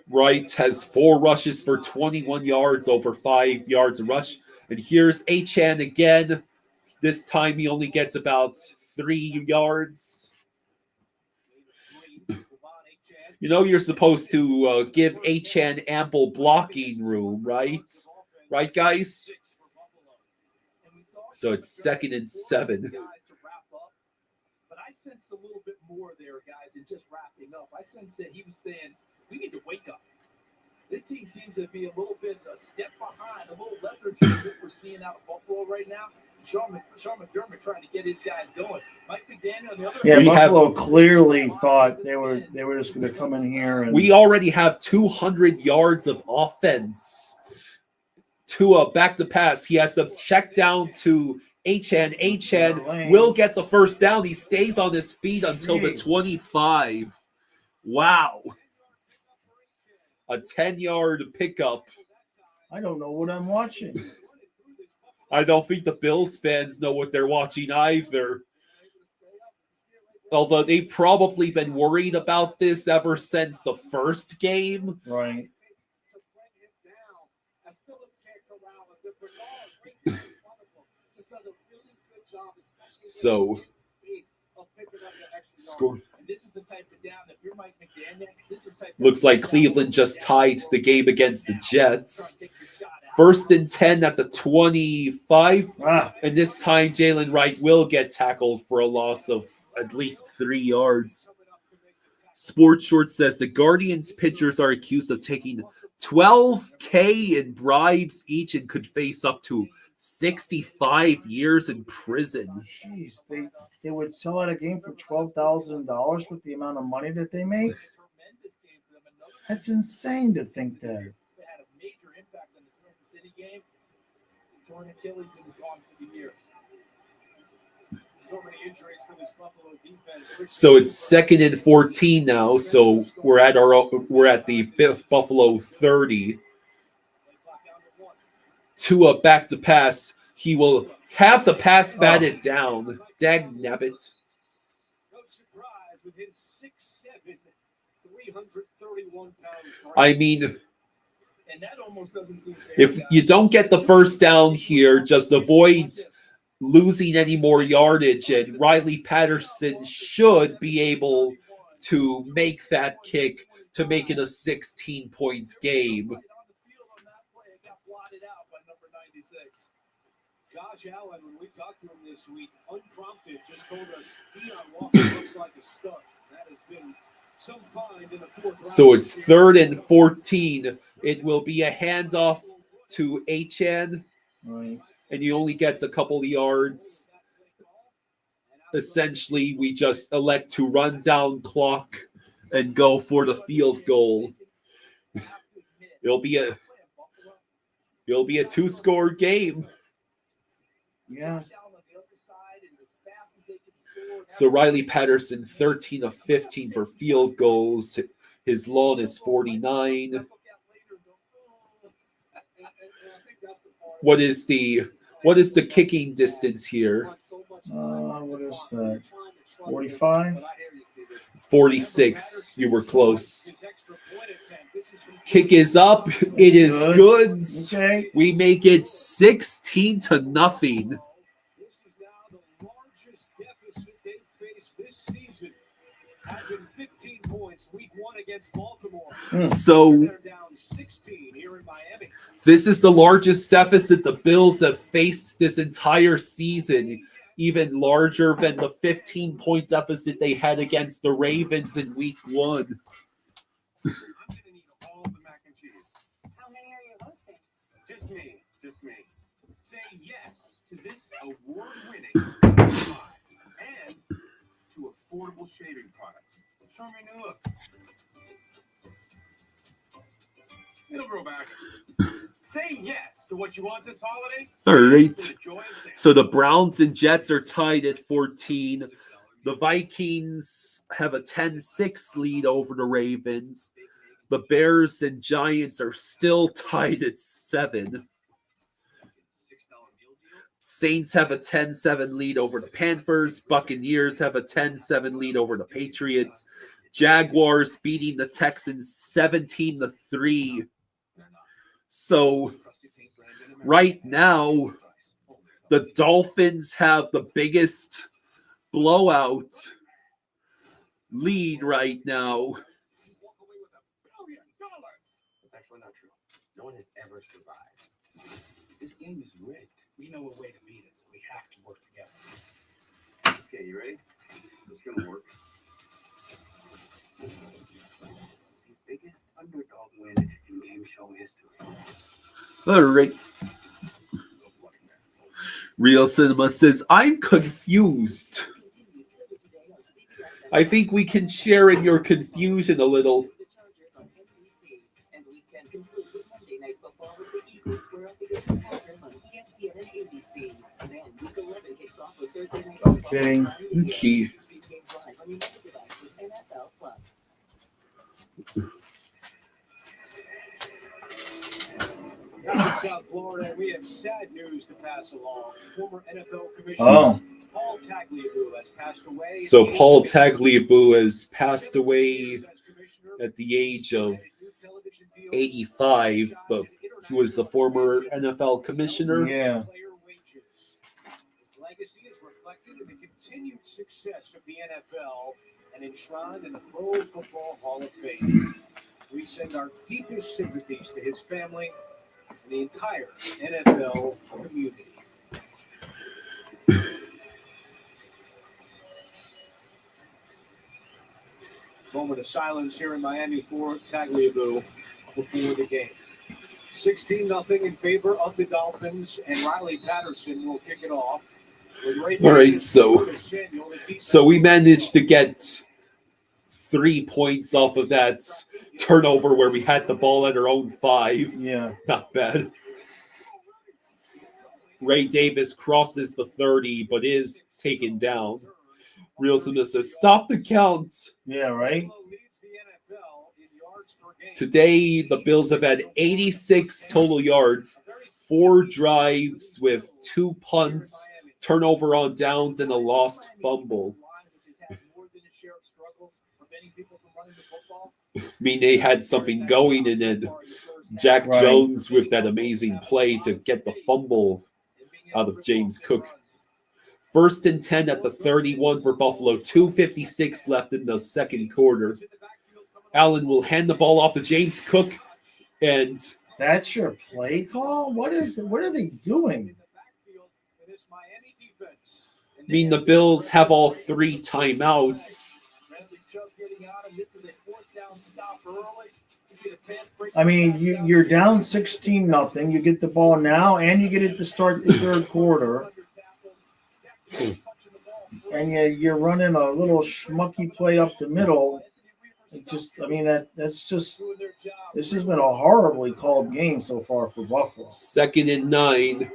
Wright has 4 rushes for 21 yards, over 5 yards a rush. And here's Achane again. This time he only gets about 3 yards. You know you're supposed to give Achane ample blocking room, right? Right, guys? So it's 2nd and 7. But I sense a little bit more there, guys, than just wrapping up. I sense that he was saying, we need to wake up. This team seems to be a little bit a step behind, a little lethargy what we're seeing out of Buffalo right now. Sean McDermott trying to get his guys going. Mike McDaniel on the other hand. Yeah, Buffalo clearly thought they were just going to come in here. And we already have 200 yards of offense Tua back to pass. He has to check down to Achan. Achan will get the first down. He stays on his feet until the 25. Wow. A 10-yard pickup. I don't know what I'm watching. I don't think the Bills fans know what they're watching either. Although they've probably been worried about this ever since the first game. Right. So, score. Looks like Cleveland just tied the game against the Jets. 1st and 10 at the 25. And this time, Jalen Wright will get tackled for a loss of at least 3 yards. Sports Short says the Guardians pitchers are accused of taking $12,000 in bribes each and could face up to 65 years in prison. Jeez, they would sell out a game for $12,000 with the amount of money that they make? That's insane to think that. Had a major impact on the Kansas City game. Torn Achilles and is gone for the year. So many injuries for this Buffalo defense. So it's 2nd and 14 now. So we're at the Buffalo 30. Tua back to pass. He will have the pass batted down. Dag nabbit. No surprise with his 6'7", 331 pounds. I mean, And that almost doesn't seem fair. if you don't get the first down here, just avoid losing any more yardage, and Riley Patterson should be able to make that kick to make it a 16-point game. Josh Allen, when we talked to him this week, unprompted, just told us Deion Walker looks like a stud. That has been some find in the 4th round. So it's 3rd and 14. It will be a handoff to Achan, Right. and he only gets a couple of yards. Essentially, we just elect to run down clock and go for the field goal. It'll be a 2-score game. Yeah. So Riley Patterson, 13 of 15 for field goals. His loan is 49. What is the kicking distance here? What is that? 45? It's 46. You were close. Kick is up. It is good. Okay. We make it 16-0. This is now the largest deficit they faced this season. Had been 15 points week 1 against Baltimore. So They're down 16 here in Miami. this is the largest deficit the Bills have faced this entire season, even larger than the 15-point deficit they had against the Ravens in week 1. I'm gonna need all the mac and cheese. How many are you hosting? Just me. Say yes to this award-winning and to affordable shaving products. Show me a new look. It'll grow back. Say yes to what you want this holiday. All right. For the joy of Santa. So the Browns and Jets are tied at 14. The Vikings have a 10-6 lead over the Ravens. The Bears and Giants are still tied at 7. Saints have a 10-7 lead over the Panthers. Buccaneers have a 10-7 lead over the Patriots. Jaguars beating the Texans 17-3. So right now, the Dolphins have the biggest blowout lead right now. It's actually not true. No one has ever survived. This game is rigged. We know a way to beat it. We have to work together. Okay, you ready? It's gonna work. The biggest underdog win in game show history. All right. Real Cinema says, I'm confused. I think we can share in your confusion a little. The Chargers on NBC, and Week 10 concludes with Monday Night Football with the Eagles square up against the I'm kidding. Key. Now in South Florida, we have sad news to pass along. Former NFL Commissioner Paul Tagliabue has passed away. So Paul Tagliabue has passed away at the age of 85, but he was the former NFL commissioner. Yeah. His legacy is reflected in the continued success of the NFL and enshrined in the Pro Football Hall of Fame. We send our deepest sympathies to his family and the entire NFL community. Moment of silence here in Miami for Tagliabue before the game. 16-0 in favor of the Dolphins, and Riley Patterson will kick it off. All right, so we managed to get 3 points off of that turnover where we had the ball at our own 5. Yeah. Not bad. Ray Davis crosses the 30, but is taken down. Real Smith says, stop the count. Yeah, right? Today, the Bills have had 86 total yards, 4 drives with 2 punts, turnover on downs, and a lost fumble. I mean, they had something going, and then Jack Jones with that amazing play to get the fumble out of James Cook. 1st and 10 at the 31 for Buffalo. 2:56 left in the second quarter. Allen will hand the ball off to James Cook, and that's your play call? What are they doing? I mean, the Bills have all 3 timeouts. I mean, you're down 16-0. You get the ball now, and you get it to start the third quarter. And you're running a little schmucky play up the middle. It just, I mean, this has been a horribly called game so far for Buffalo. 2nd and 9.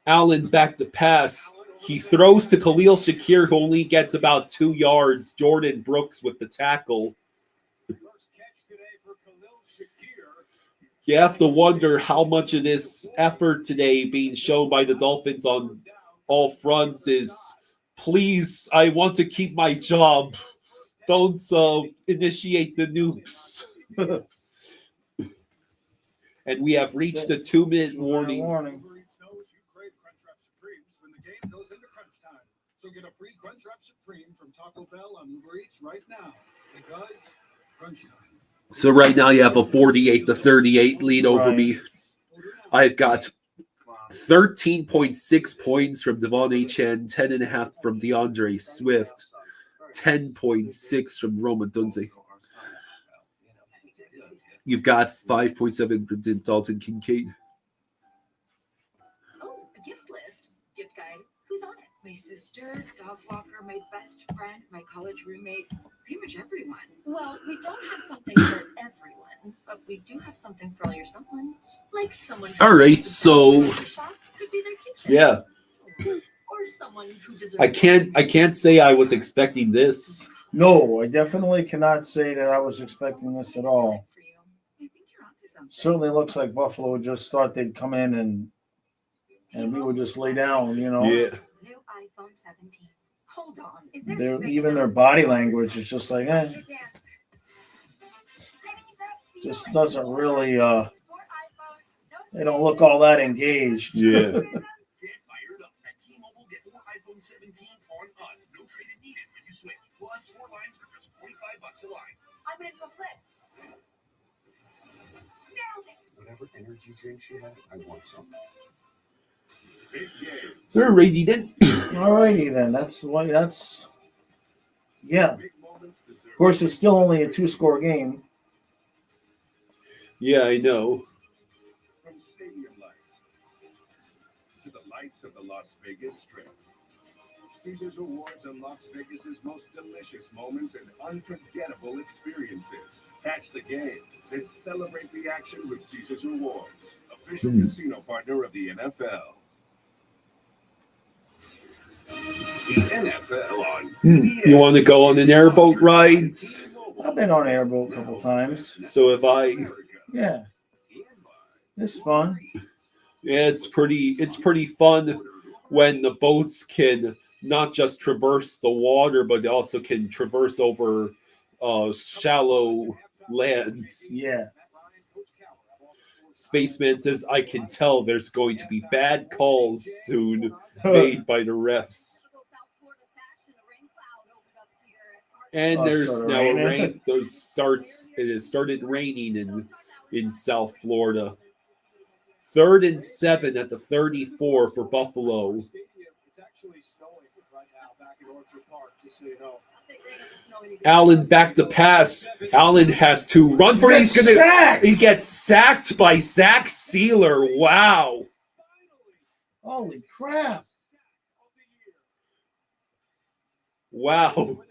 Allen back to pass. He throws to Khalil Shakir, who only gets about 2 yards. Jordan Brooks with the tackle. You have to wonder how much of this effort today being shown by the Dolphins on all fronts is, please, I want to keep my job. Don't initiate the nukes. And we have reached a 2-minute warning. So get a free Crunchwrap Supreme from Taco Bell on Uber Eats right now, because Crunch Time. So right now you have a 48-38 lead over me. I've got 13.6 points from Devon Achane, 10.5 from DeAndre Swift, 10.6 from Roma Dunze. You've got 5.7 from Dalton Kincaid. Oh, a gift list. Gift guide. Who's on it? My sister, dog walker, my best friend, my college roommate, pretty much everyone. Well, we don't have something for everyone, but we do have something for all your someones. Like someone who all right, so could be their kitchen. yeah. Or someone who deserves I can't say I was expecting this. No, I definitely cannot say that I was expecting this at all. Certainly looks like Buffalo just thought they'd come in and we would just lay down, you know. Yeah. New iPhone 17. Hold on. Even their body language is just like, just doesn't really they don't look all that engaged. Yeah. I'm gonna go flip. Whatever energy drink she had, I want some. Alrighty then. Alrighty then. Yeah. Of course, it's still only a 2-score game. Yeah, I know. From stadium lights to the lights of the Las Vegas Strip, Caesars Awards unlocks Vegas's most delicious moments and unforgettable experiences. Catch the game, then celebrate the action with Caesars Awards, official casino partner of the NFL. The NFL on CBS. You want to go on an airboat ride? I've been on an airboat a couple times. So if I, Yeah, it's fun. yeah, it's pretty fun when the boats can not just traverse the water, but also can traverse over shallow lands. Yeah. Spaceman says, I can tell there's going to be bad calls soon made by the refs. And Oh, there's started now a raining? rain. It has started raining in South Florida. 3rd and 7 at the 34 for Buffalo. It's actually snowing right now back in Orchard Park, just so you know. Allen back to pass. Allen has to run for it. He gets sacked by Zach Sealer. Wow. Holy crap. Wow.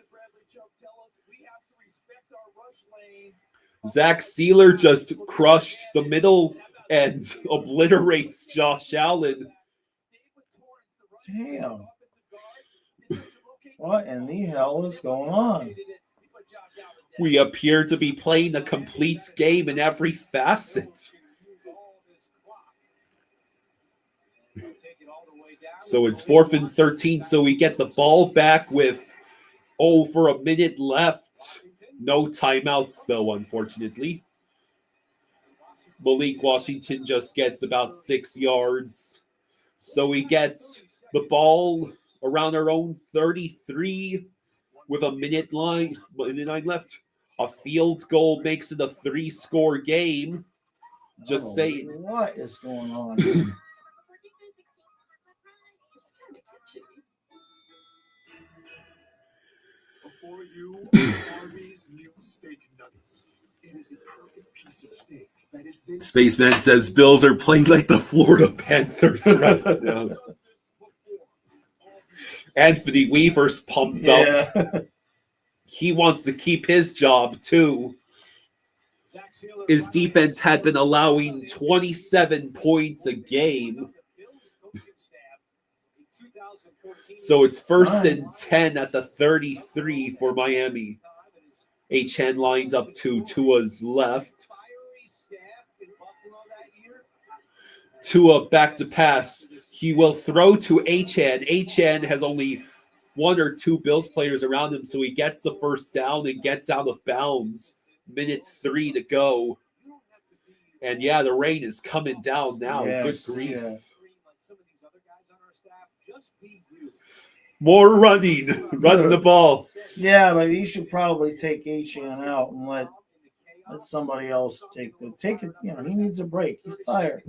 Zach Sealer just crushed the middle and obliterates Josh Allen. Damn. What in the hell is going on? We appear to be playing a complete game in every facet. So it's 4th and 13, so we get the ball back with over a minute left. No timeouts, though, unfortunately. Malik Washington just gets about 6 yards. So we get the ball around our own 33 with a minute 9 left. A field goal makes it a 3-score game. Just saying. What is going on? Before you, Arby's new steak nuggets. It is a perfect piece of steak that is been Spaceman says Bills are playing like the Florida Panthers right now. Anthony Weaver's pumped up. He wants to keep his job, too. His defense had been allowing 27 points a game. So it's 1st and 10 at the 33 for Miami. H-Hand lined up to Tua's left. Tua back to pass. He will throw to H-Hand. H-Hand has only 1 or 2 Bills players around him, so he gets the first down and gets out of bounds. Minute 3 to go. And yeah, the rain is coming down now. Yes, Good grief. yeah. More running the ball. Yeah, but he should probably take H-An out and let somebody else take it. You know, he needs a break. He's tired.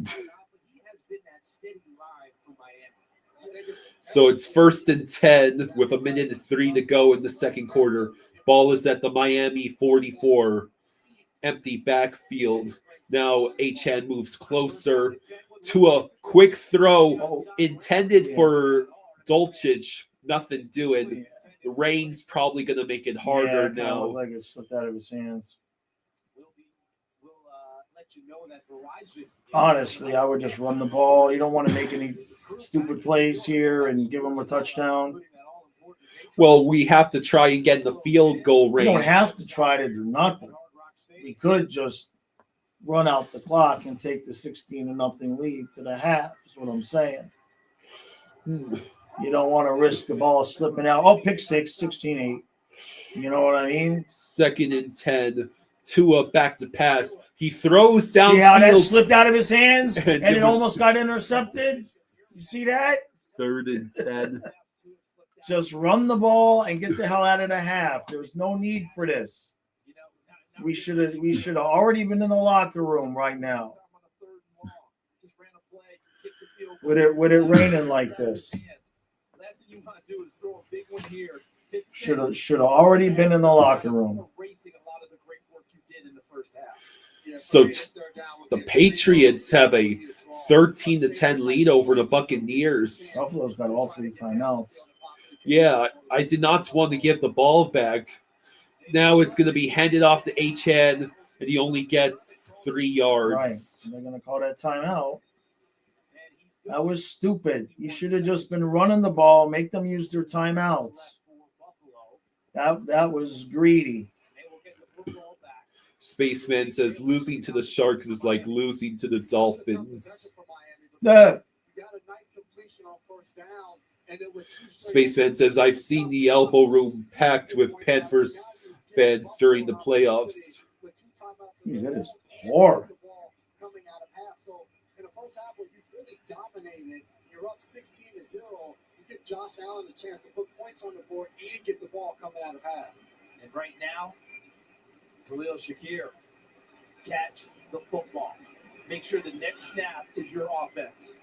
So it's 1st and 10 with a minute and 3 to go in the second quarter. Ball is at the Miami 44. Empty backfield. Now H-Hand moves closer to a quick throw intended for Dolchich. Nothing doing. The rain's probably going to make it harder now. Like it slipped out of his hands. Honestly, I would just run the ball. You don't want to make any stupid plays here and give them a touchdown. Well, we have to try and get in the field goal range. We don't have to try to do nothing. We could just run out the clock and take the 16-0 lead to the half, is what I'm saying. You don't want to risk the ball slipping out. Oh, pick six, 16-8. You know what I mean? 2nd and 10. Tua back to pass. He throws downfield. See how that slipped out of his hands and it almost got intercepted? You see that? 3rd and 10. Just run the ball and get the hell out of the half. There's no need for this. We should have already been in the locker room right now. With it raining like this. Should have already been in the locker room. So the Patriots have a 13-10 lead over the Buccaneers. Buffalo's got all 3 timeouts. Yeah, I did not want to give the ball back. Now it's going to be handed off to H-Hand, and he only gets 3 yards. Right. So they're going to call that timeout. That was stupid. You should have just been running the ball, make them use their timeouts. That was greedy. Spaceman says losing to the Sharks is like losing to the Dolphins. Spaceman says I've seen the elbow room packed with Panthers fans during the playoffs. Jeez, that is poor. Coming out of half. So in the first half where you really dominated, you're up 16-0. You give Josh Allen a chance to put points on the board and get the ball coming out of half. And right now, Khalil Shakir, catch the football. Make sure the next snap is your offense.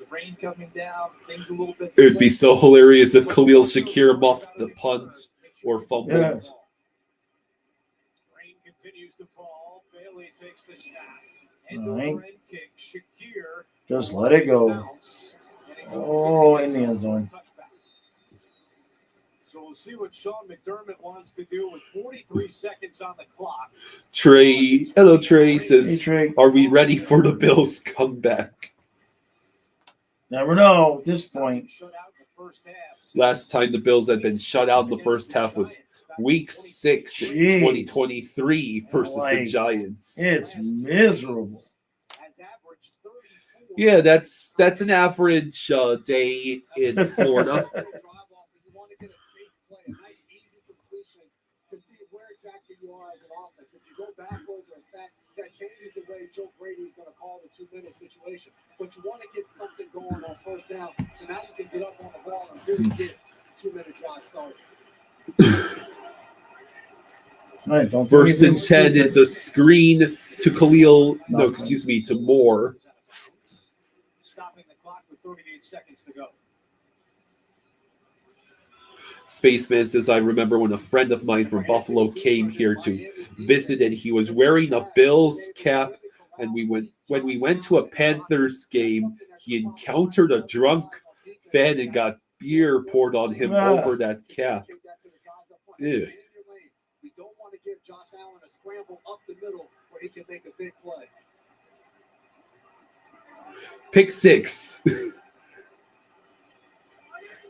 The rain coming down, things a little bit. It would be so hilarious if Khalil Shakir muffed the punt or fumbled. Yeah. Rain continues to fall. Bailey takes the snap. All right. End kick. Shakir. Just let it go. Oh, in the end zone. So we'll see what Sean McDermott wants to do with 43 seconds on the clock. Trey, hello Trey, says, Hey, Trey. are we ready for the Bills' comeback? Never know at this point. Last time the Bills had been shut out in the first half was Week 6 in Jeez. 2023 versus the Like, Giants. It's miserable. Yeah, that's an average day in Florida. You want to get a safe play, a nice, easy completion to see where exactly you are as an offense. If you go backwards or a sack, that changes the way Joe Brady is going to call the 2-minute situation. But you want to get something going on first down, so now you can get up on the ball and really get 2-minute drive started. Right, don't do First and anything 10, stupid. it's a screen to Khalil, Nothing. to Moore. Stopping the clock with 38 seconds to go. Spaceman says, I remember when a friend of mine from Buffalo came here to visit and he was wearing a Bills cap. And when we went to a Panthers game, he encountered a drunk fan and got beer poured on him over that cap. Ew. We don't want to give Josh Allen a scramble up the middle where he can make a big play. Pick 6.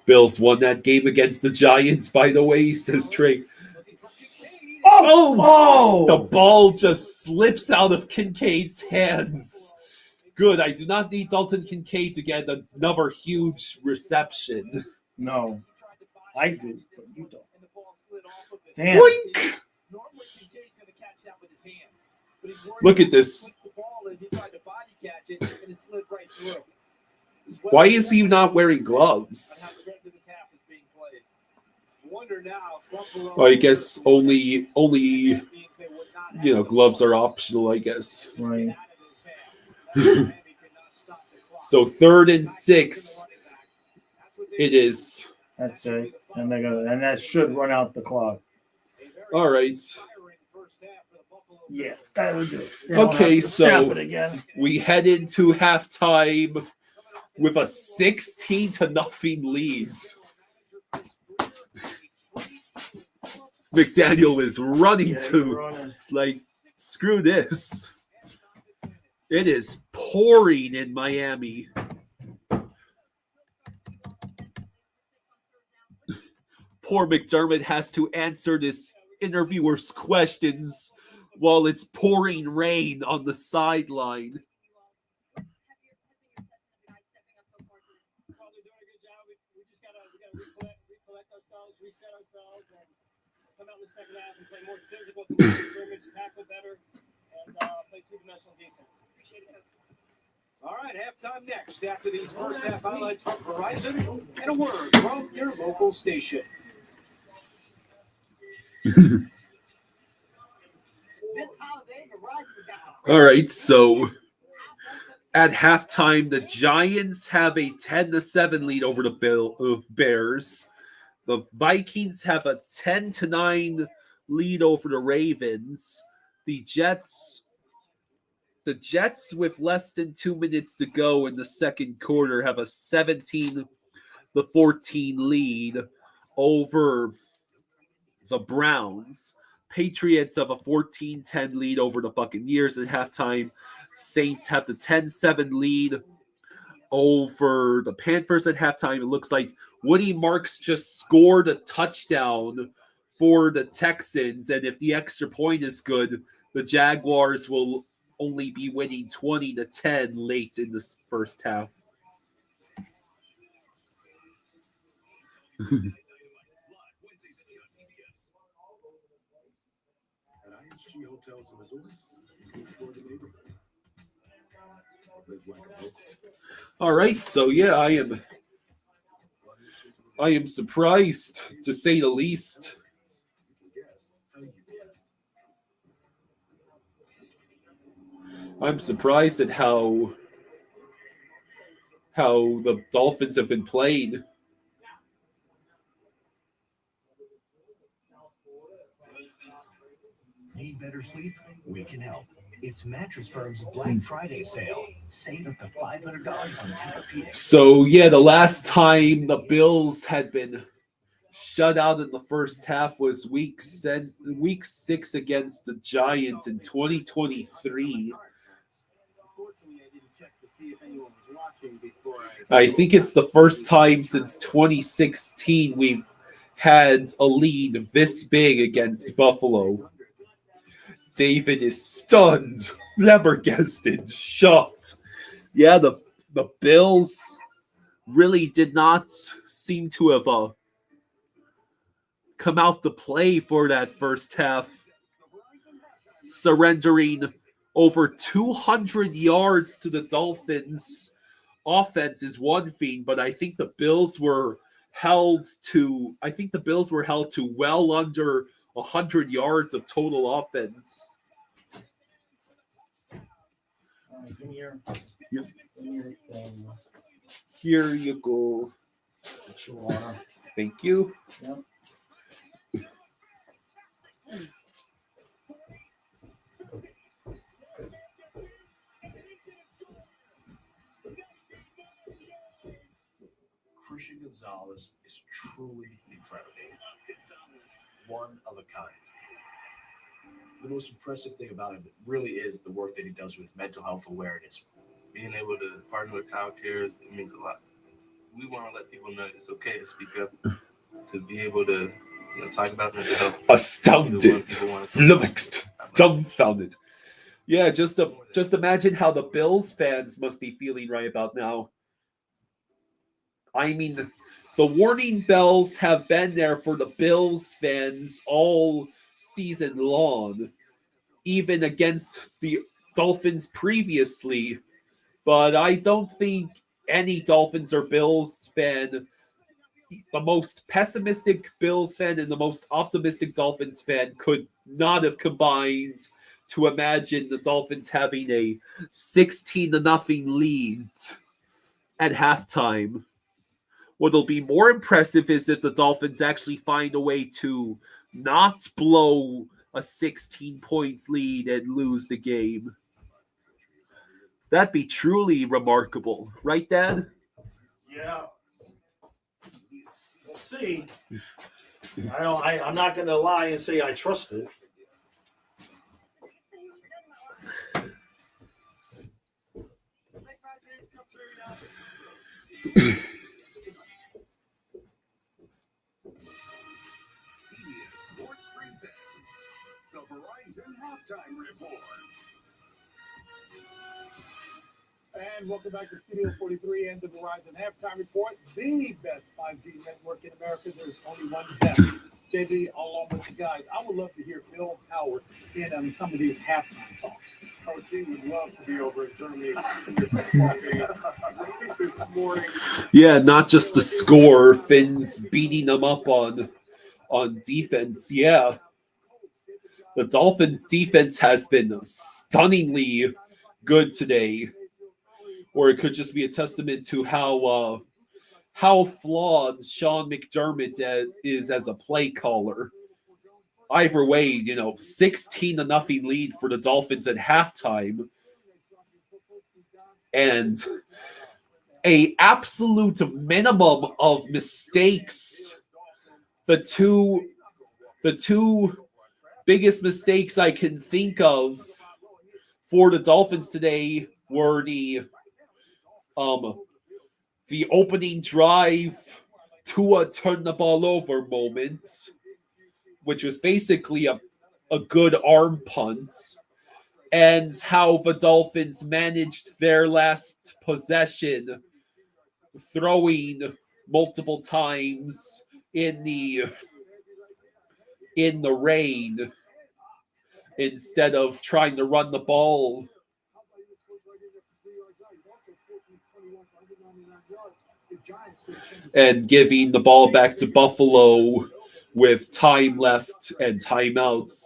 Bills won that game against the Giants, by the way, says Trey. Oh! The ball just slips out of Kincaid's hands. Good. I do not need Dalton Kincaid to get another huge reception. No, I do, but you don't. Damn. Boink! Look at this. Why is he not wearing gloves? Well, I guess only gloves are optional, I guess. Right. So 3rd and 6 it is. That's it. And that should run out the clock. All right. Yeah, that'll do it. They don't Okay, have to snap so it again. we head into halftime with a 16-0 lead. McDaniel is running Yeah, to. running. It's like, screw this. It is pouring in Miami. Poor McDermott has to answer this interviewer's questions while it's pouring rain on the sideline. Reset ourselves and come out in the second half and play more physical, scrimmage, tackle better, and play two-dimensional defense. Appreciate it, Coach. All right, halftime next after these first half highlights from Verizon and a word from your local station. All right, so at halftime, the Giants have a 10-7 lead over the Bears. The Vikings have a 10-9 lead over the Ravens. The Jets, with less than 2 minutes to go in the second quarter, have a 17-14 lead over the Browns. Patriots have a 14-10 lead over the Buccaneers at halftime. Saints have the 10-7 lead over the Panthers at halftime. It looks like Woody Marks just scored a touchdown for the Texans, and if the extra point is good, the Jaguars will only be winning 20-10 late in this first half. At IHG Hotels and Resorts, you can explore the neighborhood. Live like a local. All right, so yeah, I am surprised to say the least. You can guess how you guessed. I'm surprised at how the Dolphins have been played. Need better sleep? We can help. It's Mattress Firm's Black Friday sale. Save up to $500 on Tempur-Pedic. So yeah, the last time the Bills had been shut out in the first half was week 6 against the Giants in 2023. I think it's the first time since 2016 we've had a lead this big against Buffalo. David is stunned, flabbergasted, shocked. Yeah, the Bills really did not seem to have come out to play for that first half, surrendering over 200 yards to the Dolphins. Offense is one thing, but I think the Bills were held to well under 100 yards of total offense. Give me your thing. Here you go. Get your water. Thank you. Yep. Christian Gonzalez is truly incredible. One of a kind. The most impressive thing about him really is the work that he does with mental health awareness. Being able to partner with Kyle Cares, it means a lot. We want to let people know it's okay to speak up, to be able to talk about mental health. Astounded, flummoxed, dumbfounded. Yeah, just imagine how the Bills fans must be feeling right about now. I mean, the warning bells have been there for the Bills fans all season long, even against the Dolphins previously. But I don't think any Dolphins or Bills fan, the most pessimistic Bills fan and the most optimistic Dolphins fan, could not have combined to imagine the Dolphins having a 16-0 lead at halftime. What'll be more impressive is if the Dolphins actually find a way to not blow a 16 points lead and lose the game. That'd be truly remarkable, right, Dad? Yeah. We'll see. I'm not going to lie and say I trust it. The Verizon Halftime Report. And welcome back to Studio 43 and the Verizon Halftime Report, the best 5G network in America. There's only one best. JB, along with the guys, I would love to hear Bill Howard in some of these halftime talks. Coach, he would love to be over in Germany in this football game this morning. Yeah, not just the score, Finn's beating them up on defense. Yeah. The Dolphins' defense has been stunningly good today, or it could just be a testament to how flawed Sean McDermott is as a play caller. Either way, 16-0 lead for the Dolphins at halftime, and a absolute minimum of mistakes. The two biggest mistakes I can think of for the Dolphins today were the the opening drive, Tua turned the ball over moment, which was basically a good arm punt, and how the Dolphins managed their last possession, throwing multiple times in the rain instead of trying to run the ball and giving the ball back to Buffalo with time left and timeouts.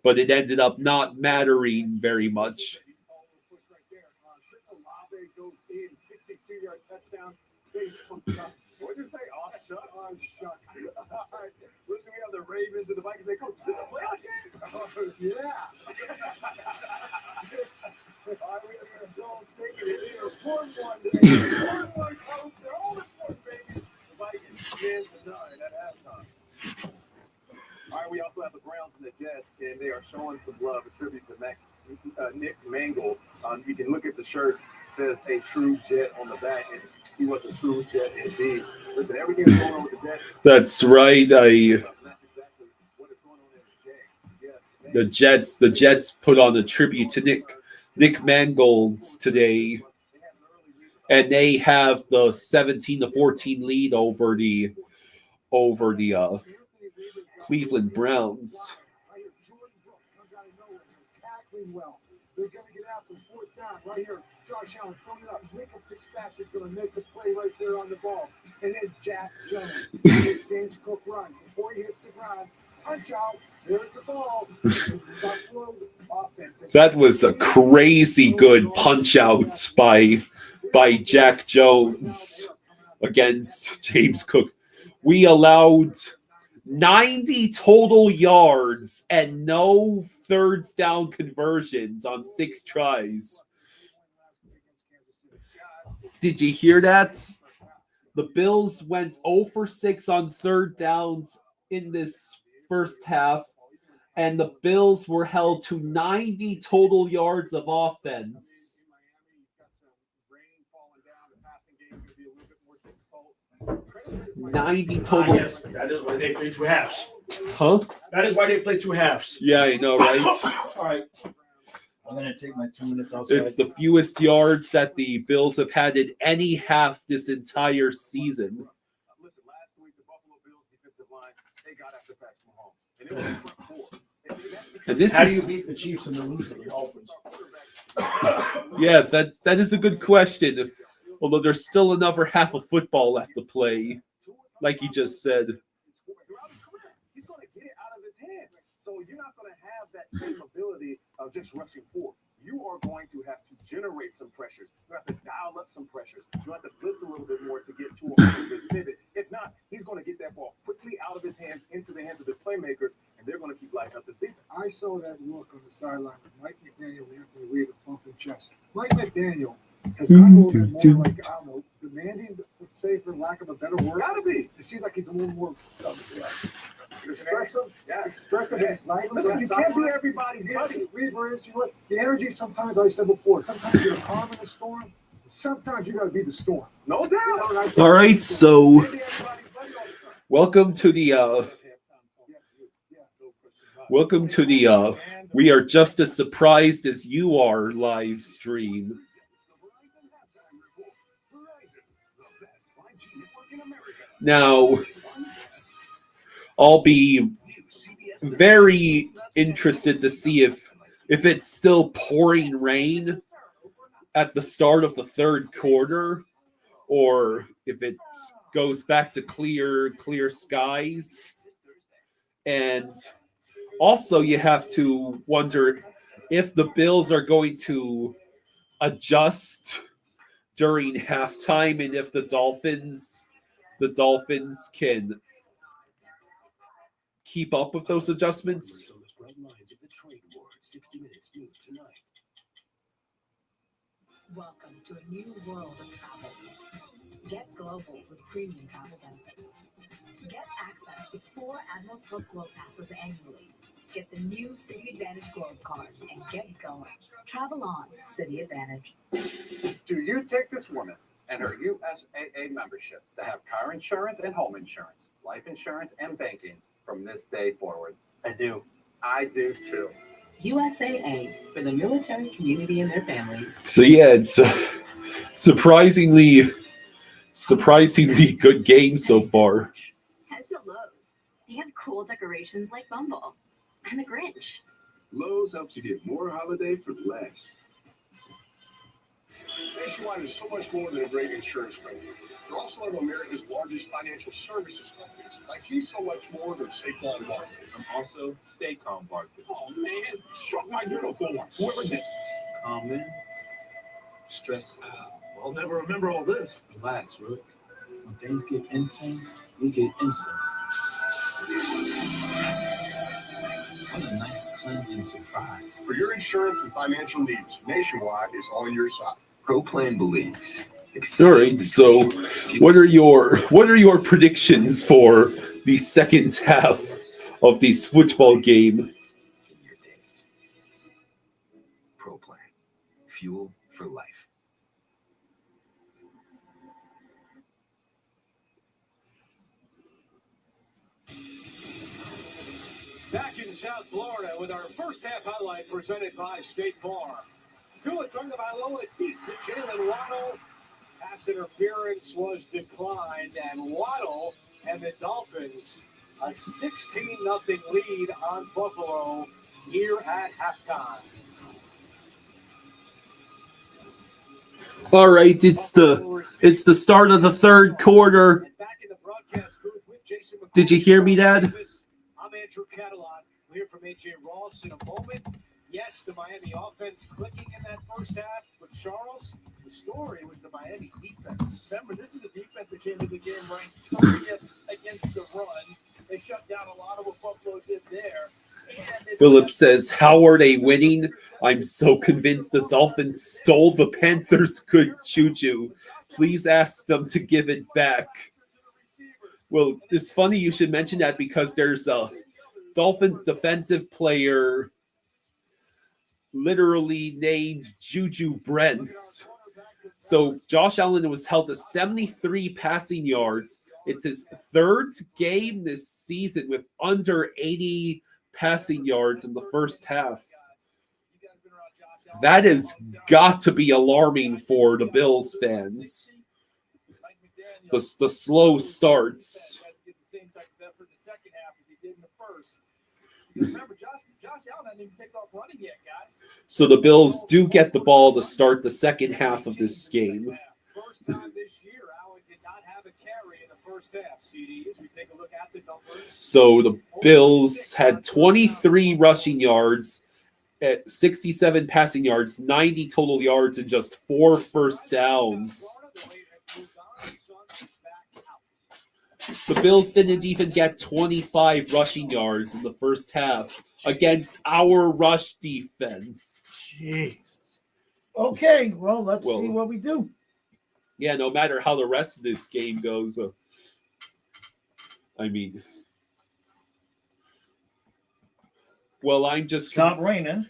But it ended up not mattering very much. What did you say? Oh, shut. Oh, shut. All right. Listen, we have the Ravens and the Vikings. They coach. Is this a playoff game? Oh, yeah. All right, we have the Jones taking it here. 4-1 today. 4-1 coach. They're all this one, baby. The Vikings win the 9 at halftime. All right, we also have the Browns and the Jets, and they are showing some love, a tribute to Nick Mangold. You can look at the shirts. It says a true Jet on the back, and he was a true Jet indeed. Listen, everything that's going on with the Jets. That's right. That's exactly what is going on in this game. Yeah, the Jets put on a tribute to Nick Mangold today, and they have the 17-14 lead over the Cleveland Browns. Well, they're going to get after 4th down right here. Josh Allen throwing it up. Michael Fitzpatrick's going to make the play right there on the ball. And then Jack Jones. James Cook run. Before he hits the ground, punch out. There's the ball. Buffalo offense. That was a crazy good punch out by Jack Jones against James Cook. We allowed 90 total yards and no thirds down conversions on 6 tries. Did you hear that? The Bills went 0 for 6 on 3rd downs in this first half, and the Bills were held to 90 total yards of offense. 90 total. Yes, that is why they play 2 halves. Huh? That is why they play 2 halves. Yeah, I know, right? All right. I'm going to take my 2 minutes outside. It's the fewest yards that the Bills have had in any half this entire season. Listen, last week the Buffalo Bills defensive line, they got after Patrick Mahomes. And it was front 4. And this How is, do you beat the Chiefs and then lose to the Dolphins? yeah, that is a good question. Although there's still another half of football left to play, like you just said. He's going to get it out of his hands. So you're not going to have that same ability of just rushing forward. You are going to have to generate some pressures. You have to dial up some pressures. You have to blitz a little bit more to get to a pivot. If not, he's going to get that ball quickly out of his hands into the hands of his playmakers, and they're going to keep lighting up this defense. I saw that look on the sideline with Mike McDaniel and Anthony Reid bumping chest. Mike McDaniel has gotten a little bit more like, I don't know, demanding, let's say, for lack of a better word. Gotta be. It seems like he's a little more expressive. Yeah, expressive. Listen, you can't be everybody's buddy. Weaver is, you know what? The energy sometimes, like I said before, sometimes you're calm in the storm. Sometimes you got to be the storm. No doubt. All right, so welcome to the we are just as surprised as you are live stream. Now, I'll be very interested to see if it's still pouring rain at the start of the 3rd quarter, or if it goes back to clear skies. And also, you have to wonder if the Bills are going to adjust during halftime, and if the Dolphins can keep up with those adjustments. On the front lines of the trade war, 60 Minutes News tonight. Welcome to a new world of travel. Get global with premium travel benefits. Get access with 4 Admirals Club Globe Passes annually. Get the new City Advantage Globe card and get going. Travel on, City Advantage. Do you take this woman and her USAA membership to have car insurance and home insurance, life insurance and banking from this day forward? I do. I do too. USAA for the military community and their families. So yeah, it's surprisingly good game so far. Heads at Lowe's. They have cool decorations like Bumble and the Grinch. Lowe's helps you get more holiday for less. Nationwide is so much more than a great insurance company. They're also one of America's largest financial services companies. Like he's so much more than Saquon Barkley. I'm also Stay Calm Barkley. Oh man, struck my uniform. Whoever did. Calm in, stress out. I'll never remember all this. Relax, Rook. When things get intense, we get incense. What a nice cleansing surprise. For your insurance and financial needs, Nationwide is on your side. Pro Plan believes. All right, so what are your predictions for the second half of this football game? In your days. Pro Plan. Fuel for life. Back in South Florida with our first half highlight presented by State Farm. Tua Tagovailoa deep to Jalen Waddle. Pass interference was declined, and Waddle and the Dolphins a 16-0 lead on Buffalo here at halftime. All right, it's the start of the third quarter. Did you hear me, Dad? I'm Andrew Catalan. We'll hear from AJ Ross in a moment. Yes, the Miami offense clicking in that first half, but Charles, the story was the Miami defense. Remember, this is the defense that came into the game ranked 30th against the run. They shut down a lot of what Buffalo did there. Philip says, how are they winning? I'm so convinced the Dolphins stole the Panthers' good juju. Please ask them to give it back. Well, it's funny you should mention that because there's a Dolphins defensive player literally named Juju Brents. So Josh Allen was held to 73 passing yards. It's his third game this season with under 80 passing yards in the first half. That has got to be alarming for the Bills fans. The slow starts. So the Bills do get the ball to start the second half of this game. First time this year, Allen did not have a carry in the first half. CDs, we take a look at the numbers. So the Bills had 23 rushing yards, at 67 passing yards, 90 total yards, and just 4 first downs. The Bills didn't even get 25 rushing yards in the first half against our rush defense. Jesus. Okay, well, let's see what we do. Yeah, no matter how the rest of this game goes. I mean, well, I'm just... Stop raining.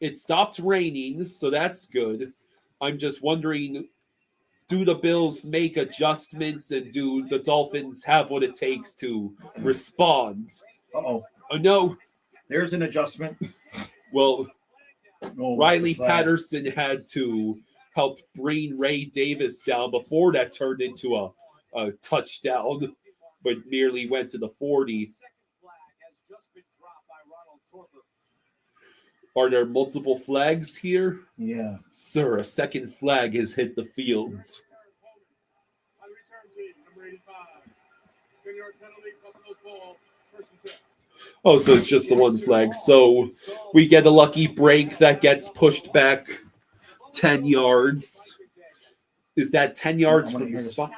It stopped raining, so that's good. I'm just wondering, do the Bills make adjustments and do the Dolphins have what it takes to respond? Uh-oh. Oh, no. There's an adjustment. Well, no, Riley Patterson had to help bring Ray Davis down before that turned into a touchdown, but merely went to the 40. Are there multiple flags here? Yeah. Sir, a second flag has hit the field. On the return team, number 85. 10-yard penalty, Buffalo's ball, first and 10. Oh, so it's just the one flag. So we get a lucky break that gets pushed back 10 yards. Is that 10 yards from the spot?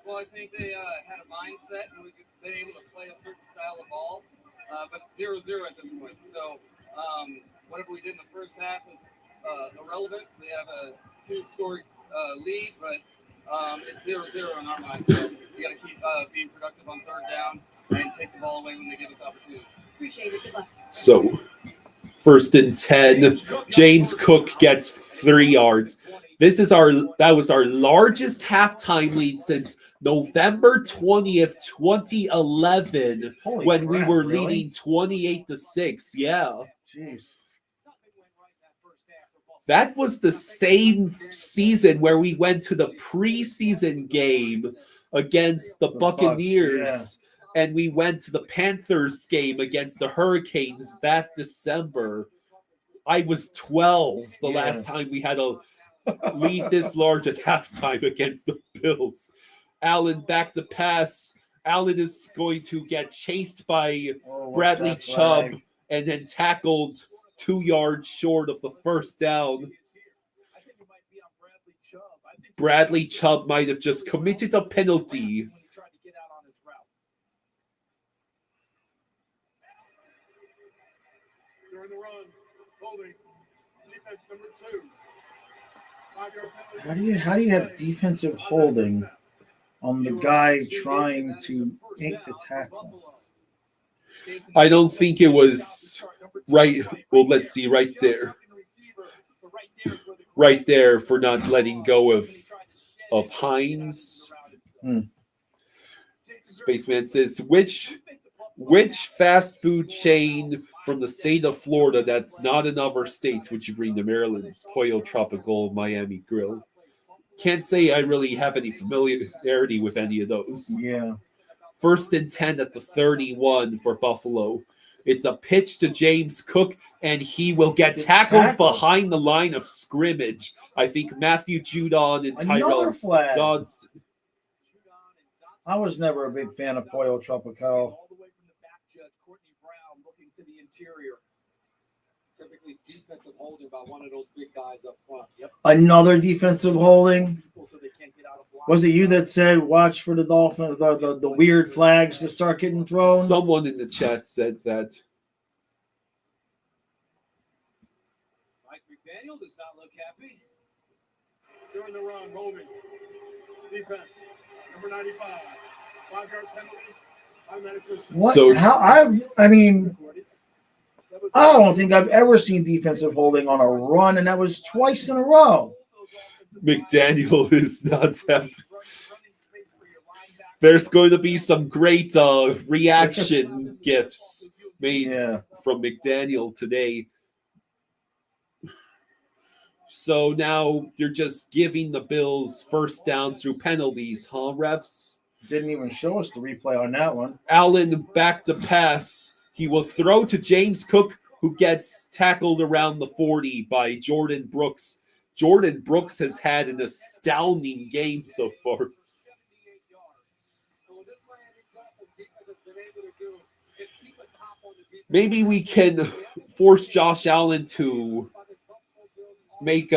Well, I think they had a mindset and we've been able to play a certain style of ball, but it's 0-0 at this point. So whatever we did in the first half is irrelevant. We have a 2-score lead, but it's 0-0 in our mind. So we got to keep being productive on third down and take the ball away when they give us opportunities. Appreciate it. Good luck. So First and 10. James Cook gets 3 yards. That was our largest halftime lead since November 20th, 2011, Holy when we crap, were really? leading 28-6. Yeah. Jeez. That was the same season where we went to the preseason game against the Buccaneers, and we went to the Panthers game against the Hurricanes that December. I was 12 the last time we had a lead this large at halftime against the Bills. Allen back to pass. Allen is going to get chased by Bradley Chubb and then tackled 2 yards short of the first down. Bradley Chubb might have just committed a penalty. During the run, holding, defense number 2. 5-yard How penalty. do you have defensive holding on the guy trying to make the tackle? I don't think it was right. Well, let's see, right there. Right there for not letting go of Hines. Spaceman says, which fast food chain from the state of Florida that's not in other states would you bring to Maryland? Pollo Tropical, Miami Grill. Can't say I really have any familiarity with any of those. Yeah. First and 10 at the 31 for Buffalo. It's a pitch to James Cook, and he will get tackled behind the line of scrimmage. I think Matthew Judon and Tyrell Dodds. I was never a big fan of Pollo Tropical. Typically defensive holding by one of those big guys up front. Yep. Another defensive holding. Was it you that said watch for the Dolphins, the weird flags to start getting thrown? Someone in the chat said that. Mike McDaniel does not look happy. During the run, holding, defense number 95. 5-yard penalty. What? So I mean, I don't think I've ever seen defensive holding on a run, and that was twice in a row. McDaniel is not happy. There's going to be some great reaction gifts made from McDaniel today. So now you're just giving the Bills first downs through penalties, huh, refs? Didn't even show us the replay on that one. Allen back to pass. He will throw to James Cook, who gets tackled around the 40 by Jordan Brooks. Jordan Brooks has had an astounding game so far. Maybe we can force Josh Allen to make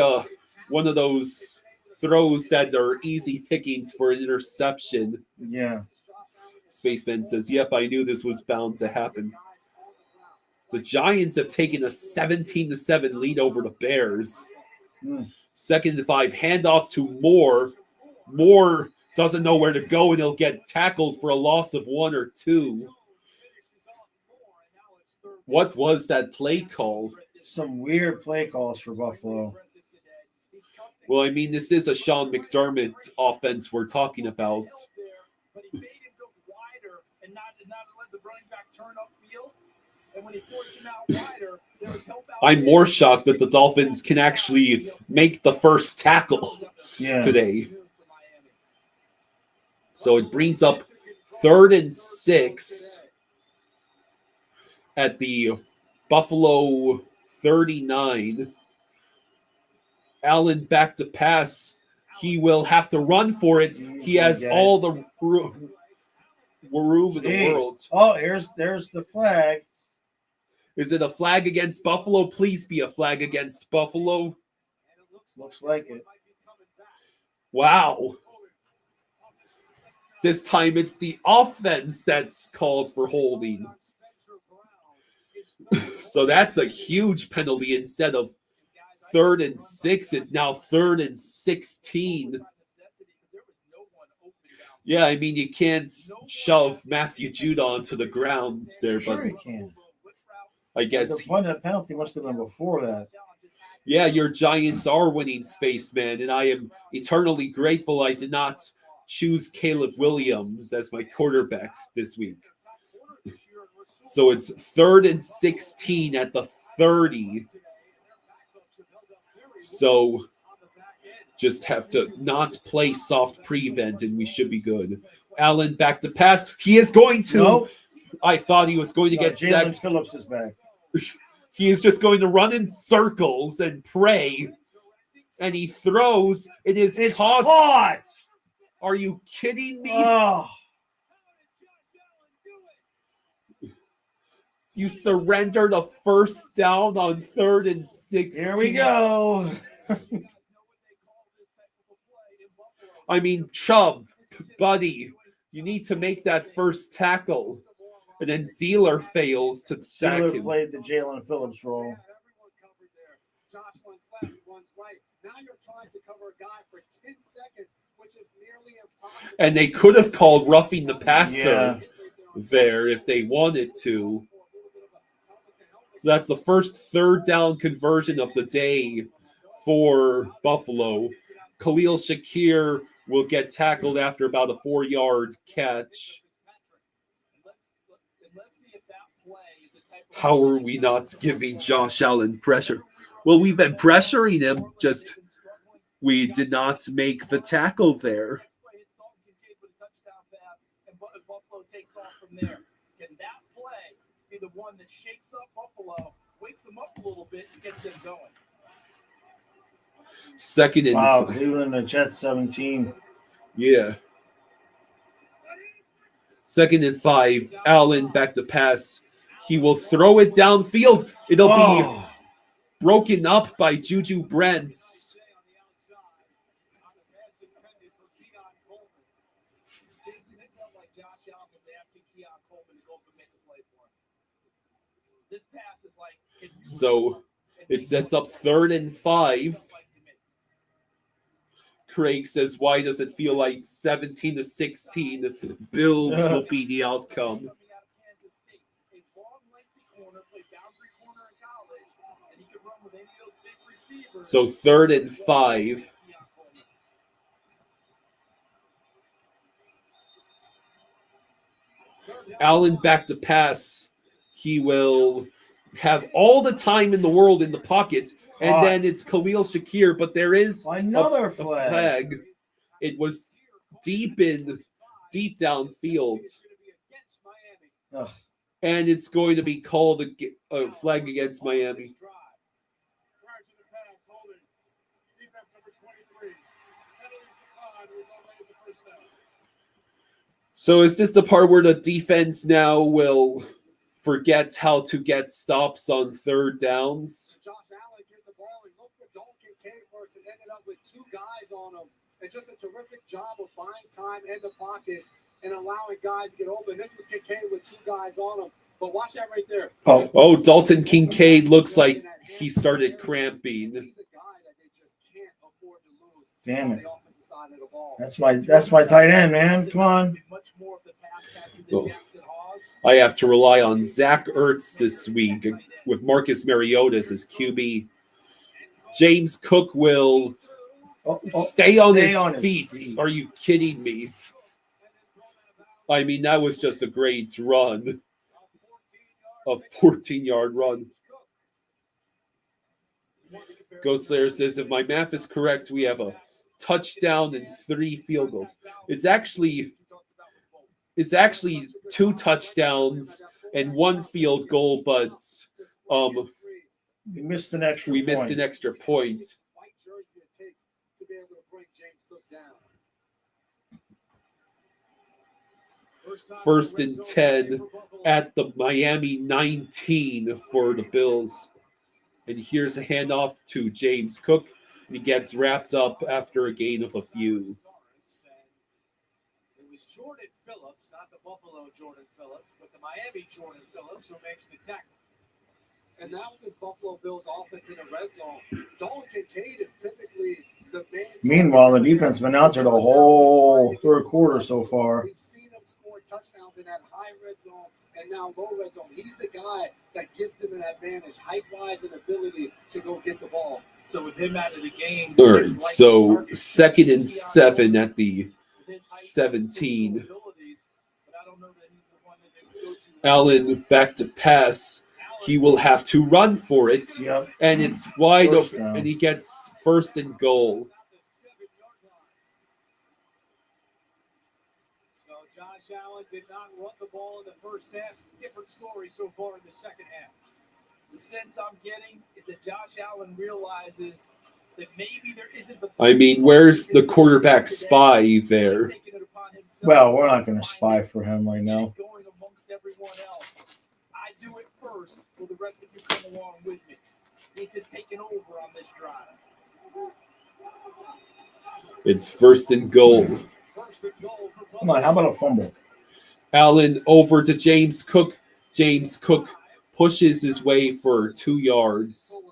one of those throws that are easy pickings for an interception. Yeah. Spaceman says, yep, I knew this was bound to happen. The Giants have taken a 17-7 lead over the Bears. Second and 5, handoff to Moore. Moore doesn't know where to go, and he'll get tackled for a loss of 1 or 2. What was that play call? Some weird play calls for Buffalo. Well, I mean, this is a Sean McDermott offense we're talking about. I'm more shocked that the Dolphins can actually make the first tackle today. So it brings up 3rd and 6 at the Buffalo 39. Allen back to pass. He will have to run for it. He has all the room in the world. Oh, there's the flag. Is it a flag against Buffalo? Please be a flag against Buffalo. Looks like it. Wow. This time it's the offense that's called for holding. So that's a huge penalty. Instead of 3rd and 6, it's now 3rd and 16. Yeah, I mean, you can't shove Matthew Judon to the ground there, Sure but you can. I guess. The point of that penalty must have been before that. Yeah, your Giants are winning, Spaceman, and I am eternally grateful I did not choose Caleb Williams as my quarterback this week. So it's 3rd and 16 at the 30. So just have to not play soft prevent, and we should be good. Allen back to pass. He is going to. Nope. I thought he was going to get Jalen sacked. Phillips is back. He is just going to run in circles and pray. And he throws. It's caught. Are you kidding me? Oh. You surrendered a first down on 3rd and 16. Here we go. I mean, Chubb, buddy, you need to make that first tackle. And then Zeeler fails to sack Zeeler him. played the Jalen Phillips role. Josh one's left, one's right. Now you're trying to cover a guy for 10 seconds, which is nearly impossible. And they could have called roughing the passer there if they wanted to. So that's the first 3rd down conversion of the day for Buffalo. Khalil Shakir will get tackled after about a 4-yard catch. How are we not giving Josh Allen pressure? Well, we've been pressuring him, just we did not make the tackle there. Can that play be the one that shakes up Buffalo, wakes them up a little bit, and gets them going? 2nd and wow, Cleveland and Jets 17. Yeah. 2nd and 5. Allen back to pass. He will throw it downfield. It'll be broken up by Juju Brents. So it sets up 3rd and 5. Craig says, why does it feel like 17-16? Bills will be the outcome. So 3rd and 5. Allen back to pass. He will have all the time in the world in the pocket, and then it's Khalil Shakir, but there is another a flag. It was deep downfield. Ugh. And it's going to be called a flag against Miami. So is this the part where the defense now will forget how to get stops on 3rd downs? Josh Allen get the ball and look for Dalton Kincaid first and ended up with 2 guys on him. And just a terrific job of buying time in the pocket and allowing guys to get open. This was Kincaid with 2 guys on him. But watch that right there. Oh, Dalton Kincaid looks like he started cramping. He's a guy that they just can't afford to lose. Damn it. On the offensive side of the ball. That's my tight end, man. Come on. Oh. I have to rely on Zach Ertz this week with Marcus Mariota as his QB. James Cook will stay on his feet. Are you kidding me? I mean, that was just a great run. A 14-yard run. Ghost Slayer says, if my math is correct, we have a touchdown and 3 field goals. It's actually 2 touchdowns and 1 field goal, but we missed an extra point. First and 10 at the Miami 19 for the Bills. And here's a handoff to James Cook. He gets wrapped up after a gain of a few. It was Jordan Phillips, not the Buffalo Jordan Phillips, but the Miami Jordan Phillips who makes the tackle. And now with this Buffalo Bills offense in the red zone, Dalton Kincaid is typically the man. Meanwhile, the defense been out there the whole 3rd quarter so far. We've seen him score touchdowns in that high red zone and now low red zone. He's the guy that gives them an advantage, height-wise and ability to go get the ball. So with him out of the game, All right, so 2nd and 7 at the 17. Allen back to pass. He will have to run for it, and it's wide open, and he gets 1st and goal. So Josh Allen did not run the ball in the first half. Different story so far in the second half. The sense I'm getting is that Josh Allen realizes that maybe there isn't the. I mean, where's the quarterback spy there? Well, we're not going to spy for him right now. Going amongst everyone else. I do it first. Will the rest of you come along with me? He's just taking over on this drive. It's 1st and goal. Come on, how about a fumble? Allen over to James Cook. James Cook pushes his way for 2 yards.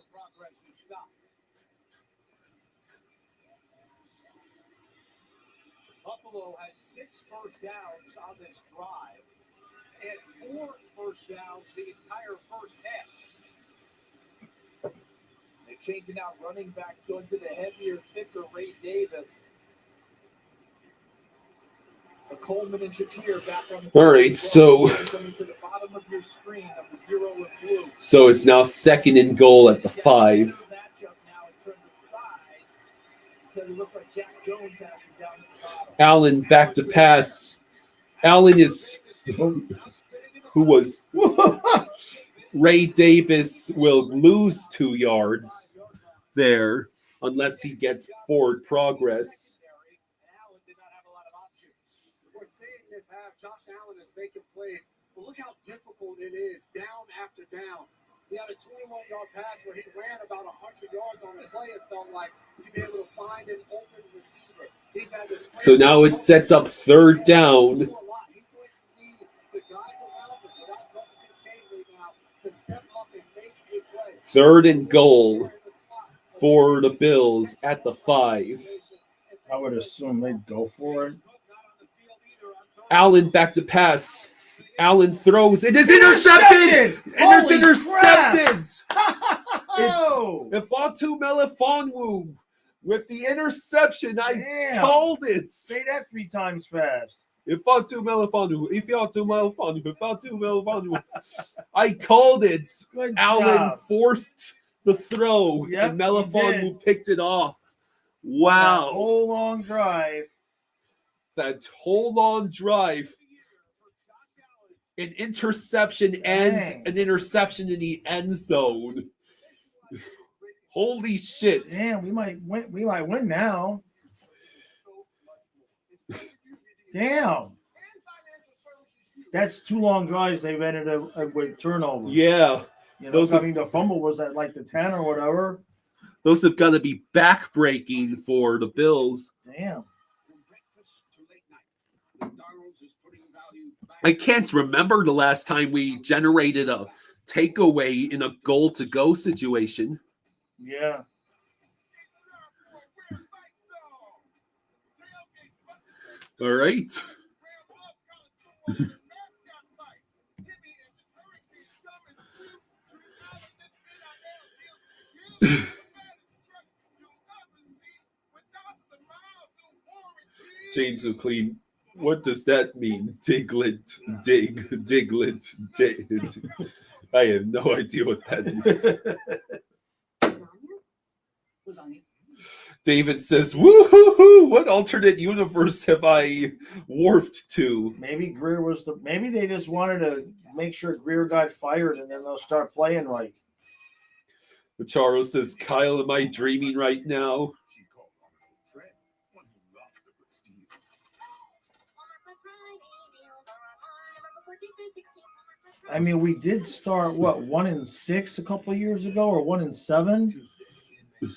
Buffalo has 6 first downs on this drive and 4 first downs the entire first half. They're changing out running backs, going to the heavier, thicker Ray Davis. Coleman and Shakir back on the All right, so it's now 2nd and goal at the 5. Allen back to pass. Allen is who was Ray Davis will lose 2 yards there unless he gets forward progress. Josh Allen is making plays, but look how difficult it is down after down. He had a 21-yard pass where he ran about 100 yards on a play, it felt like, to be able to find an open receiver. He's had this. So now it sets up 3rd down. He's going to need the guys around him without Double Kincaid right now to step up and make a play. 3rd and goal for the Bills at the 5. I would assume they'd go for it. Allen back to pass. Allen throws. It is intercepted! It is intercepted! It's Ifeatu Melifonwu with the interception. I called it. Say that 3 times fast. Ifeatu Melifonwu. I called it. Good Allen job. forced the throw, Yep, and Melifonwu picked it off. Wow. That whole long drive. That whole long drive. An interception and an interception in the end zone. Holy shit. Damn, we might win now. Damn. That's 2 long drives they've ended up with turnovers. Yeah. You know, the fumble was at like the 10 or whatever. Those have got to be backbreaking for the Bills. Damn. I can't remember the last time we generated a takeaway in a goal-to-go situation. Yeah. All right. James McLean, what does that mean? Diglet, diglet, dig. I have no idea what that means. David says, woo-hoo-hoo, what alternate universe have I warped to? Maybe Greer maybe they just wanted to make sure Greer got fired and then they'll start playing right. Charo says, Kyle, am I dreaming right now? I mean, we did start 1-6 a couple of years ago, or 1-7.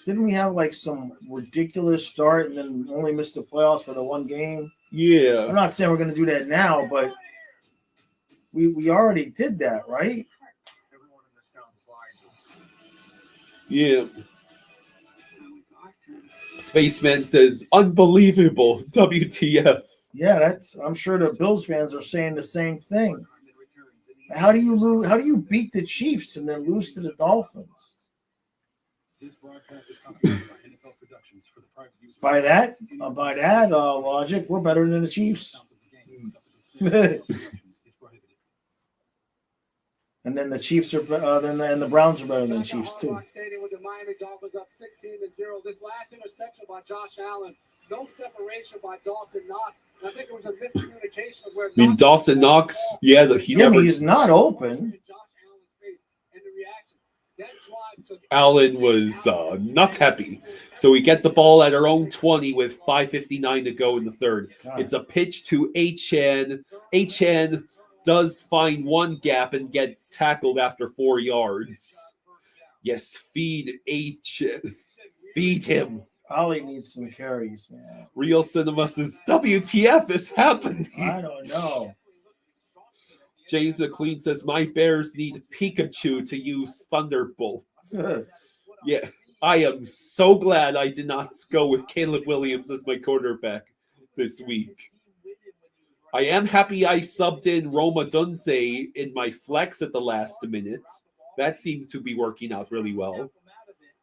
Didn't we have like some ridiculous start and then only missed the playoffs for the one game? Yeah. I'm not saying we're going to do that now, but we already did that, right? Yeah. Spaceman says, unbelievable. WTF. Yeah, I'm sure the Bills fans are saying the same thing. How do you lose? How do you beat the Chiefs and then lose to the Dolphins? By that logic, we're better than the Chiefs. And then the Chiefs are, then the Browns are better than the Chiefs too. Stadium with the Miami Dolphins up 16-0. This last interception by Josh Allen, no separation by Dawson Knox. And I think it was a miscommunication where Dawson Knox, he's not open. Allen was not happy. So we get the ball at our own 20 with 5:59 to go in the third. It's a pitch to Achane. Achane does find one gap and gets tackled after 4 yards. Yes, feed Achane. Feed him. Ollie needs some carries, man. Real Cinema says, WTF is happening? I don't know. James McLean says, my Bears need Pikachu to use Thunderbolts. Yeah, I am so glad I did not go with Caleb Williams as my quarterback this week. I am happy I subbed in Roma Dunze in my flex at the last minute. That seems to be working out really well.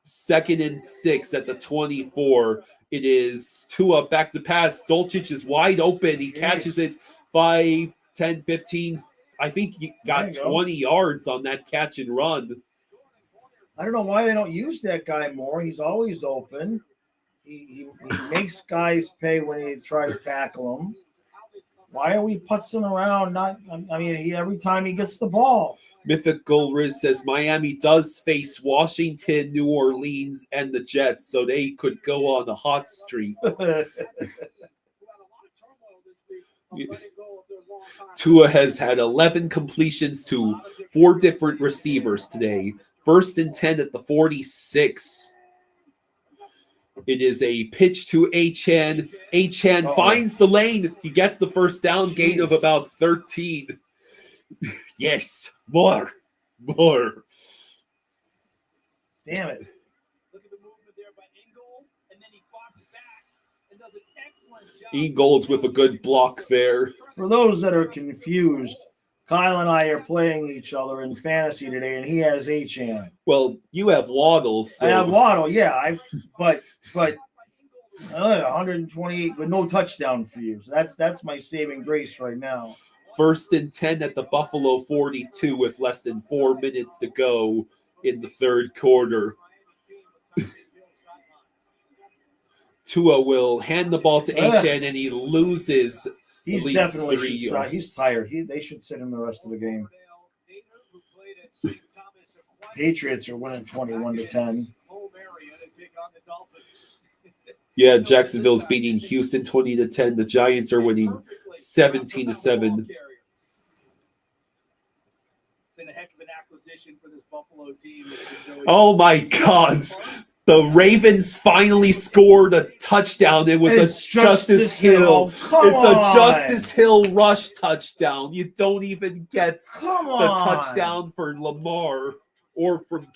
2nd and 6 at the 24. It is Tua back to pass. Dolchich is wide open. He catches it 5, 10, 15. I think he got 20 yards on that catch and run. I don't know why they don't use that guy more. He's always open. He makes guys pay when they try to tackle him. Why are we putzing around? Every time he gets the ball. Mythical Riz says Miami does face Washington, New Orleans, and the Jets, so they could go on a hot streak. Tua has had 11 completions to 4 different receivers today. 1st and 10 at the 46. It is a pitch to Achane. Achane finds the lane. He gets the first down, gain of about 13. Yes, more. Damn it. Look at the movement there by Ingold, and then he boxes back and does an excellent job. Ingold with a good block there. For those that are confused, Kyle and I are playing each other in fantasy today, and he has Achane. Well, you have Waddle. So. I have Waddle, yeah. But 128 with no touchdown for you. So that's my saving grace right now. 1st and 10 at the Buffalo 42 with less than 4 minutes to go in the third quarter. Tua will hand the ball to Achane, and he loses. He's definitely he's tired. They should sit him the rest of the game. Patriots are winning 21-10. Yeah, Jacksonville's beating Houston 20-10. The Giants are winning 17-7. Been a heck of an acquisition for this Buffalo team. Oh my God. The Ravens finally scored a touchdown. It was a Justice Hill. A Justice Hill rush touchdown. You don't even get the touchdown for Lamar or from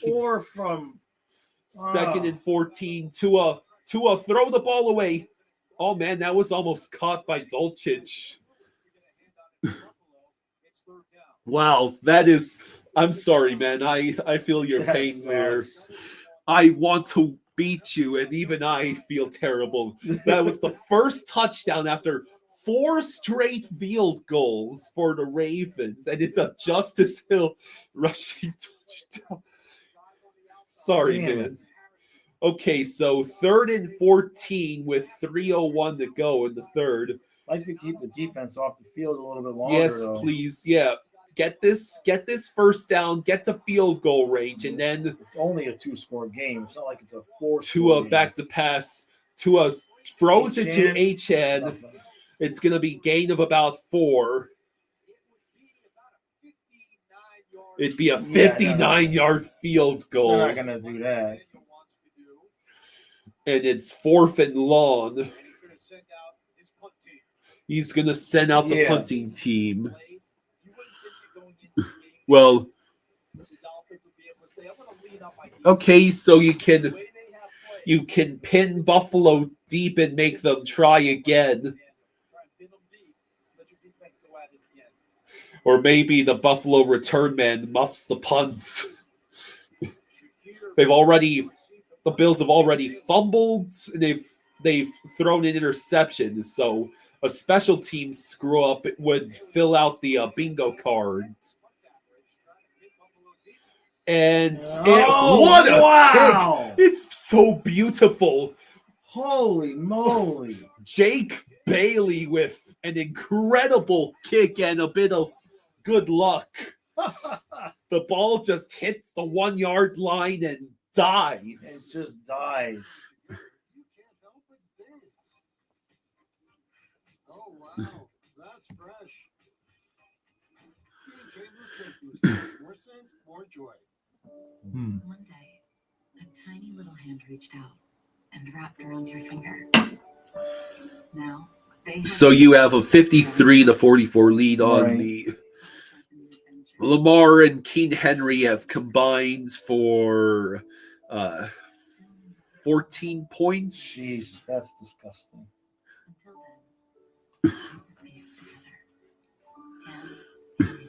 2nd and 14. Tua, throw the ball away. Oh man, that was almost caught by Dolchich. Wow, that is. I'm sorry, man. I feel your pain there. I want to beat you, and even I feel terrible. That was the first touchdown after 4 straight field goals for the Ravens, and it's a Justice Hill rushing touchdown. Sorry, man. Okay, so 3rd and 14 with 3:01 to go in the third. I'd like to keep the defense off the field a little bit longer. Yes, please. Yeah. Get this first down, get to field goal range, and then it's only a 2-score game. It's not like it's a 4. Tua back to pass. Tua throws it to Achane. It's going to be gain of about 4. It'd be a 59-yard field goal. They're not going to do that. And it's 4th and long. He's going to send out the punting team. Well, okay, so you can pin Buffalo deep and make them try again. Or maybe the Buffalo return man muffs the punts. The Bills have already fumbled, and they've thrown an interception. So a special team screw up would fill out the bingo card. And what a kick! It's so beautiful. Holy moly! Jake Bailey with an incredible kick and a bit of good luck. The ball just hits the 1 yard line and dies. It just dies. Oh, wow. That's fresh. More scent, more joy. One day, a tiny little hand reached out and wrapped around your finger. Now, So you have a 53-44 lead on me. Lamar and King Henry have combined for 14 points. Jesus, that's disgusting. Until then, let's escape together. Hand in hand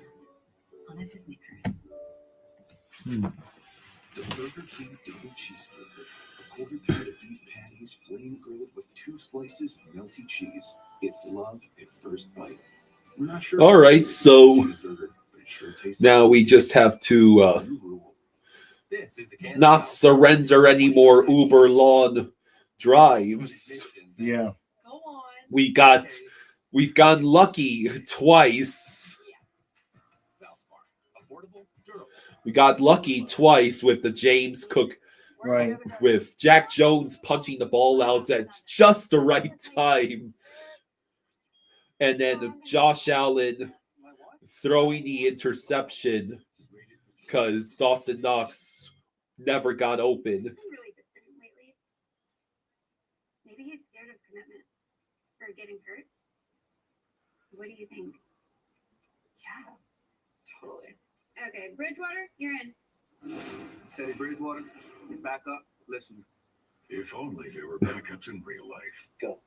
on a Disney cruise. The Burger King Double Cheeseburger. A quarter pound of beef patties, flame grilled with 2 slices of melty cheese. It's love at first bite. We're not sure. All right, so now we just have to not surrender any more Uber lawn drives. Yeah. We've gotten lucky twice. We got lucky twice with the James Cook, with Jack Jones punching the ball out at just the right time. And then Josh Allen throwing the interception because Dawson Knox never got open. Maybe he's scared of commitment or getting hurt. What do you think? Yeah, totally. Okay, Bridgewater, you're in. Teddy Bridgewater, you back up. Listen. If only there were backups in real life. Go.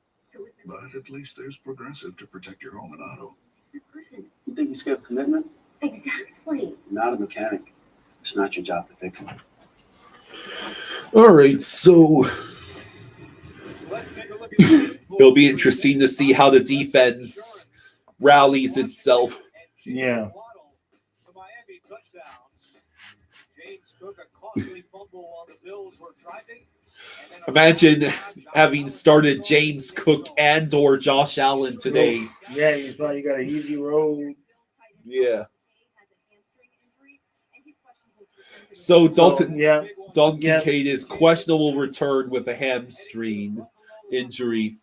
But at least there's Progressive to protect your home and auto. The person. You think you're scared of commitment? Exactly. You're not a mechanic. It's not your job to fix it. All right, so it'll be interesting to see how the defense rallies itself. Yeah. Imagine having started James Cook and or Josh Allen today. Yeah, you thought you got an easy road. Yeah. So Dalton Kincaid is questionable return with a hamstring injury.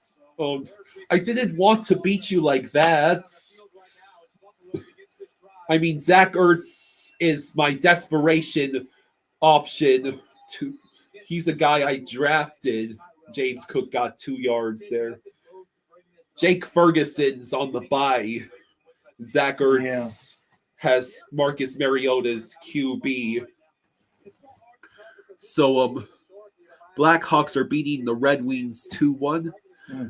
I didn't want to beat you like that. I mean, Zach Ertz is my desperation option. He's a guy I drafted. James Cook got 2 yards there. Jake Ferguson's on the bye. Zach Ertz has Marcus Mariota's QB. So Blackhawks are beating the Red Wings 2-1.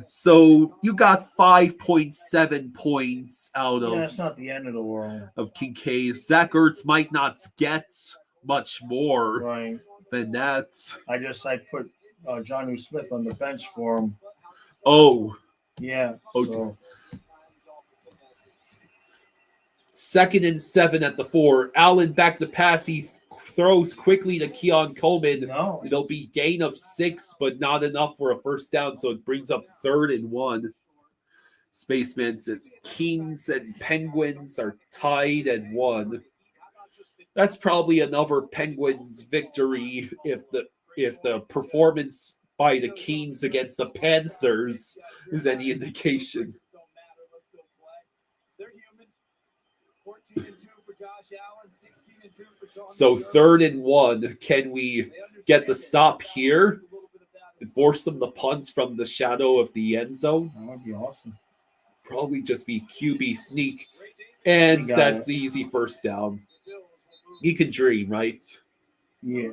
So you got 5.7 points out of. Yeah, it's not the end of the world. Of Kincaid. Zach Ertz might not get much more than that. I put Jonnu Smith on the bench for him. Oh. Yeah. So. 2nd and 7 at the 4. Allen back to pass. He throws quickly to Keon Coleman. No. It'll be gain of 6, but not enough for a first down, so it brings up 3rd and 1. Spaceman says Kings and Penguins are tied at 1. That's probably another Penguins victory if the performance by the Kings against the Panthers is any indication. So 3rd and 1. Can we get the stop here and force them to punt from the shadow of the end zone? That would be awesome. Probably just be QB sneak. And that's the easy first down. You can dream, right? Yeah.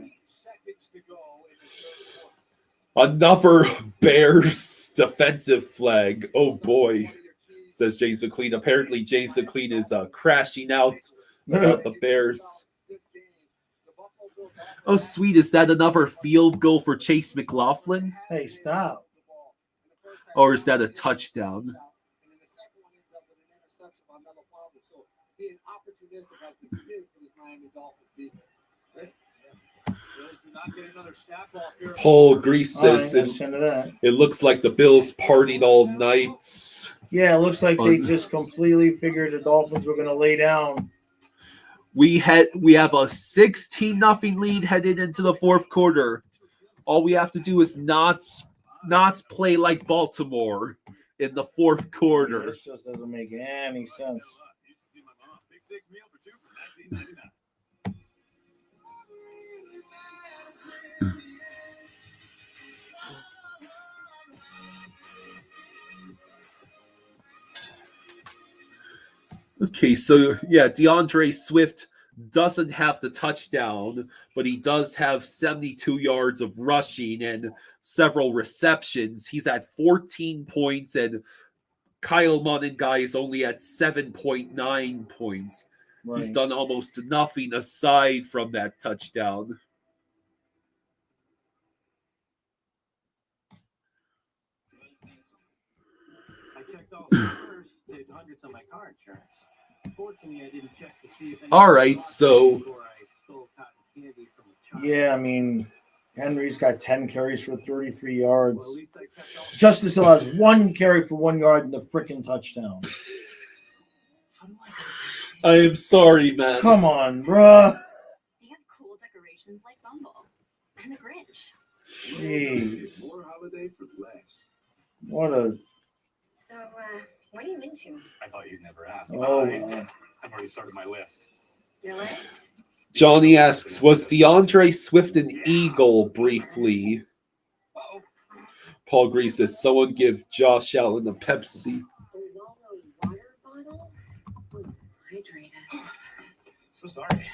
Another Bears defensive flag. Oh boy. says James McLean. Apparently, James McLean is crashing out about the Bears. Oh, sweet. Is that another field goal for Chase McLaughlin? Hey, stop. Or is that a touchdown? Being opportunistic has been big for this Miami Dolphins defense. Bills do not get another snap off here. Paul Grease All right, says that's the end of that. it looks like the Bills partied all night. Yeah, it looks like they just completely figured the Dolphins were going to lay down. We have a 16-0 lead headed into the fourth quarter. All we have to do is not play like Baltimore in the fourth quarter. This just doesn't make any sense. Big Six meal for two for $19.99. Okay, so yeah, DeAndre Swift doesn't have the touchdown, but he does have 72 yards of rushing and several receptions. He's at 14 points, and Kyle Monengai is only at 7.9 points. Right. He's done almost nothing aside from that touchdown. I checked all first, saved hundreds on my car insurance. Unfortunately, I didn't check to see if All right, so Yeah, I mean, Henry's got 10 carries for 33 yards. Justice Hill has 1 carry for 1 yard and the freaking touchdown. I am sorry, man. Come on, bruh. They have cool decorations like Bumble and the Grinch. Jeez. More holiday for less. What a... So, what are you into? I thought you'd never ask. Oh, I've already started my list. Your list? Johnny asks, was DeAndre Swift an Eagle briefly? Paul Grease says, someone give Josh Allen a Pepsi. Water bottles? Hydrated. So sorry.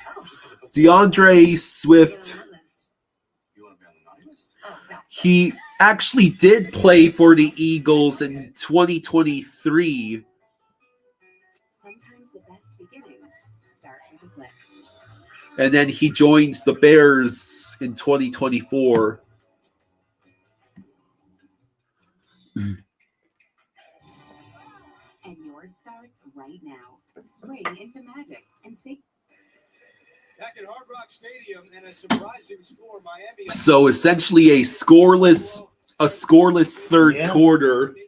DeAndre Swift, You want to be on the naughty list? Oh, no. he actually did play for the Eagles in 2023. Sometimes the best beginnings start with a click. And then he joins the Bears in 2024. And yours starts right now. Spring into magic and see. Back at Hard Rock Stadium, and a surprising score, Miami. So essentially a scoreless third quarter. Yeah,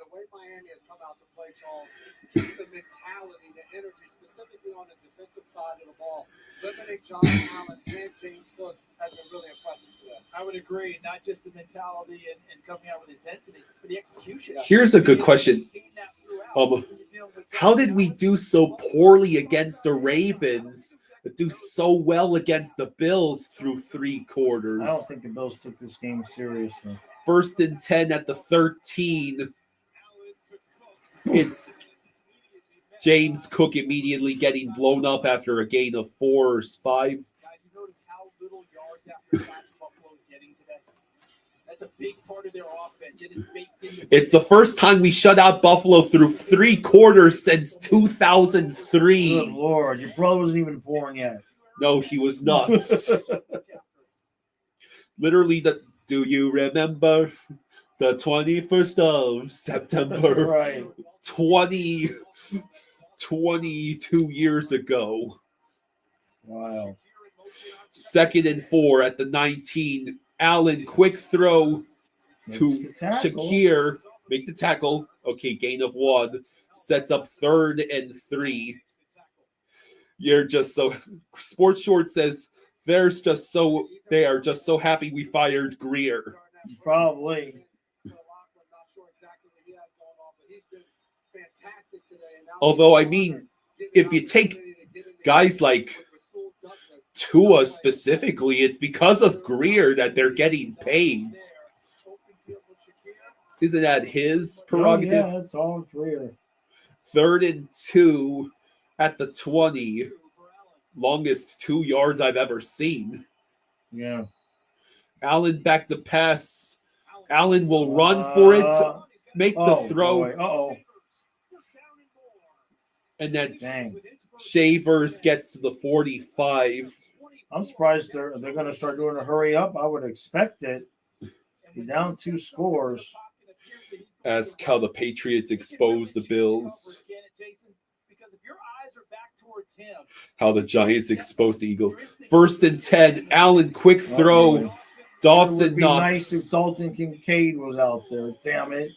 the way Miami has come out to play, Charles, just the mentality, the energy, specifically on the defensive side of the ball, limiting Josh Allen and James Cook has been really impressive today. I would agree, not just the mentality and coming out with intensity, but the execution. Here's a good question. How did we do so poorly against the Ravens, but do so well against the Bills through 3 quarters? I don't think the Bills took this game seriously. 1st and 10 at the 13. It's James Cook immediately getting blown up after a gain of 4 or 5. Guys, you notice how little yards after catch Buffalo's getting today? That's a big part of their offense. It is baked into. It's the first time we shut out Buffalo through 3 quarters since 2003. Good Lord, your brother wasn't even born yet. No, he was not. Literally, do you remember the 21st of September? Right. 22 years ago. Wow. 2nd and 4 at the 19. Allen, quick throw to Makes the tackle. Shakir. Make the tackle. Okay, gain of 1. Sets up 3rd and 3. You're just so... Sports Short says they are just so happy we fired Greer. Probably. Although, I mean, if you take guys like Tua specifically, it's because of Greer that they're getting paid. Isn't that his prerogative? Oh, yeah, it's all Greer. 3rd and 2 at the 20. Longest 2 yards I've ever seen. Yeah. Allen back to pass Allen will run for it, make the throw. Uh-oh. And then Dang. Shavers gets to the 45. I'm surprised they're going to start doing a hurry up. I would expect it. You're down 2 scores. As how the Patriots expose the Bills. How the Giants exposed the Eagles. 1st and 10. Allen, quick throw. Dawson It would be knocks. nice if Dalton Kincaid was out there. Damn it.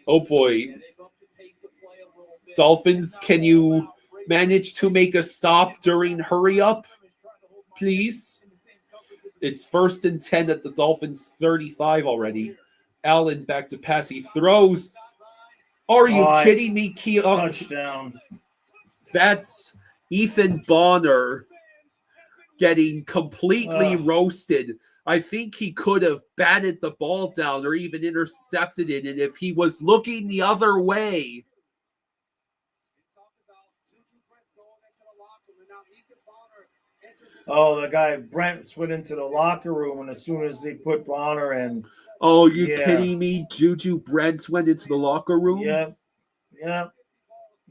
Oh boy. Dolphins, can you manage to make a stop during hurry up? Please. It's 1st and 10 at the Dolphins 35 already. Allen back to pass. He throws. Are you kidding me, Touchdown. That's Ethan Bonner getting completely roasted. I think he could have batted the ball down or even intercepted it. And if he was looking the other way. Oh, the guy Brent went into the locker room, and as soon as they put Bonner in. Oh, you kidding me? Juju Brents went into the locker room? Yeah.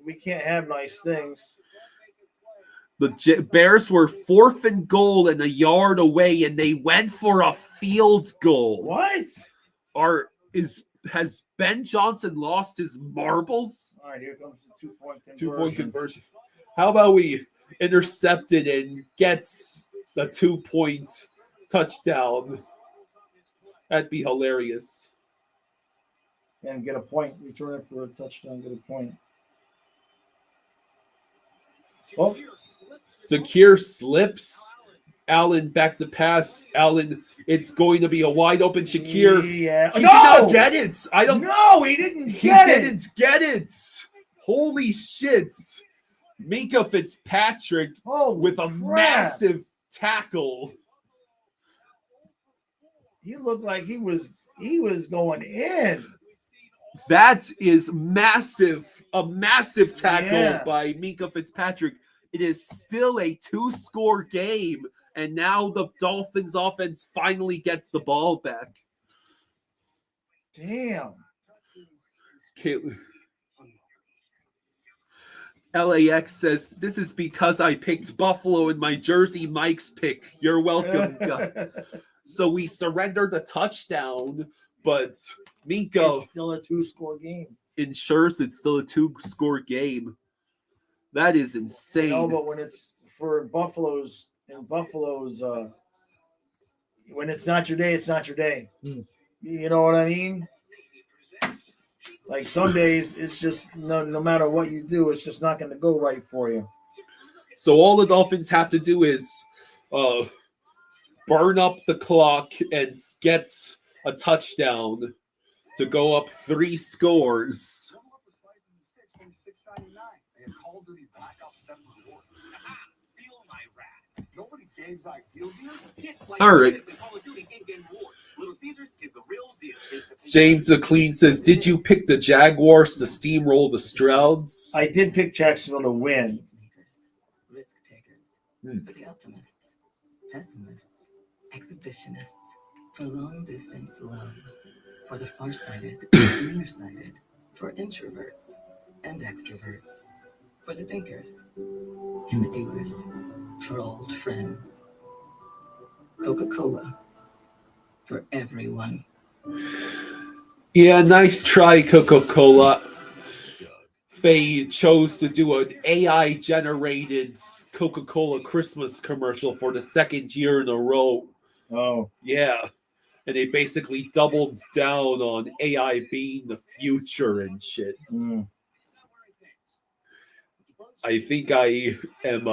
We can't have nice things. The Bears were 4th and goal and a yard away, and they went for a field goal. What? Has Ben Johnson lost his marbles? All right, here comes the 2-point conversion. 2-point conversion. How about we intercept it and gets the 2-point touchdown? That'd be hilarious. And get a point. Return it for a touchdown, get a point. Oh. Zakir slips. Allen back to pass. Allen, it's going to be a wide open Shakir. Yeah. He did not get it. No, he didn't get it. He didn't get it. Holy shit. Minka Fitzpatrick with a massive tackle. He looked like he was going in. That is massive. A massive tackle by Minka Fitzpatrick. It is still a 2-score game, and now the Dolphins offense finally gets the ball back. Damn. LAX says, this is because I picked Buffalo in my Jersey Mike's pick. You're welcome, guys. So we surrendered a touchdown, but Minka it's still a 2-score game. Ensures it's still a 2-score game. That is insane. No, but when it's for Buffalo's, when it's not your day, it's not your day. You know what I mean? Like some days, it's just no matter what you do, it's just not going to go right for you. So all the Dolphins have to do is burn up the clock and get a touchdown to go up 3 scores. All right. James McLean says, did you pick the Jaguars to steamroll the Strouds? I did pick Jacksonville to win. Risk takers, for the optimists, pessimists, exhibitionists, for long distance love, for the farsighted, nearsighted, for introverts and extroverts, for the thinkers and the doers, for old friends. Coca-Cola for everyone. Yeah, nice try, Coca-Cola. Faye chose to do an AI-generated Coca-Cola Christmas commercial for the 2nd year in a row. Oh. Yeah. And they basically doubled down on AI being the future and shit. I think I am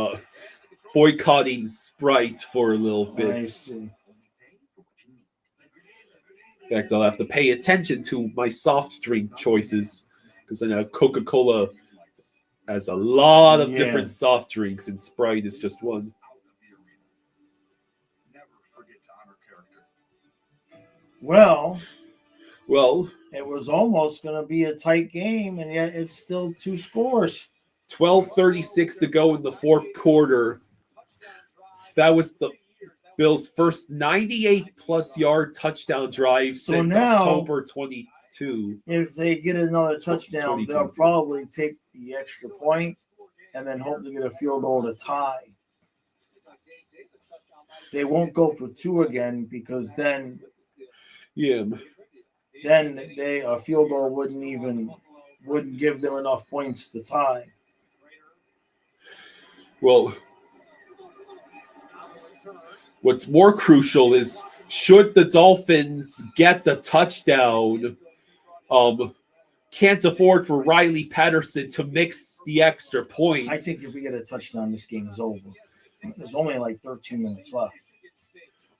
boycotting Sprite for a little bit. I see. In fact, I'll have to pay attention to my soft drink choices because I know Coca-Cola has a lot of different soft drinks, and Sprite is just one. Well, it was almost going to be a tight game, and yet it's still 2 scores. 12:36 to go in the 4th quarter. That was the Bills' first 98-plus yard touchdown drive So since now- October 22. If they get another touchdown, 22. they'll probably take the extra point and then hope to get a field goal to tie. They won't go for 2 again because then a field goal wouldn't give them enough points to tie. Well, what's more crucial is should the Dolphins get the touchdown, can't afford for Riley Patterson to mix the extra point. I think if we get a touchdown, this game is over. There's only like 13 minutes left.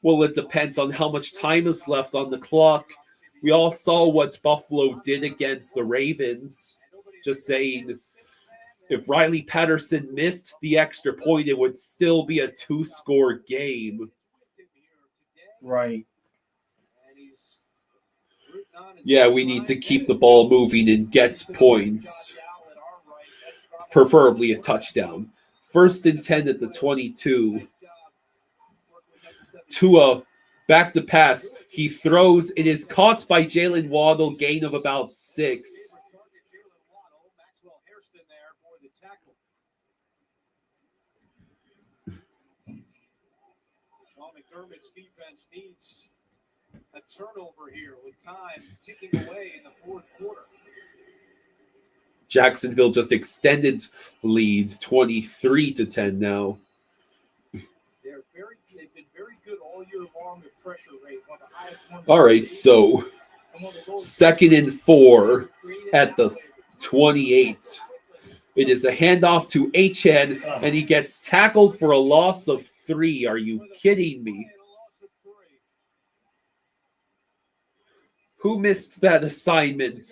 Well, it depends on how much time is left on the clock. We all saw what Buffalo did against the Ravens. Just saying, if Riley Patterson missed the extra point, it would still be a 2-score game. Right. Yeah, we need to keep the ball moving and get points. Preferably a touchdown. 1st and 10 at the 22. Tua back to pass. He throws. It is caught by Jalen Waddle. Gain of about 6. Sean McDermott's defense needs a turnover here with time ticking away in the 4th quarter. Jacksonville just extended leads 23-10 now. They've been very good all year long with pressure rate. One of the highest ones. All right, so 2nd and 4 at the 28. It is a handoff to Achane, and he gets tackled for a loss of 3. Are you kidding me? Who missed that assignment?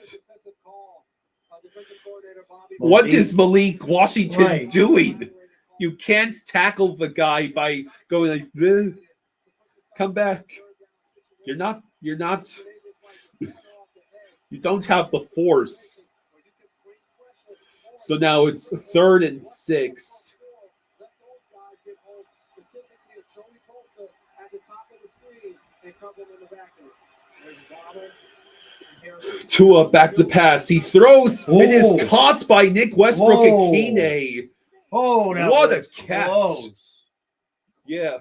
What is Malik Washington doing? You can't tackle the guy by going like, "Bleh. Come back. You don't have the force." So now it's 3rd and 6. Tua back to pass. He throws. It is caught by Nick Westbrook-Ikine. Oh, What a catch. Close. Yeah.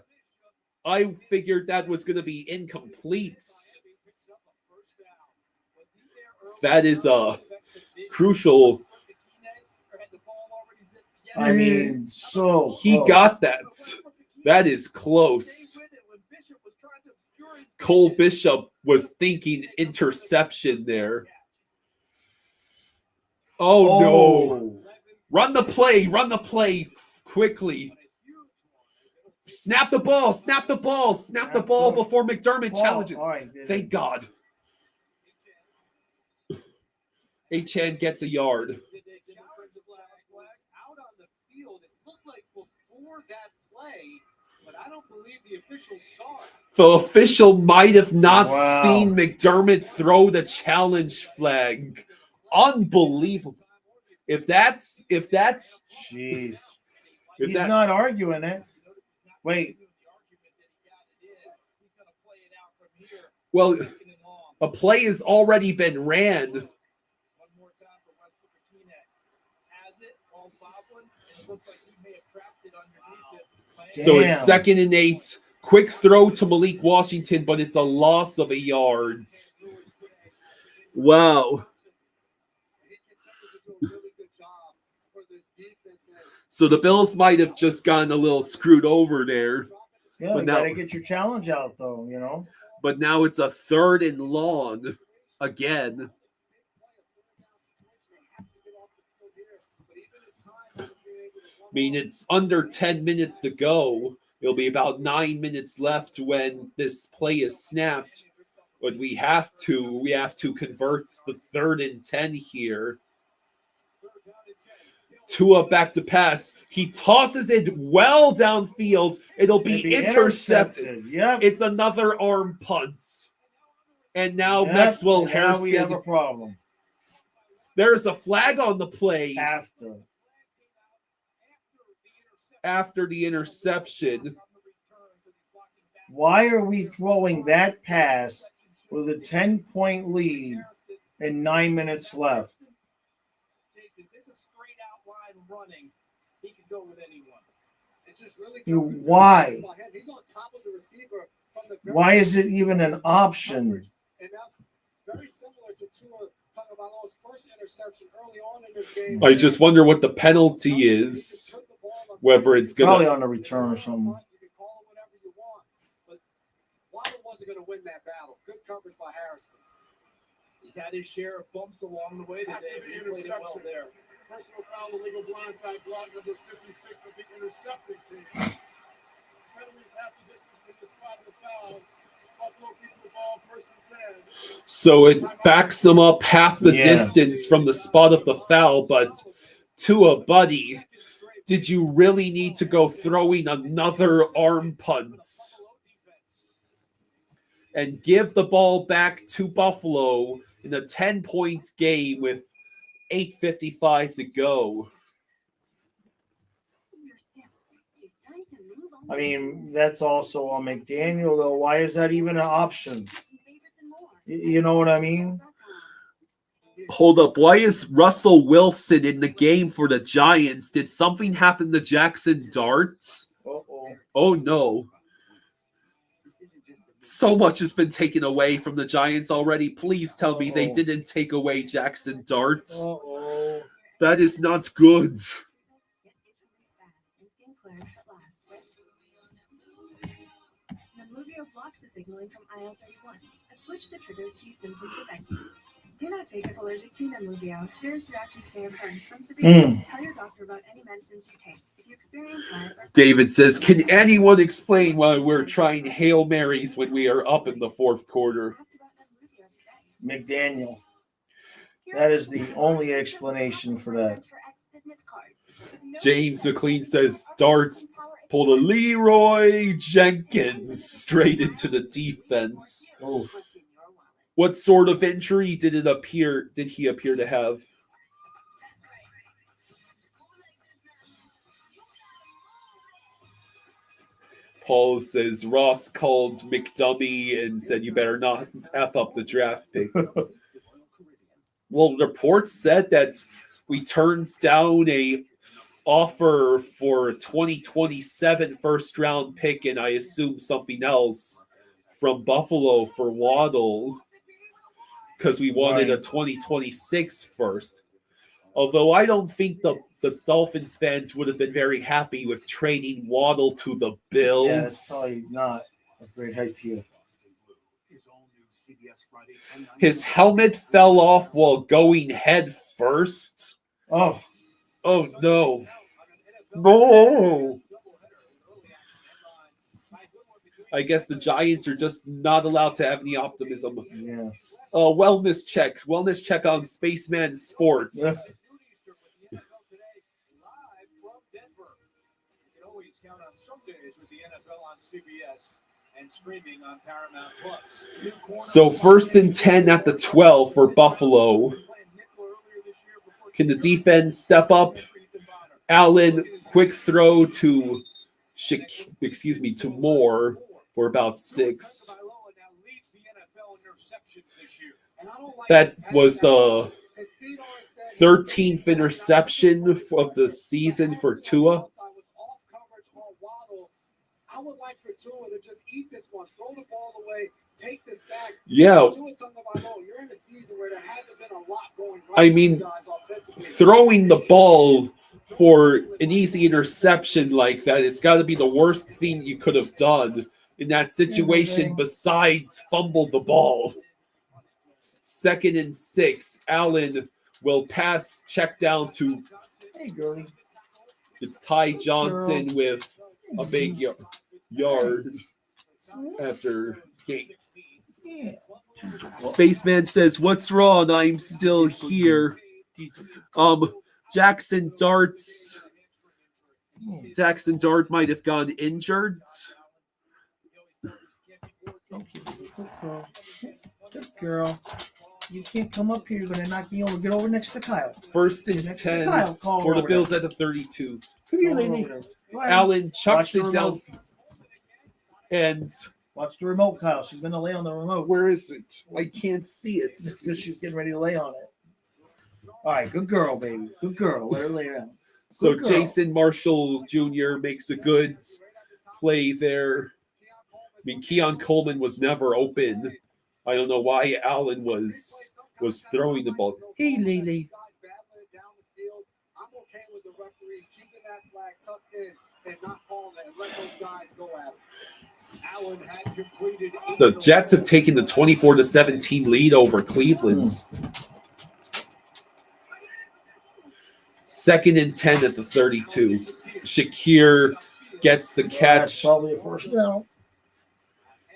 I figured that was going to be incomplete. That is crucial. I mean, so he close. got that. That is close. Cole Bishop was thinking interception there. Oh, no. Run the play quickly. Snap the ball before McDermott challenges. Right, thank God. Achane gets a yard. Out on the field, it looked like before that play, but I don't believe the officials saw it. The official might have not seen McDermott throw the challenge flag. Unbelievable. If that's jeez. He's not arguing it. Wait. Well, a play has already been ran. So it's 2nd and 8. Quick throw to Malik Washington, but it's a loss of a yard. Wow. So the Bills might have just gotten a little screwed over there. Yeah, you gotta get your challenge out, though, you know. But now it's a 3rd and long again. I mean, it's under 10 minutes to go. It'll be about 9 minutes left when this play is snapped. But we have to convert the 3rd and 10 here. Tua back to pass. He tosses it well downfield. It'll be intercepted. Yep. It's another arm punt. And now Maxwell Harrison. Now we have a problem. There's a flag on the play. After the interception. Why are we throwing that pass with a 10-point lead and 9 minutes left? Jason, this is straight out line running. He could go with anyone. It just really Why? He's on top of the receiver from the Why is it even an option? And that's very similar to Tua Tagovailoa's first interception early on in this game. I just wonder what the penalty is. Whether it's gonna Probably on a return or something. You can call it whatever you want, but Waddle wasn't going to win that battle. Good coverage by Harrison. He's had his share of bumps along the way today, but he played it well there. Personal foul, illegal blindside block, number 56 of the intercepted team. Penalties half the distance from the spot of the foul. Buffalo keeps the ball first and 10. So it backs them up half the distance from the spot of the foul, but Tua, buddy, did you really need to go throwing another arm punt and give the ball back to Buffalo in a 10-point game with 8:55 to go? I mean, that's also on McDaniel, though. Why is that even an option? You know what I mean? Hold up. Why is Russell Wilson in the game for the Giants? Did something happen to Jackson Dart? Oh, no. So much has been taken away from the Giants already. Please tell me they didn't take away Jackson Dart. That is not good. Namluvio blocks the signaling from IL-31, a switch that triggers key symptoms of eczema. Do not take if allergic to Namluvio. Serious reactions may occur. Some severe. Tell your doctor about any medicines you take. If you experience hives or David says, can anyone explain why we're trying Hail Marys when we are up in the fourth quarter? McDaniel. That is the only explanation for that. James McLean says, Darts pulled a Leroy Jenkins straight into the defense. Oh. What sort of injury did he appear to have? Paul says Ross called McDummy and said you better not F up the draft pick. Well, reports said that we turned down a offer for a 2027 first round pick, and I assume something else from Buffalo for Waddle because we wanted a 2026 first. Although I don't think the Dolphins fans would have been very happy with trading Waddle to the Bills. Yeah, that's probably not a great idea. His helmet fell off while going head first. Oh no. No. I guess the Giants are just not allowed to have any optimism. Yeah. Wellness check on Spaceman Sports. You can always count on some days with the NFL on CBS and streaming on Paramount Plus. So 1st and 10 at the 12 for Buffalo. Can the defense step up? Allen, quick throw to Moore for about 6. That was the 13th interception of the season for Tua. I would like for Tua to just eat this one, throw the ball away, take the sack. Yeah. You're in a season where there hasn't been a lot going right. I mean, throwing the ball for an easy interception like that, it's got to be the worst thing you could have done in that situation besides fumble the ball. 2nd and 6. Allen will pass check down to it's Ty Johnson with a big yard after game. Spaceman says, "What's wrong? I'm still here." Jackson Dart might have gone injured. Good girl. You can't come up here. You're going to knock me over. Get over next to Kyle. 1st and 10 for the Bills at the 32. Come here, lady. Allen chucks it down and Watch the remote, Kyle. She's going to lay on the remote. Where is it? I can't see it. It's because she's getting ready to lay on it. All right, good girl, baby. Good girl. Let her lay down. So Good girl. Jason Marshall Jr. makes a good play there. I mean, Keon Coleman was never open. I don't know why Allen was throwing the ball. Hey, Lele. I'm okay with the referees keeping that flag tucked in and not calling it and let those guys go at it. Allen had completed The Jets have taken the 24-17 lead over Cleveland. 2nd and 10 at the 32. Shakir gets the That's catch. probably a first down.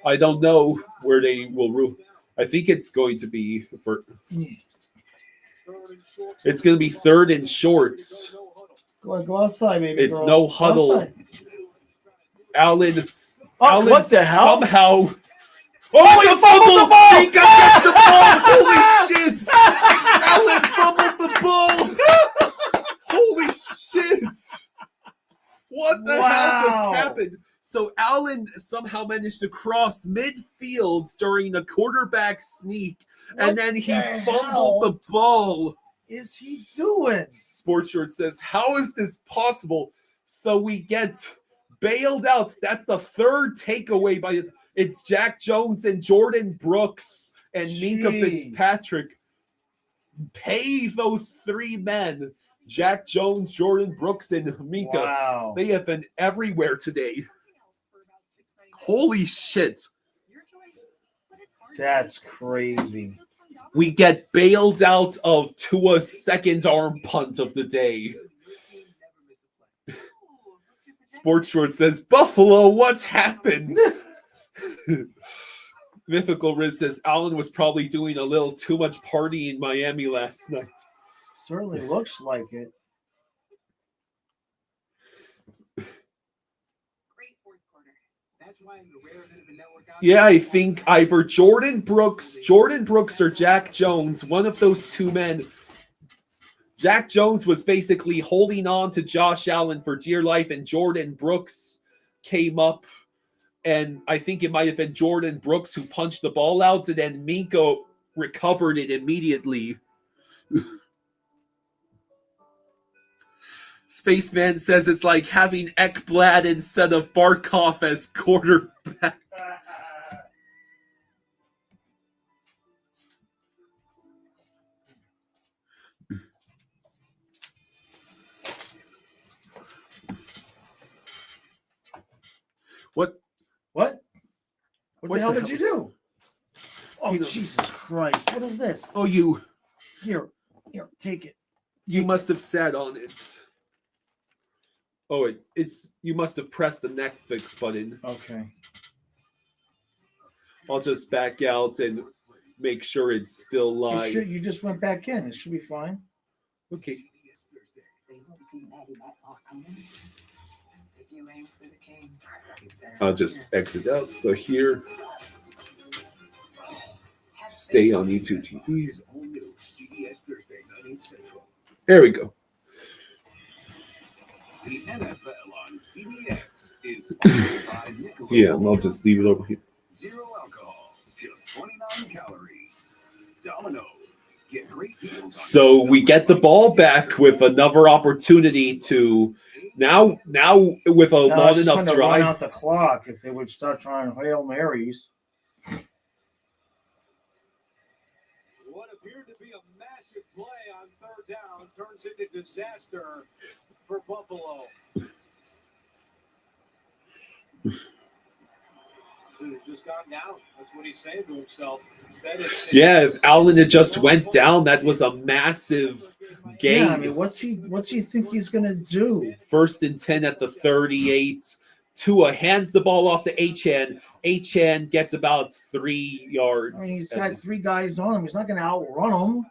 I don't know where they will rule. I think it's going to be for. It's going to be 3rd and shorts. Go outside, baby. It's girl. no Go huddle. outside. Allen. Oh, Allen what the hell? somehow. Oh, he he fumbled the ball! He got the ball! Holy shit! Allen fumbled the ball! Holy shit! What the hell just happened? So Allen somehow managed to cross midfield during a quarterback sneak, and then he fumbled the ball. Is he doing? Sports Short says, how is this possible? So we get bailed out. That's the 3rd takeaway by it's Jack Jones and Jordan Brooks and Minka Fitzpatrick. Pay those 3 men. Jack Jones, Jordan Brooks, and Minka. Wow. They have been everywhere today. Holy shit. That's crazy. We get bailed out of Tua's second arm punt of the day. Sports Short says, Buffalo, what's happened? Mythical Riz says, Allen was probably doing a little too much party in Miami last night. Certainly looks like it. Yeah, I think either Jordan Brooks or Jack Jones, one of those 2 men. Jack Jones was basically holding on to Josh Allen for dear life, and Jordan Brooks came up, and I think it might have been Jordan Brooks who punched the ball out, and then Minka recovered it immediately. Spaceman says it's like having Ekblad instead of Barkov as quarterback. What? What the hell did you do? Oh, You know- Jesus Christ. What is this? Oh, you Here, take it. must have sat on it. Oh, it's you must have pressed the Netflix button. Okay. I'll just back out and make sure it's still live. You just went back in. It should be fine. Okay. I'll just exit out. So here, stay on YouTube TV. There we go. The NFL on CBS is Yeah, I'll just leave it over here. 0 alcohol, just 29 calories. Domino's, get great deals. So we get the ball back with another opportunity to now with a long enough Run drive. out the clock if they would start trying Hail Marys. What appeared to be a massive play on 3rd down turns into disaster for Buffalo. Should have just gone down. That's what he's saying to himself. Instead, Yeah, if Allen had just went down, that was a massive gain. Yeah, I mean, what's he think he's gonna do? 1st and 10 at the 38. Tua hands the ball off to Achane. Achane gets about 3 yards. I mean, he's got 3 guys on him. He's not gonna outrun them.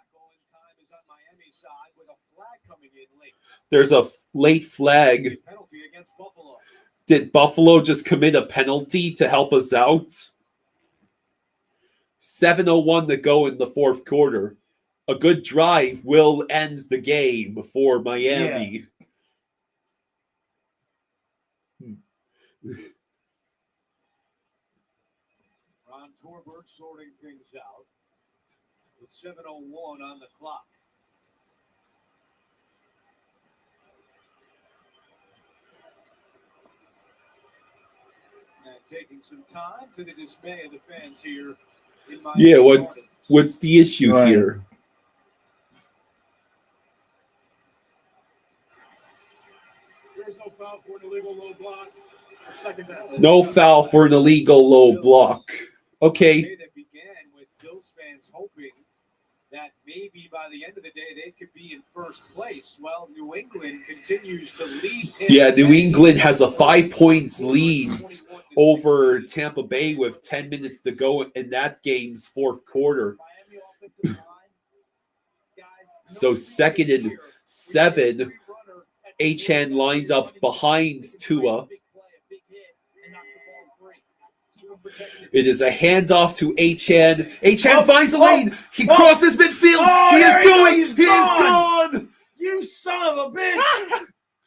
There's a late flag. penalty against Buffalo. Did Buffalo just commit a penalty to help us out? 7:01 to go in the 4th quarter. A good drive will ends the game for Miami. scoreboard sorting things out with 7:01 on the clock. And taking some time to the dismay of the fans here in Miami. Yeah, what's the issue here? There's no foul for an illegal low block. Second down. No foul for an illegal low block. Okay. That began with Bills fans hoping that maybe by the end of the day they could be in first place. Well, New England continues to lead. Yeah, New England has a 5 points lead over Tampa Bay with 10 minutes to go in that game's fourth quarter. So 2nd and 7, Achane lined up behind Tua. It is a handoff to Achane. Achane finds the lane. He crosses midfield. He is going. He is gone. You son of a bitch.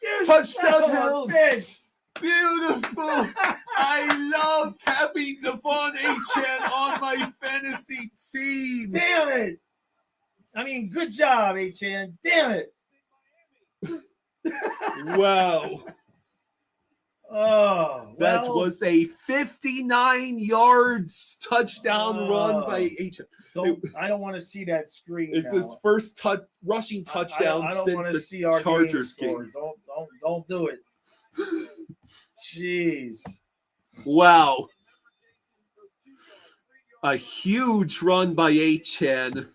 You Touchdown son of a held. bitch. Beautiful. I love having Devon Achane on my fantasy team. Damn it. I mean, good job, Achane. Damn it. Wow. Oh, that was a 59 yards touchdown run by Achane. I don't want to see that screen. It's now. his first rushing touchdown I don't since want to the see our Chargers game. Don't do it. Jeez. Wow. A huge run by Achane.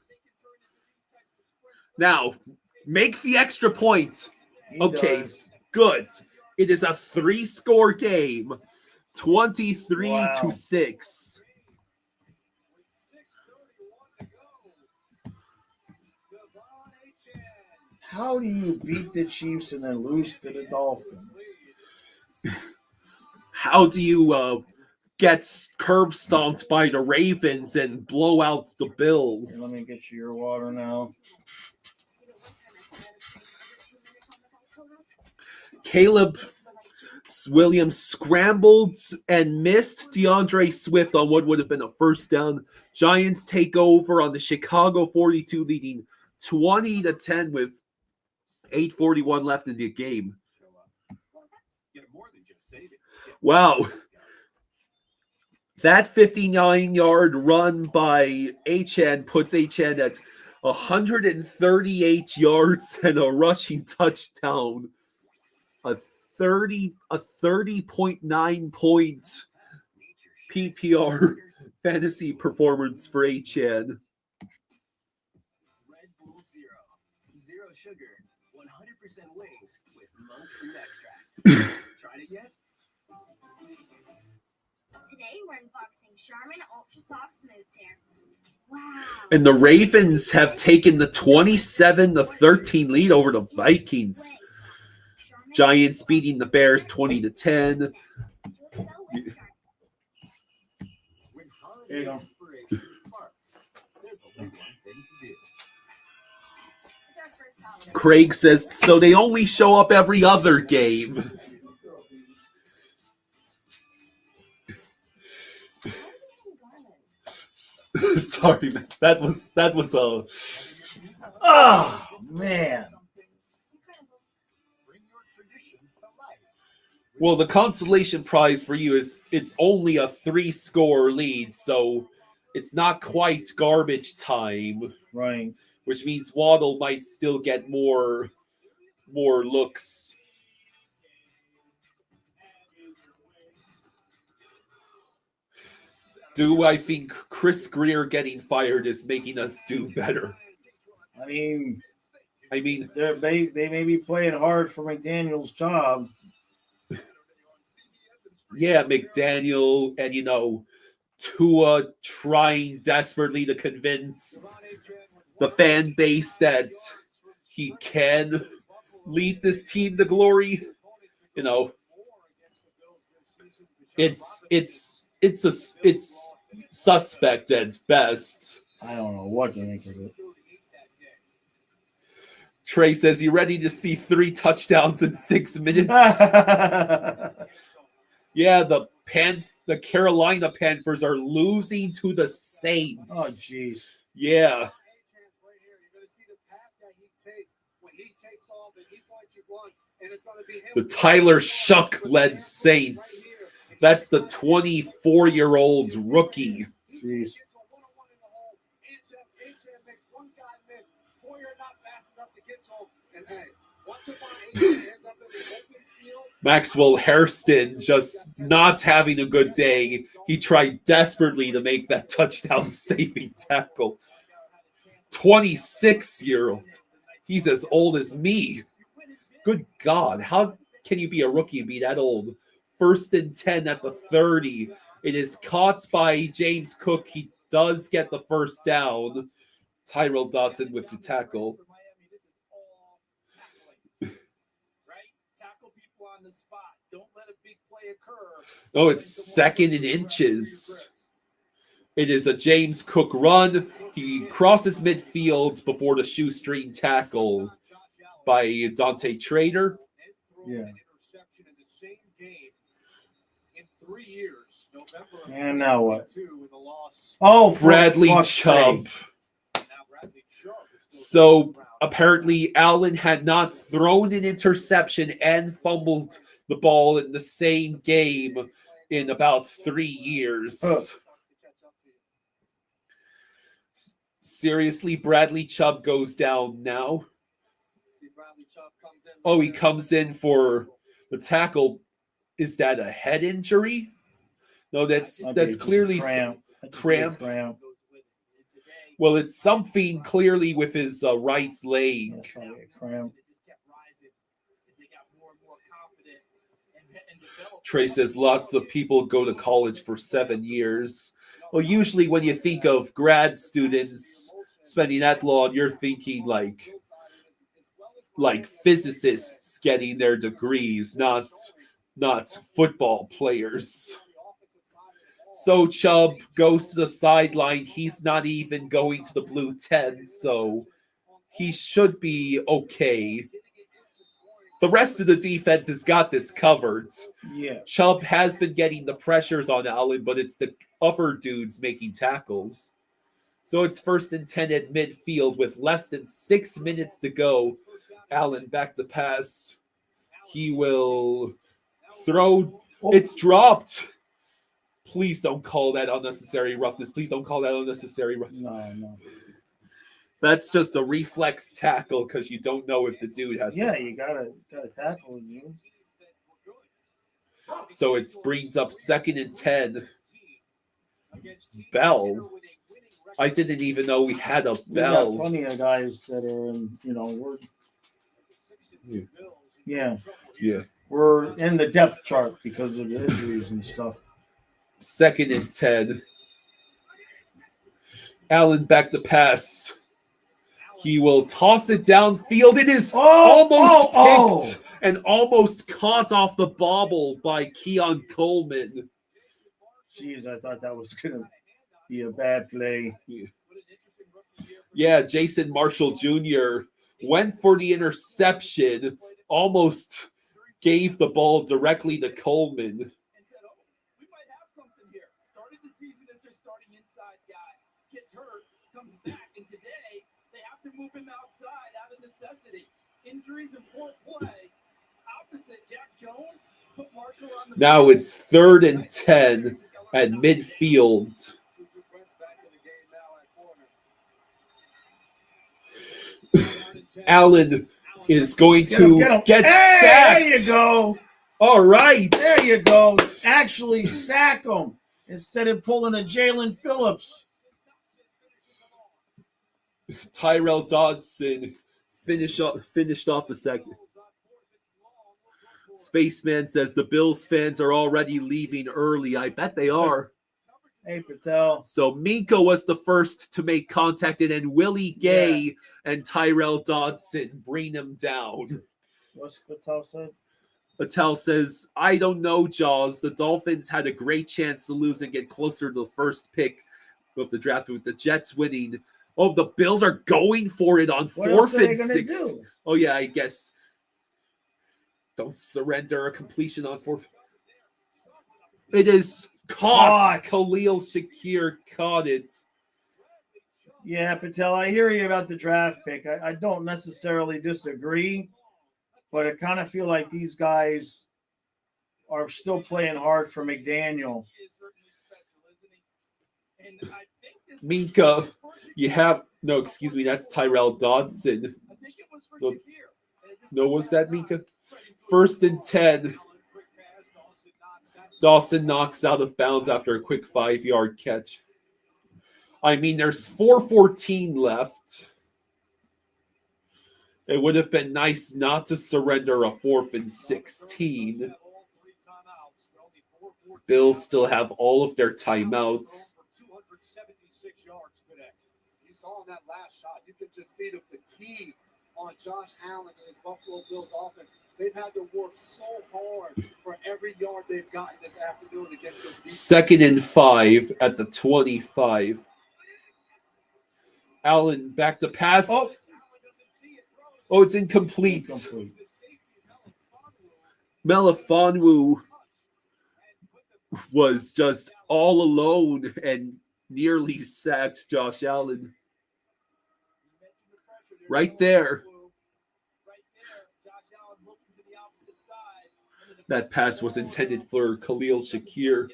Now, make the extra point. Okay, good. It is a 3-score game, 23-6. How do you beat the Chiefs and then lose to the Dolphins? How do you get curb stomped by the Ravens and blow out the Bills? Here, let me get you your water now. Caleb Williams scrambled and missed DeAndre Swift on what would have been a first down. Giants take over on the Chicago 42, leading 20-10 with 8:41 left in the game. Wow. That 59-yard run by Achane puts Achane at 138 yards and a rushing touchdown. A 30.9 point PPR fantasy performance for Achane. Red Bull Zero. Zero sugar, 100% wings with monk fruit extract. Tried it yet? Today we're unboxing Charmin Ultra Soft Smooth Tear. Wow. And the Ravens have taken the 27-13 lead over the Vikings. Giants beating the Bears 20-10. Here you go. Craig says, so they only show up every other game. Sorry, man. That was a. Oh man. Well, the consolation prize for you is it's only a 3-score lead, so it's not quite garbage time. Right. Which means Waddle might still get more looks. Do I think Chris Greer getting fired is making us do better? I mean, they may be playing hard for McDaniel's job. Yeah, McDaniel and Tua trying desperately to convince the fan base that he can lead this team to glory. It's suspect at best. I don't know what you make of it. Trey says, you ready to see 3 touchdowns in 6 minutes? Yeah, the the Carolina Panthers are losing to the Saints. Oh, jeez. Yeah. The Tyler Shuck-led Saints. That's the 24-year-old rookie. Jeez. Maxwell Hairston just not having a good day. He tried desperately to make that touchdown saving tackle. 26-year-old. He's as old as me. Good God. How can you be a rookie and be that old? 1st and 10 at the 30. It is caught by James Cook. He does get the first down. Tyrell Dodson with the tackle. Oh, it's 2nd and inches. It is a James Cook run. He crosses midfield before the shoestring tackle by Dante Trader. Yeah. And now what? Oh, Bradley Chubb. So apparently Allen had not thrown an interception and fumbled the ball in the same game in about 3 years. Seriously, Bradley Chubb goes down now. Oh, he comes in for the tackle. Is that a head injury? No, that's clearly cramp. Well, it's something clearly with his right leg. Trey says lots of people go to college for 7 years. Well, usually when you think of grad students spending that long, you're thinking like physicists getting their degrees, not football players. So Chubb goes to the sideline. He's not even going to the blue tent, so he should be okay. The rest of the defense has got this covered. Yeah. Chubb has been getting the pressures on Allen, but it's the other dudes making tackles. So it's 1st and 10 at midfield with less than 6 minutes to go. Allen back to pass. He will throw. It's dropped. Please don't call that unnecessary roughness. Please don't call that unnecessary roughness. No. That's just a reflex tackle because you don't know if the dude has. Yeah, you gotta tackle him. So it brings up 2nd and 10. Bell. I didn't even know we had a Bell. We got plenty of guys that are in, we're. Yeah. We're in the depth chart because of the injuries and stuff. 2nd and 10. Allen back to pass. He will toss it downfield. It is almost picked and almost caught off the bobble by Keon Coleman. Jeez, I thought that was going to be a bad play. Yeah, Jason Marshall Jr. went for the interception, almost gave the ball directly to Coleman. Move him outside out of necessity. Injuries and poor play. Opposite Jack Jones put Marshall on the now it's 3rd and 10 at midfield. Allen is going to get sacked. There you go. All right. There you go. Actually sack him instead of pulling a Jalen Phillips. Tyrell Dodson finished off the second. Spaceman says the Bills fans are already leaving early. I bet they are. Hey, Patel. So Minka was the first to make contact, and then Willie Gay and Tyrell Dodson bring him down. What's Patel said? Patel says, I don't know, Jaws. The Dolphins had a great chance to lose and get closer to the first pick of the draft with the Jets winning. Oh, the Bills are going for it on 4th and 6. Oh, yeah, I guess. Don't surrender a completion on 4th. It is Caught. Khalil Shakir caught it. Yeah, Patel, I hear you about the draft pick. I don't necessarily disagree, but I kind of feel like these guys are still playing hard for McDaniel. Minka, you have no, excuse me, that's Tyrell Dodson. No, was that Minka? 1st and 10. Dawson knocks out of bounds after a quick 5-yard catch. I mean, there's 4:14 left. It would have been nice not to surrender a 4th and 16. Bills still have all of their timeouts. You saw in that last shot, you could just see the fatigue on Josh Allen and his Buffalo Bills offense. They've had to work so hard for every yard they've gotten this afternoon against this defense. 2nd and 5 at the 25. Allen back to pass. Oh, it's incomplete. Melifonwu was just all alone and nearly sacked Josh Allen. Right there. That pass was intended for Khalil Shakir.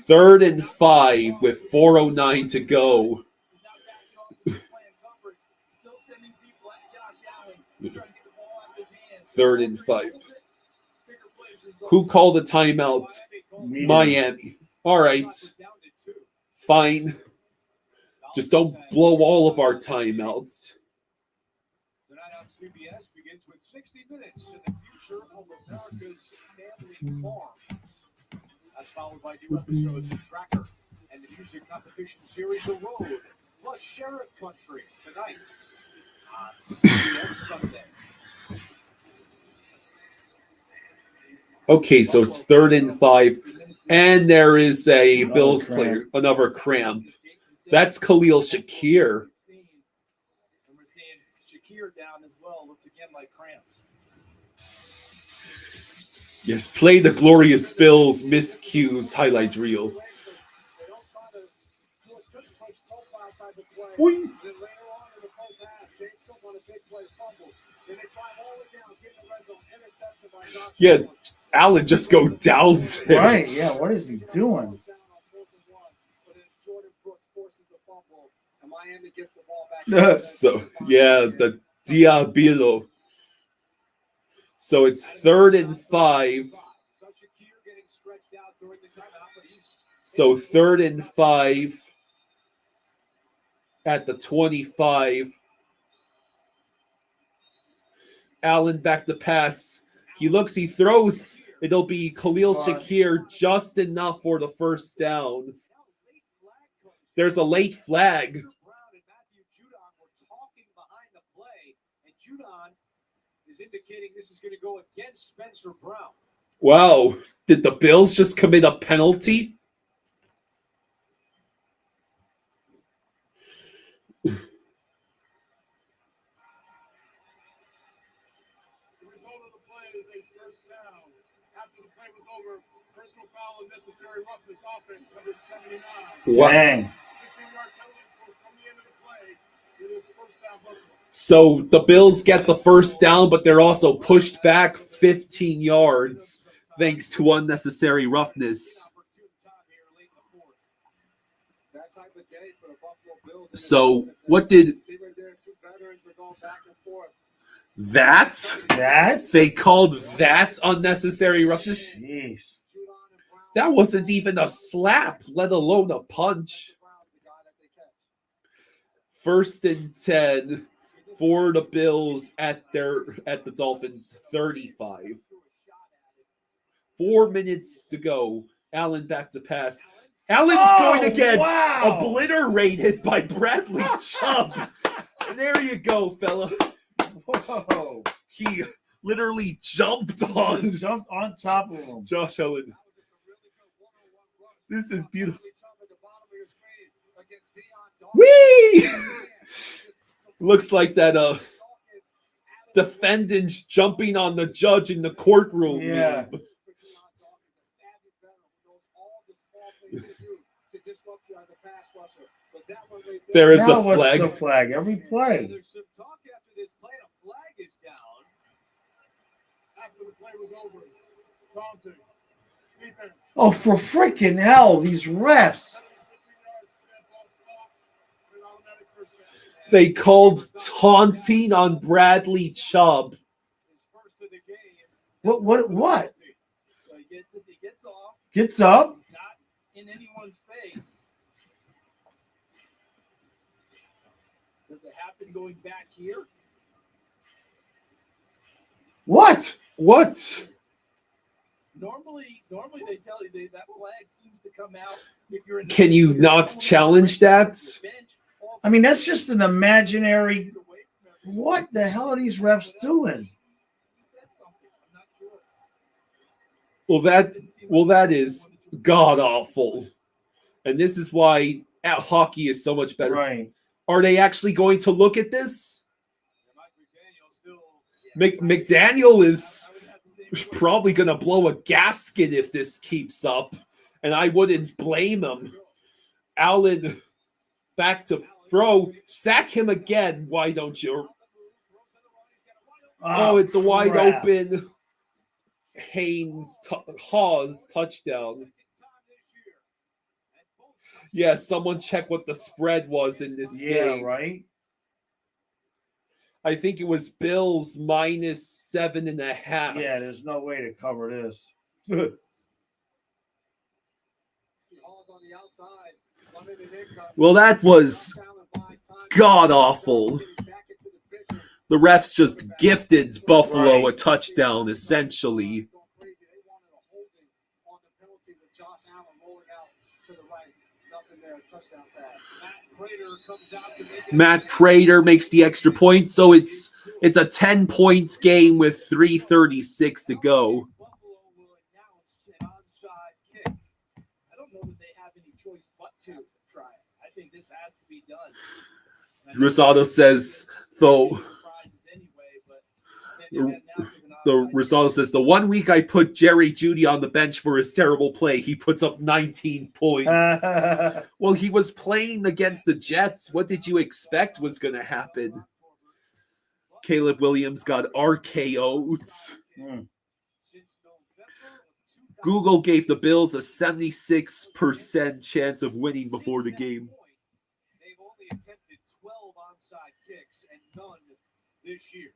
3rd and 5 with 4:09 to go. 3rd and 5. Who called a timeout? Miami. All right. Fine. Just don't blow all of our timeouts. Tonight on CBS begins with 60 Minutes in the future of America's family farm. That's followed by new episodes of Tracker and the music competition series The Road, plus Sheriff Country tonight on CBS Sunday. Okay, so it's 3rd and 5, and there is a Bills player, another cramp. That's Khalil Shakir. And we're seeing Shakir down as well, looks again like cramps. Yes, play the Glorious Bills miscues highlight reel. Boing. Yeah, Allen just go down there. Right, yeah, what is he doing? So, yeah, the Diablo. So it's 3rd and 5. So 3rd and 5 at the 25. Allen back to pass. He looks, he throws. It'll be Khalil Shakir just enough for the 1st down. There's a late flag. Is indicating this is going to go against Spencer Brown. Wow. Did the Bills just commit a penalty? The result of the play is a 1st down. After the play was over, personal foul and necessary roughness offense, number 79. Wow. Dang. 15-yard penalty from the end of the play. It is 1st down Buffalo. So the Bills get the 1st down, but they're also pushed back 15 yards thanks to unnecessary roughness. So what did that? They called that unnecessary roughness? Jeez. That wasn't even a slap, let alone a punch. 1st and 10 for the Bills at the Dolphins 35. 4 minutes to go. Allen back to pass. Allen's going to get obliterated by Bradley Chubb. There you go, fella. Whoa. He literally jumped on top of him. Josh Allen. This is beautiful. Whee! Looks like that defendants jumping on the judge in the courtroom. Yeah. There is Now a what's flag. the flag? Every play. There's some talk after this play. A flag is down. After the play was over, taunting, defense. Oh, for freaking hell, these refs. They called taunting on Bradley Chubb. What? So he gets off. Gets up. He's not in anyone's face. Does it happen going back here? What? Normally they tell you that flag seems to come out if you're in. Can you not challenge that? I mean, that's just an imaginary. What the hell are these refs doing? Well, that is god awful, and this is why hockey is so much better. Right? Are they actually going to look at this? McDaniel is probably going to blow a gasket if this keeps up, and I wouldn't blame him. Allen back to throw, sack him again. Why don't you? Oh, it's a wide open Hawes touchdown. Yeah, someone check what the spread was in this game. Yeah, right. I think it was Bills -7.5. Yeah, there's no way to cover this. Well, that was god awful. The refs just gifted Buffalo a touchdown, essentially. Matt Prater makes the extra point, so it's a 10 points game with 3:36 to go. I don't know that they have any choice but to try it. I think this has to be done. Rosado says, though. Rosado says, the 1 week I put Jerry Jeudy on the bench for his terrible play, he puts up 19 points. Well, he was playing against the Jets. What did you expect was going to happen? Caleb Williams got RKO'd. Google gave the Bills a 76% chance of winning before the game. They've only attempted 12 onside kicks and none this year.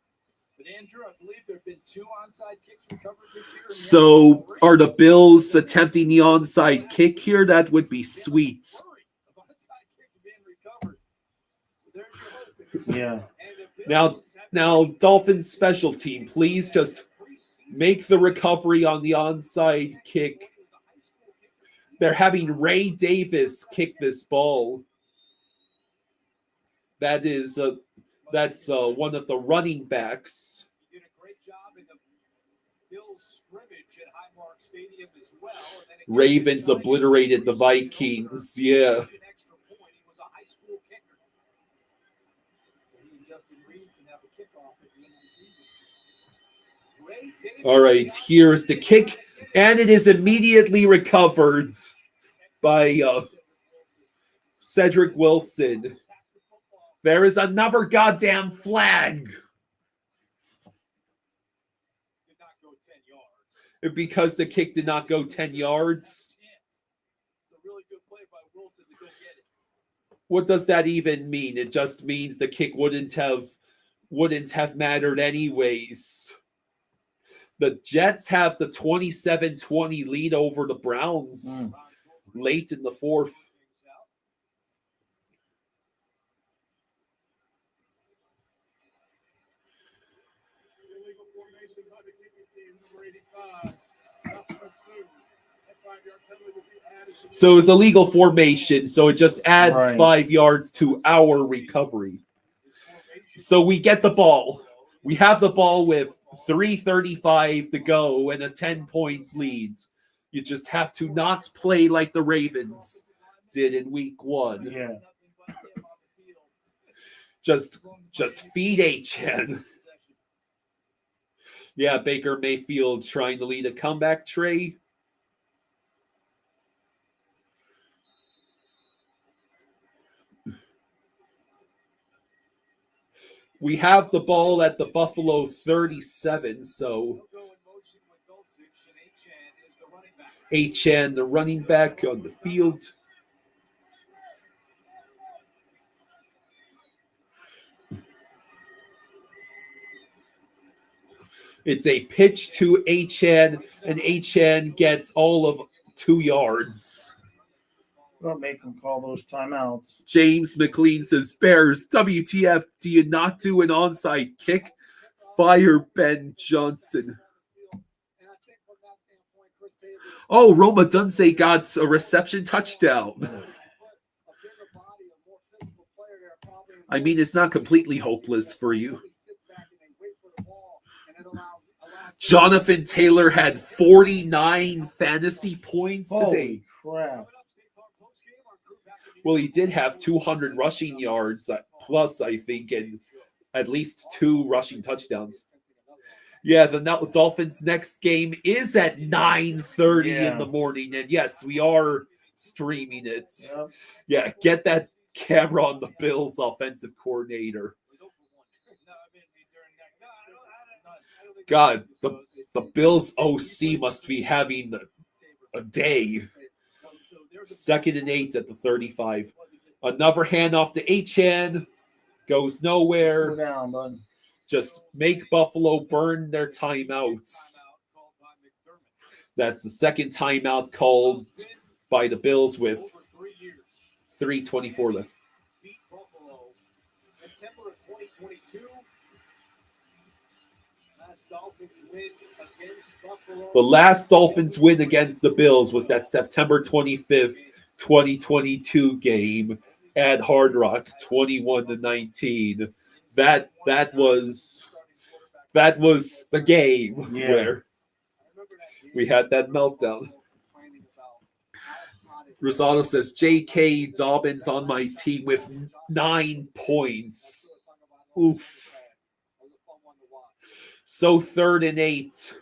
But Andrew, I believe there have been 2 onside kicks recovered this year. So are the Bills attempting the onside kick here? That would be sweet. Yeah. Now, Dolphins special team, please just make the recovery on the onside kick. They're having Ray Davis kick this ball. That's one of the running backs. He did a great job in the Bills scrimmage at Highmark Stadium as well. Ravens obliterated the Vikings. Yeah. All right, here's the kick, and it is immediately recovered by Cedric Wilson. There is another goddamn flag. Because the kick did not go 10 yards. What does that even mean? It just means the kick wouldn't have mattered anyways. The Jets have the 27-20 lead over the Browns late in the fourth. So it's a legal formation, so it just adds 5 yards to our recovery. So we get the ball. We have the ball with 3:35 to go and a 10 points lead. You just have to not play like the Ravens did in week 1. Yeah. Just feed HN. Yeah, Baker Mayfield trying to lead a comeback tray. We have the ball at the Buffalo 37, so Achan, the running back on the field. It's a pitch to Achan, and Achan gets all of 2 yards. Well, make them call those timeouts. James McLean says, Bears, WTF, do you not do an onside kick? Fire Ben Johnson. Oh, Roma Dunze got a reception touchdown. I mean, it's not completely hopeless for you. Jonathan Taylor had 49 fantasy points today. Holy crap. Well, he did have 200 rushing yards plus, I think, and at least 2 rushing touchdowns. Yeah, the Dolphins' next game is at 9:30 in the morning. And yes, we are streaming it. Yep. Yeah, get that camera on the Bills' offensive coordinator. God, the Bills' OC must be having a day. 2nd and 8 at the 35. Another handoff to Achan. Goes nowhere. Slow down, bud. Just make Buffalo burn their timeouts. That's the second timeout called by the Bills with 3:24 left. September of 2022. Last Dolphins win against Buffalo. The last Dolphins win against the Bills was that September 25th, 2022 game at Hard Rock, 21-19. That was the game where we had that meltdown. Rosado says J.K. Dobbins on my team with 9 points. Oof. So 3rd and 8.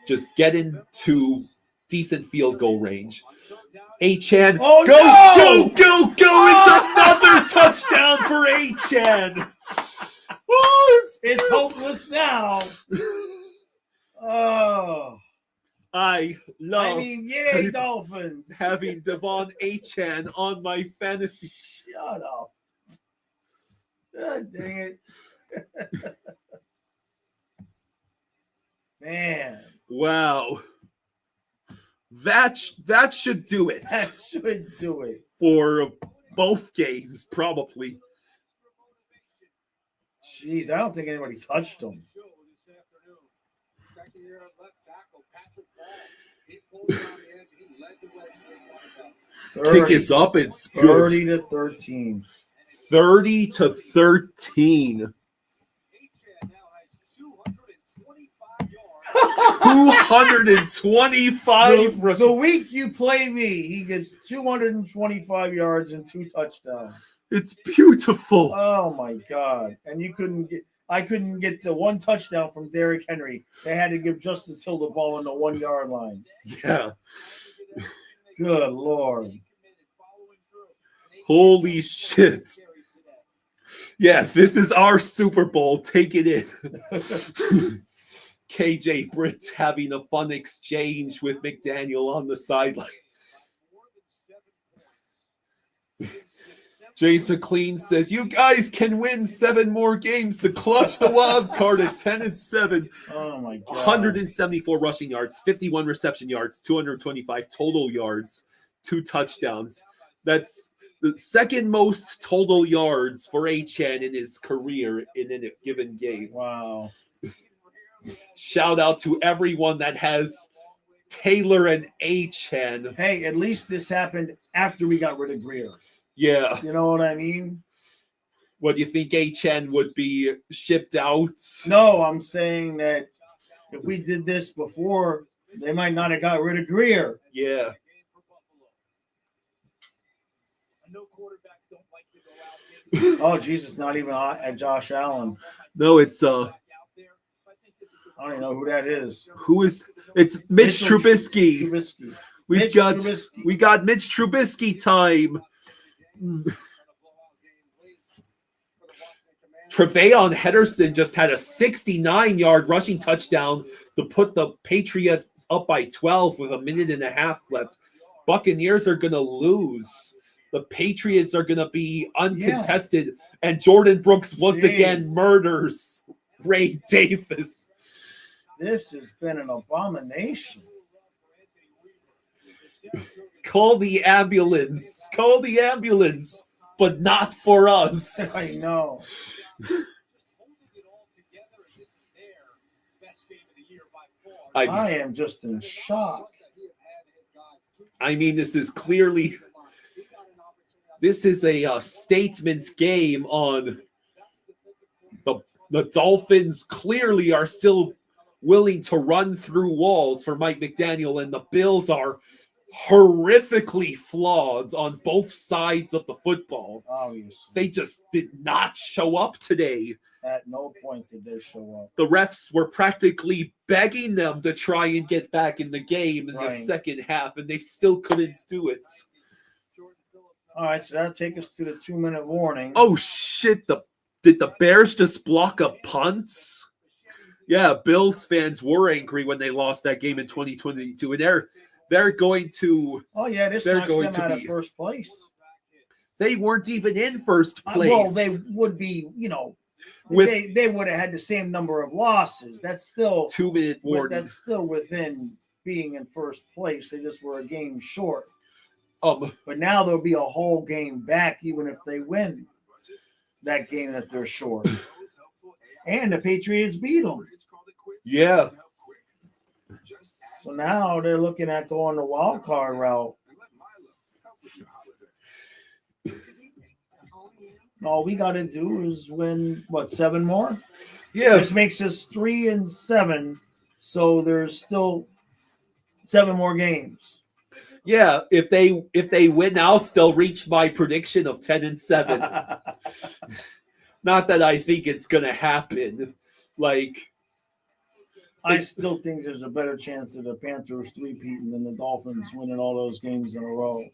Just get into decent field goal range. Achan, oh, go, no! go! It's another touchdown for Achan. Oh, it's hopeless now. Oh. I yay, Dolphins. Having Devon Achan on my fantasy team. Shut up. God dang it. Man. Wow. That should do it. That should do it. For both games, probably. Jeez, I don't think anybody touched him. Kick is up. It's good. 30-13. 30-13. 225. The week you play me, he gets 225 yards and 2 touchdowns. It's beautiful. Oh my God! And I couldn't get the 1 touchdown from Derrick Henry. They had to give Justice Hill the ball on the 1 yard line. Yeah. Good Lord. Holy shit. Yeah, this is our Super Bowl. Take it in. KJ Britt having a fun exchange with McDaniel on the sideline. James McLean says, you guys can win 7 more games to clutch the wild card at 10-7. Oh my God. 174 rushing yards, 51 reception yards, 225 total yards, 2 touchdowns. That's the second most total yards for Achan in his career in a given game. Wow. Shout out to everyone that has Taylor and Achan. Hey, at least this happened after we got rid of Greer. Yeah. You know what I mean? What, do you think Achan would be shipped out? No, I'm saying that if we did this before, they might not have got rid of Greer. Yeah. No quarterbacks don't like to go out. Oh, Jesus, not even at Josh Allen. No, it's I don't even know who that is. who is it's Mitch Mitchell Trubisky. Trubisky. We Mitch got Trubisky. Mitch Trubisky time. Tre'Veon Henderson just had a 69-yard rushing touchdown to put the Patriots up by 12 with a minute and a half left. Buccaneers are going to lose. The Patriots are going to be uncontested, and Jordan Brooks once again murders Ray Davis. This has been an abomination. Call the ambulance. Call the ambulance, but not for us. I know. I am just in shock. I mean, this is a statement game on the Dolphins clearly are still willing to run through walls for Mike McDaniel, and the Bills are horrifically flawed on both sides of the football. Obviously. They just did not show up today. At no point did they show up. The refs were practically begging them to try and get back in the game in the second half, and they still couldn't do it. All right, so that'll take us to the 2-minute warning. Oh, shit. Did the Bears just block a punt? Yeah, Bills fans were angry when they lost that game in 2022, and they're going to. Oh yeah, this knocks them out of first place. They weren't even in first place. Well, they would be, they would have had the same number of losses. That's still 2-minute warning. That's still within being in first place. They just were a game short. But now there'll be a whole game back, even if they win that game that they're short. And the Patriots beat them. Yeah. So now they're looking at going the wild card route. All we got to do is win, 7 more? Yeah. This makes us 3-7. So there's still 7 more games. Yeah, if they win out, they'll reach my prediction of 10-7. Not that I think it's gonna happen. I still think there's a better chance of the Panthers three-peating than the Dolphins winning all those games in a row.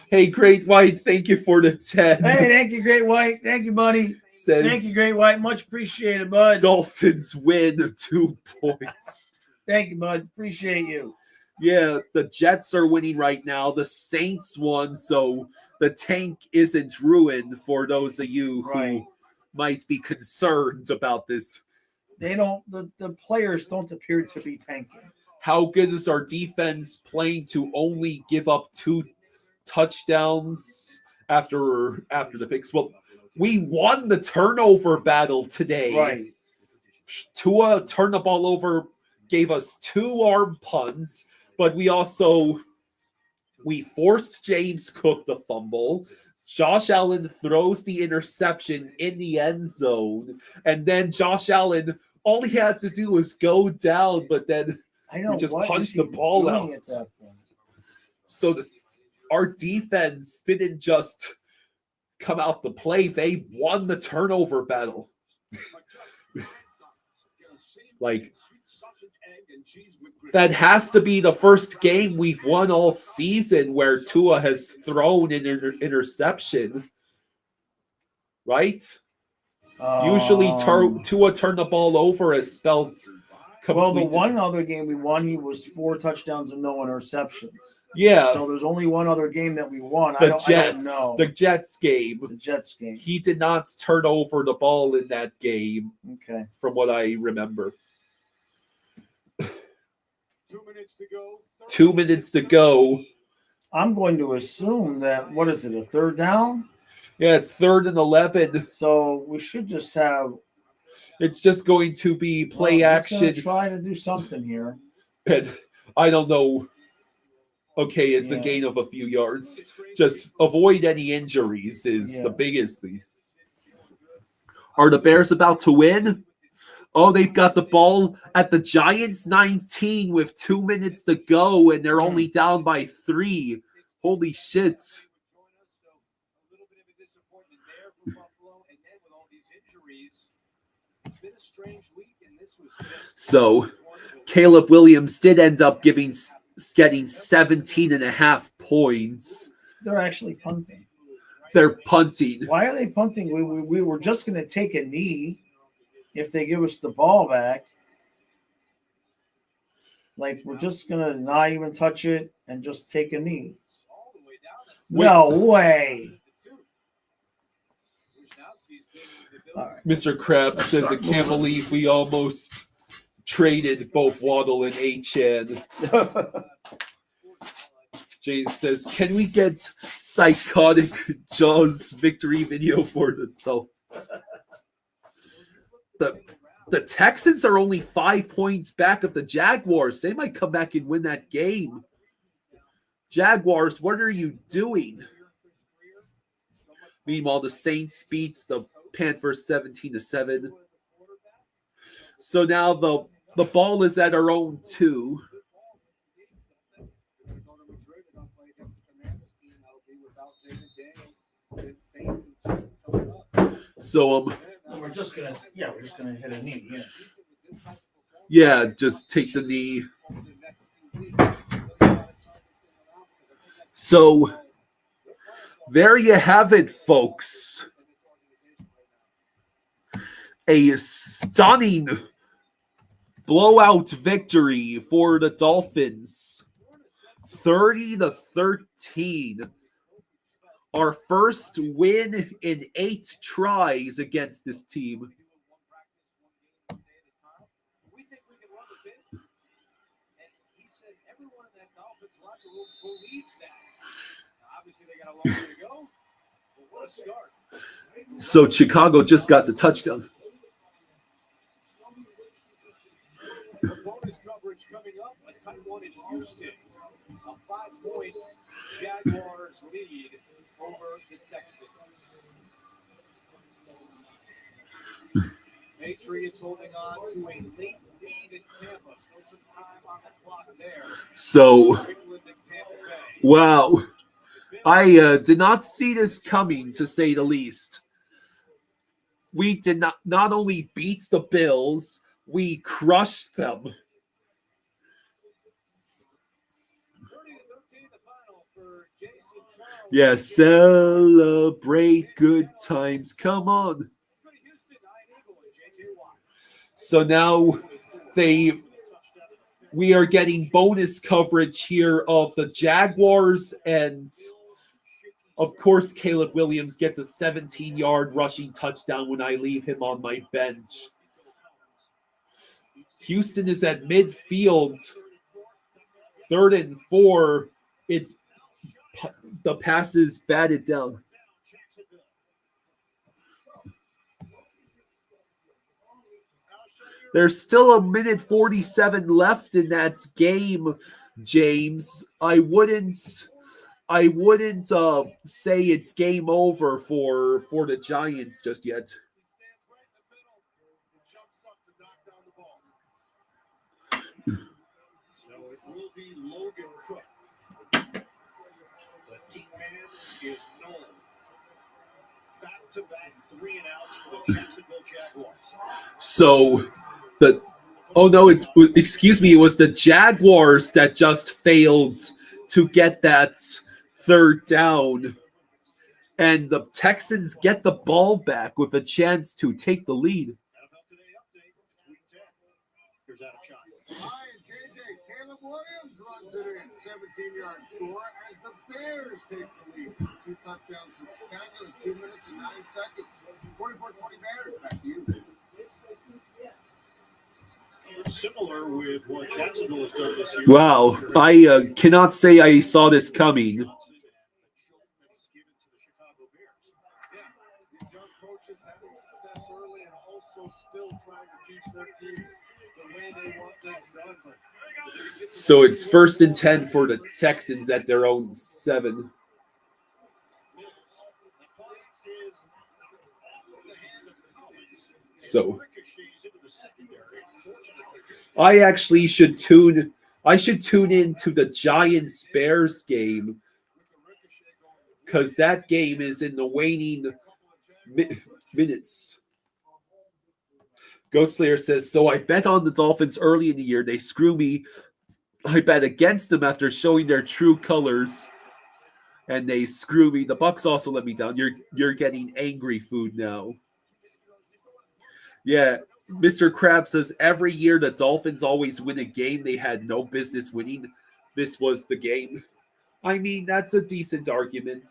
Hey, Great White, thank you for the 10. Hey, thank you, Great White. Thank you, buddy. Thank you, Great White. Much appreciated, bud. Dolphins win 2 points. Thank you, bud. Appreciate you. Yeah, the Jets are winning right now. The Saints won, so the tank isn't ruined for those of you who might be concerned about this. They don't. The players don't appear to be tanking. How good is our defense playing to only give up 2 touchdowns after the picks? Well, we won the turnover battle today. Right. Tua turned the ball over, gave us 2 arm punts, but we forced James Cook the fumble. Josh Allen throws the interception in the end zone, and then Josh Allen, all he had to do was go down, but then we just punched the ball out. So our defense didn't just come out to play; they won the turnover battle. That has to be the first game we've won all season where Tua has thrown an interception, right? Usually Tua turned the ball over as spelled complete. Well, the one other game we won, he was 4 touchdowns and no interceptions. Yeah. So there's only one other game that we won. The I don't know. The Jets game. The Jets game. He did not turn over the ball in that game. Okay. From what I remember. 2 minutes to go. 2 minutes to go. I'm going to assume that, what is it, a third down? Yeah, it's 3rd and 11. So we should just have. It's just going to be play action. Try to do something here. And I don't know. Okay, it's a gain of a few yards. Just avoid any injuries is the biggest thing. Are the Bears about to win? Oh, they've got the ball at the Giants 19 with 2 minutes to go, and they're only down by 3. Holy shit. So Caleb Williams did end up getting 17.5 points. They're actually punting. They're punting. Why are they punting? We were just going to take a knee if they give us the ball back. Like, we're just going to not even touch it and just take a knee. No way. Right. Mr. Krabs says, I can't believe we almost traded both Waddle and Achane. James says, can we get psychotic Jaws victory video for the Dolphins? The Texans are only 5 points back of the Jaguars. They might come back and win that game. Jaguars, what are you doing? Meanwhile, the Saints beats the Panthers 17-7. So now the ball is at our own 2. So we're just gonna hit a knee. Yeah, just take the knee. So there you have it, folks. A stunning blowout victory for the Dolphins. 30-13. Our first win in 8 tries against this team. So Chicago just got the touchdown. Bonus coverage coming up. A tight one in Houston. A 5-point Jaguars lead over the Texans. Patriots holding on to a late lead in Tampa. Still some time on the clock there. So, wow. I did not see this coming, to say the least. We did not only beat the Bills, we crushed them. Yeah, celebrate good times. Come on. So now we are getting bonus coverage here of the Jaguars, and of course Caleb Williams gets a 17-yard rushing touchdown when I leave him on my bench. Houston is at midfield, 3rd and 4. It's the passes batted down. There's still a minute 47 left in that game, James. I wouldn't say it's game over for the Giants just yet. So it will be Logan Cook. The deep man is Nolan. Back-to-back 3 and outs for the Jacksonville Jaguars. So it was the Jaguars that just failed to get that 3rd down. And the Texans get the ball back with a chance to take the lead. Caleb Williams runs it in. 17-yard score as the Bears take the lead. 2 touchdowns from Chicago in 2 minutes and 9 seconds. 24-20 Bears. Back to you. Similar with what Jacksonville has done this year. Wow, I cannot say I saw this coming. So it's 1st and 10 for the Texans at their own 7. So I actually should tune in to the Giants Bears game, because that game is in the waning minutes. Ghost Slayer says, so I bet on the Dolphins early in the year. They screw me. I bet against them after showing their true colors. And they screw me. The Bucks also let me down. You're getting angry food now. Yeah, Mr. Krabs says every year the Dolphins always win a game they had no business winning. This was the game. I mean, that's a decent argument.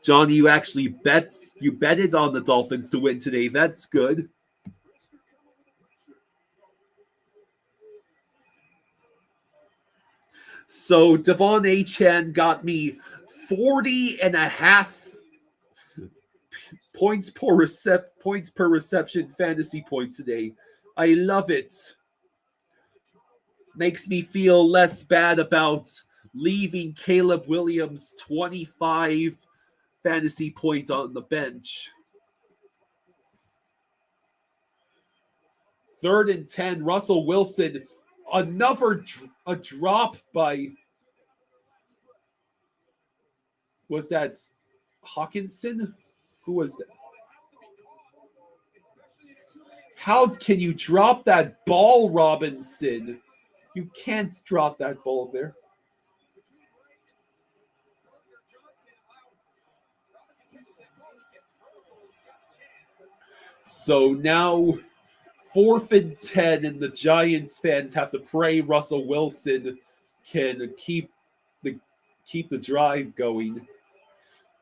John, you actually betted on the Dolphins to win today. That's good. So Devon Achan got me 40.5 points per reception fantasy points today. I love it. Makes me feel less bad about leaving Caleb Williams 25 fantasy points on the bench. 3rd and 10, Russell Wilson, another a drop by, was that Hawkinson? Who was that? How can you drop that ball, Robinson? You can't drop that ball there. So now 4th and 10, and the Giants fans have to pray Russell Wilson can keep the drive going.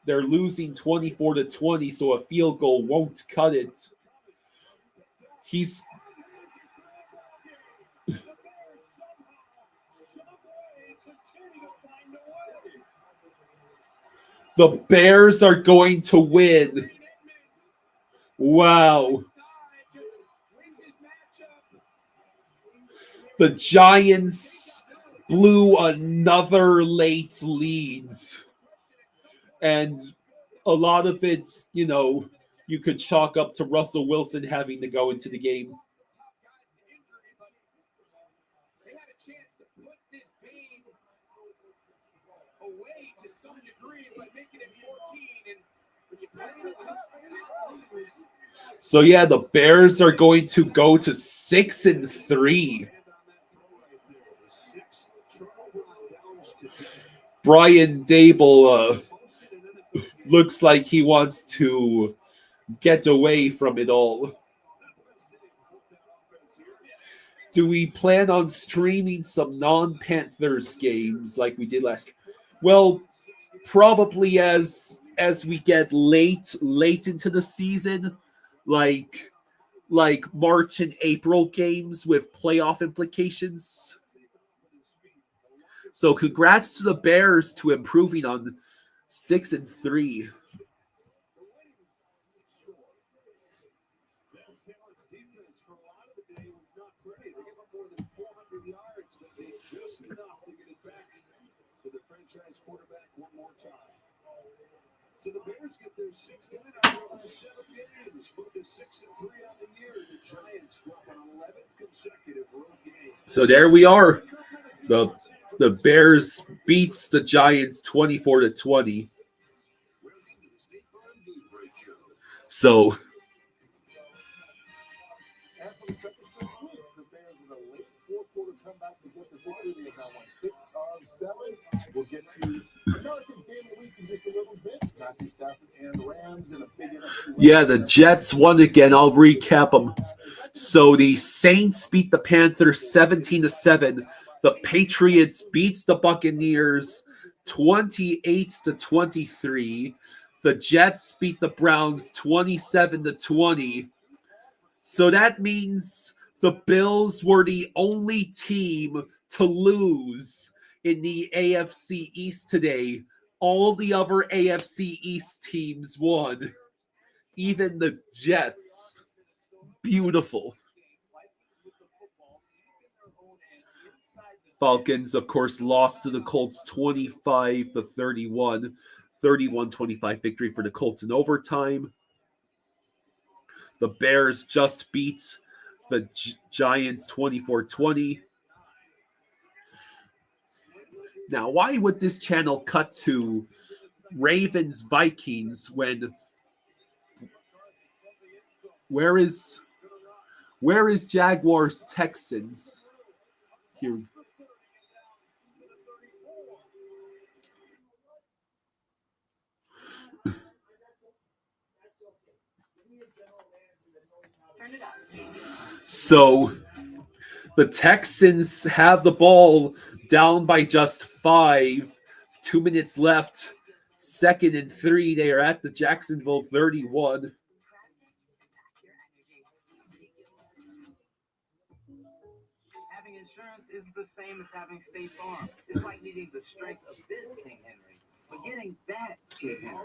They're losing 24-20, so a field goal won't cut it. The Bears are going to win. Wow. The Giants blew another late lead. And a lot of it, you could chalk up to Russell Wilson having to go into the game. They had a chance to put this game away to some degree by making it 14. And when you play the cup, lose. So yeah, the Bears are going to go to 6-3. Brian Dable looks like he wants to get away from it all. Do we plan on streaming some non-Panthers games like we did last year? Well, probably as we get late into the season, like March and April games with playoff implications. So congrats to the Bears to improving on 6-3. Quarterback one more time. So the Bears get their 6th win out of the last 7 games, put the 6-3 on the year. The Giants drop an 11th consecutive road game. So there we are. The Bears beats the Giants 24-20. So We'll get to America's Game of the Week in just a little bit. Matthew Stafford and the Rams in a big NFC. yeah, the Jets won again. I'll recap them. So the Saints beat the Panthers 17-7. The Patriots beats the Buccaneers 28-23. The Jets beat the Browns 27-20. So that means the Bills were the only team to lose in the AFC East today. All the other AFC East teams won. Even the Jets. Beautiful. Falcons, of course, lost to the Colts 25-31. 31-25 victory for the Colts in overtime. The Bears just beat the Giants 24-20. Now, why would this channel cut to Ravens Vikings when where is Jaguars Texans here? So the Texans have the ball down by just 5. 2 minutes left. 2nd and 3. They are at the Jacksonville 31. Having insurance isn't the same as having State Farm. It's like needing the strength of this King Henry, but getting that King Henry.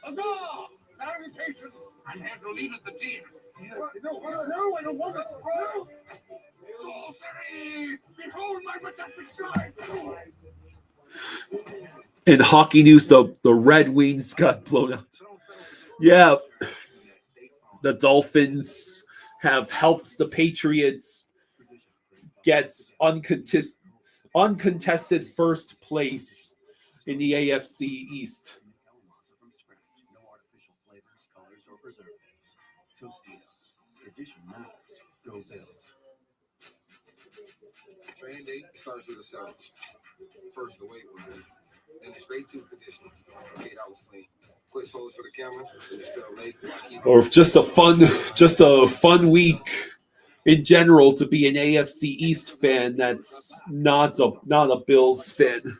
Huzzah! Salutations! I'm here to lead the team. No, I don't want it. No! Sorcery! Behold my majestic stride! In hockey news, the Red Wings got blown out. Yeah, the Dolphins have helped the Patriots get uncontested first place in the AFC East. No artificial flavors, colors, or preservatives. Tostitos. Tradition matters. Go Bills. Training day starts with a salad. First the weight room, then it's straight to conditioning. 8 hours clean. Quick pose for the cameras, then it's to the lake. Or just a fun week in general to be an AFC East fan that's not a Bills fan.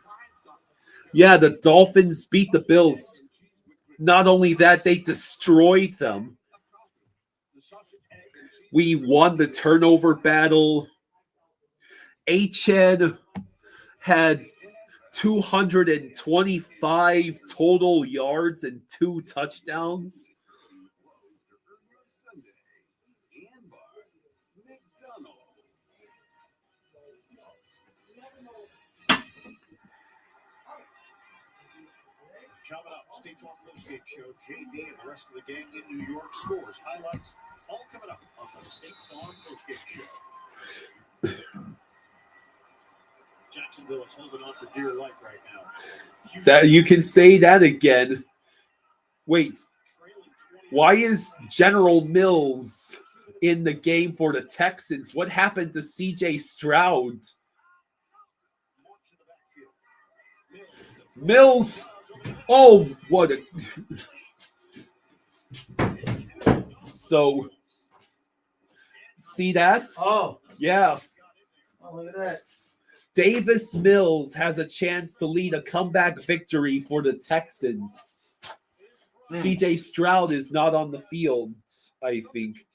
Yeah, the Dolphins beat the Bills. Not only that, they destroyed them. We won the turnover battle. Achane had 225 total yards and 2 touchdowns. Coming up, State Farm postgame show. JD and the rest of the gang in New York. Scores, highlights, all coming up on the State Farm postgame show. Jacksonville is holding on for dear life right now. That you can say that again. Wait, why is General Mills in the game for the Texans? What happened to CJ Stroud? Mills. Oh, what a. So, see that? Oh. Yeah. Oh, look at that. Davis Mills has a chance to lead a comeback victory for the Texans. CJ Stroud is not on the field, I think.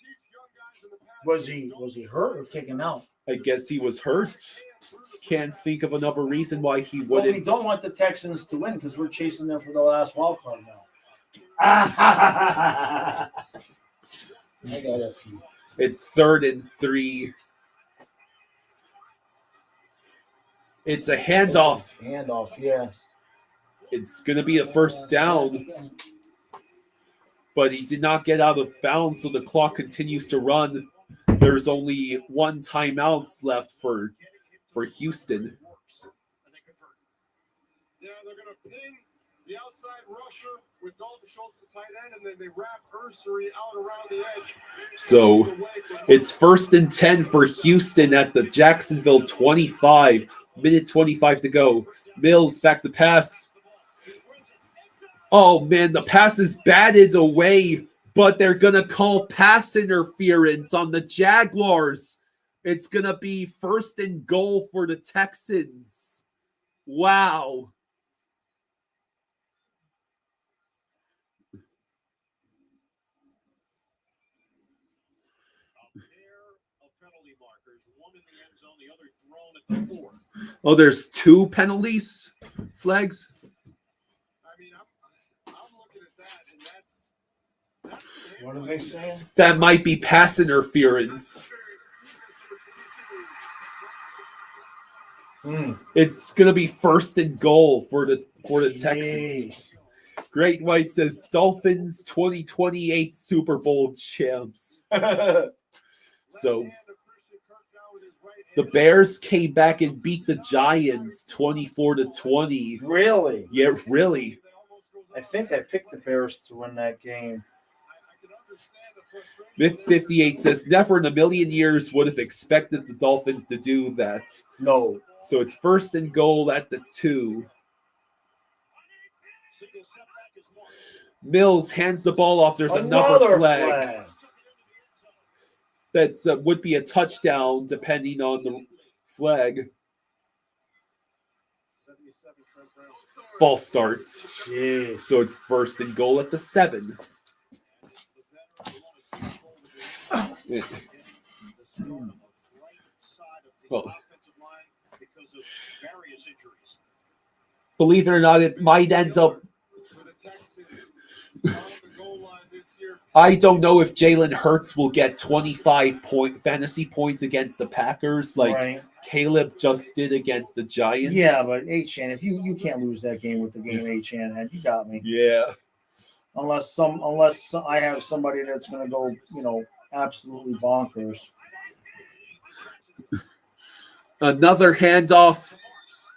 Was he hurt or kicking out? I guess he was hurt. Can't think of another reason why he Well, wouldn't. we don't want the Texans to win because we're chasing them for the last wild card now. I got a few. It's 3rd and 3. It's a handoff. Handoff, yeah. It's going to be a first down. But he did not get out of bounds, so the clock continues to run. There's only 1 timeout left for Houston. Yeah, they're going to ping the outside rusher with Dalton Schultz, the tight end, and then they wrap Ursery out around the edge. So it's 1st and 10 for Houston at the Jacksonville 25. Minute 25 to go. Mills back to pass. Oh, man, the pass is batted away, but they're going to call pass interference on the Jaguars. It's going to be 1st and goal for the Texans. Wow. Oh, there's 2 penalties flags. What are they saying? That might be pass interference. It's gonna be 1st and goal for the Texans. Great White says Dolphins 2028 Super Bowl champs. So The Bears came back and beat the Giants 24-20. Really? Yeah, really. I think I picked the Bears to win that game. Myth 58 says, never in a million years would have expected the Dolphins to do that. No. So it's 1st and goal at the 2. Mills hands the ball off. There's another flag. That would be a touchdown depending on the flag. False starts. Jeez. So it's 1st and goal at the 7. Yeah. Well, believe it or not, it might end up. I don't know if Jalen Hurts will get 25 fantasy points against the Packers like Caleb just did against the Giants. Yeah, but H-Chan, if you can't lose that game with the game H-Chan had, you got me. Yeah. Unless I have somebody that's going to go, absolutely bonkers. Another handoff,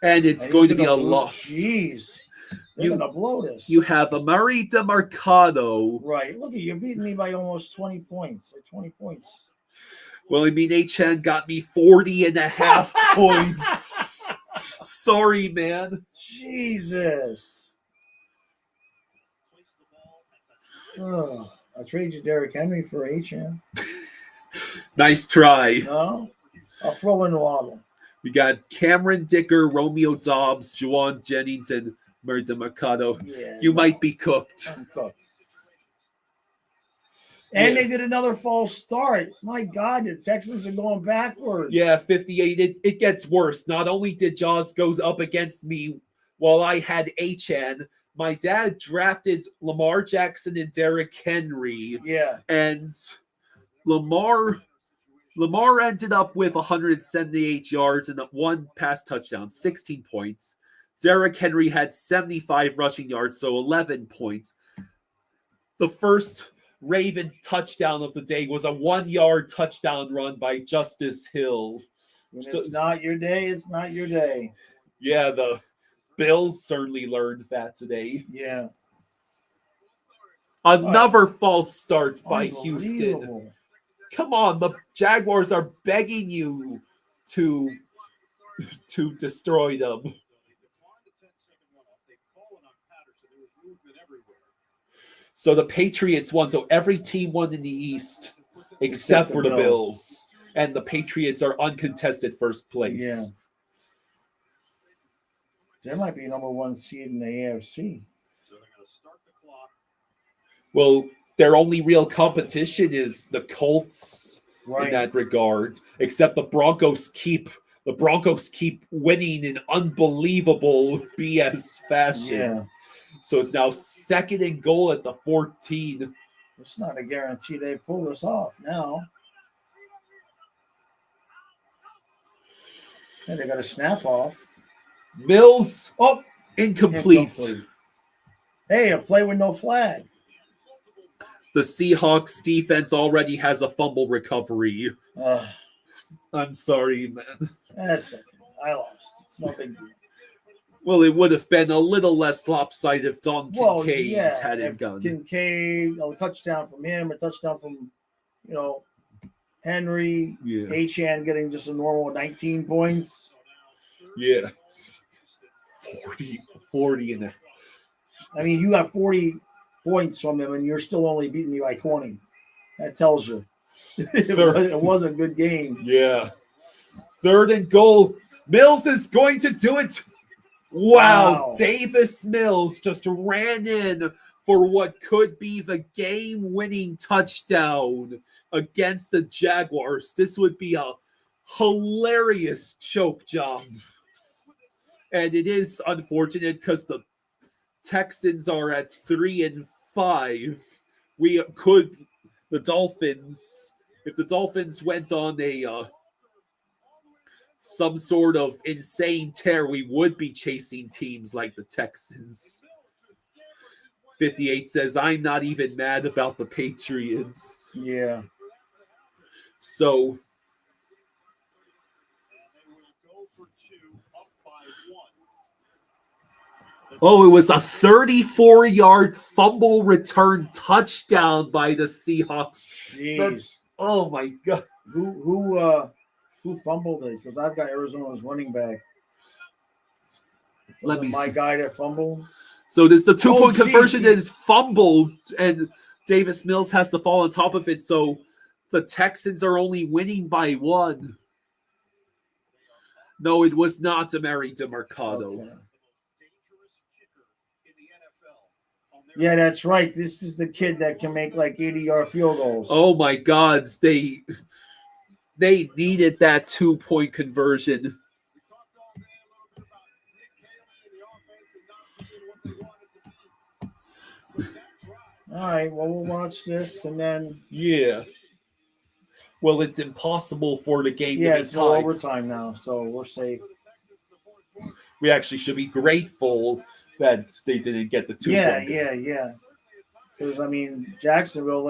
and it's going to be a loss. Jeez. They're going to blow this. You have Amari DeMarcado. Right. Look, you're beating me by almost 20 points. Like 20 points. Well, I mean, H-Chan got me 40.5 points. Sorry, man. Jesus. Oh, I'll trade you Derrick Henry for H-Chan. Nice try. No? I'll throw in Waddle. We got Cameron Dicker, Romeo Dobbs, Juwan Jennings, and Murda Mercado. Yeah, you might be cooked. I'm cooked. And they did another false start. My God, the Texans are going backwards. Yeah, 58. It gets worse. Not only did Jaws goes up against me while I had H-Chan, my dad drafted Lamar Jackson and Derrick Henry. Yeah. And Lamar ended up with 178 yards and 1 pass touchdown, 16 points. Derrick Henry had 75 rushing yards, so 11 points. The first Ravens touchdown of the day was a 1-yard touchdown run by Justice Hill. When it's not your day, it's not your day. Yeah, the Bills certainly learned that today. Yeah. Another false start by Houston. Come on, the Jaguars are begging you to destroy them. So the Patriots won. So every team won in the East except for the Bills. And the Patriots are uncontested first place. Yeah. They might be number 1 seed in the AFC. Well, their only real competition is the Colts in that regard. Except the Broncos keep winning in unbelievable BS fashion. Yeah. So it's now 2nd and goal at the 14. It's not a guarantee they pull this off now. And they got a snap off. Mills, incomplete. Hey, a play with no flag. The Seahawks defense already has a fumble recovery. I'm sorry, man. That's okay. I lost. It's no big deal. Well, it would have been a little less lopsided if Don Kincaid had it gone. Kincaid, a touchdown from him, a touchdown from, Henry, H-Chan getting just a normal 19 points. Yeah. 40 and I mean, you got 40 points from them, and you're still only beating me by 20. That tells you it was a good game. Yeah. 3rd and goal. Mills is going to do it. Wow. Davis Mills just ran in for what could be the game-winning touchdown against the Jaguars. This would be a hilarious choke job. And it is unfortunate because the Texans are at 3-5. If the Dolphins went on a some sort of insane tear, we would be chasing teams like the Texans. 58 says, I'm not even mad about the Patriots. Yeah. So Oh, it was a 34-yard fumble return touchdown by the Seahawks. Jeez. Oh my God. Who fumbled it? Because I've got Arizona's running back. Let me my see. guy that fumbled. So this the 2-point geez, conversion is fumbled, and Davis Mills has to fall on top of it. So the Texans are only winning by 1. No, it was not Amari DeMarcado. Okay. Yeah, that's right. This is the kid that can make like 80-yard field goals. Oh my God, they needed that 2-point conversion. All right, well, we'll watch this and then. Yeah. Well, it's impossible for the game to be it's no tied. overtime now, so we're safe. We actually should be grateful that they didn't get the 2 point. Yeah. Because I mean, Jacksonville,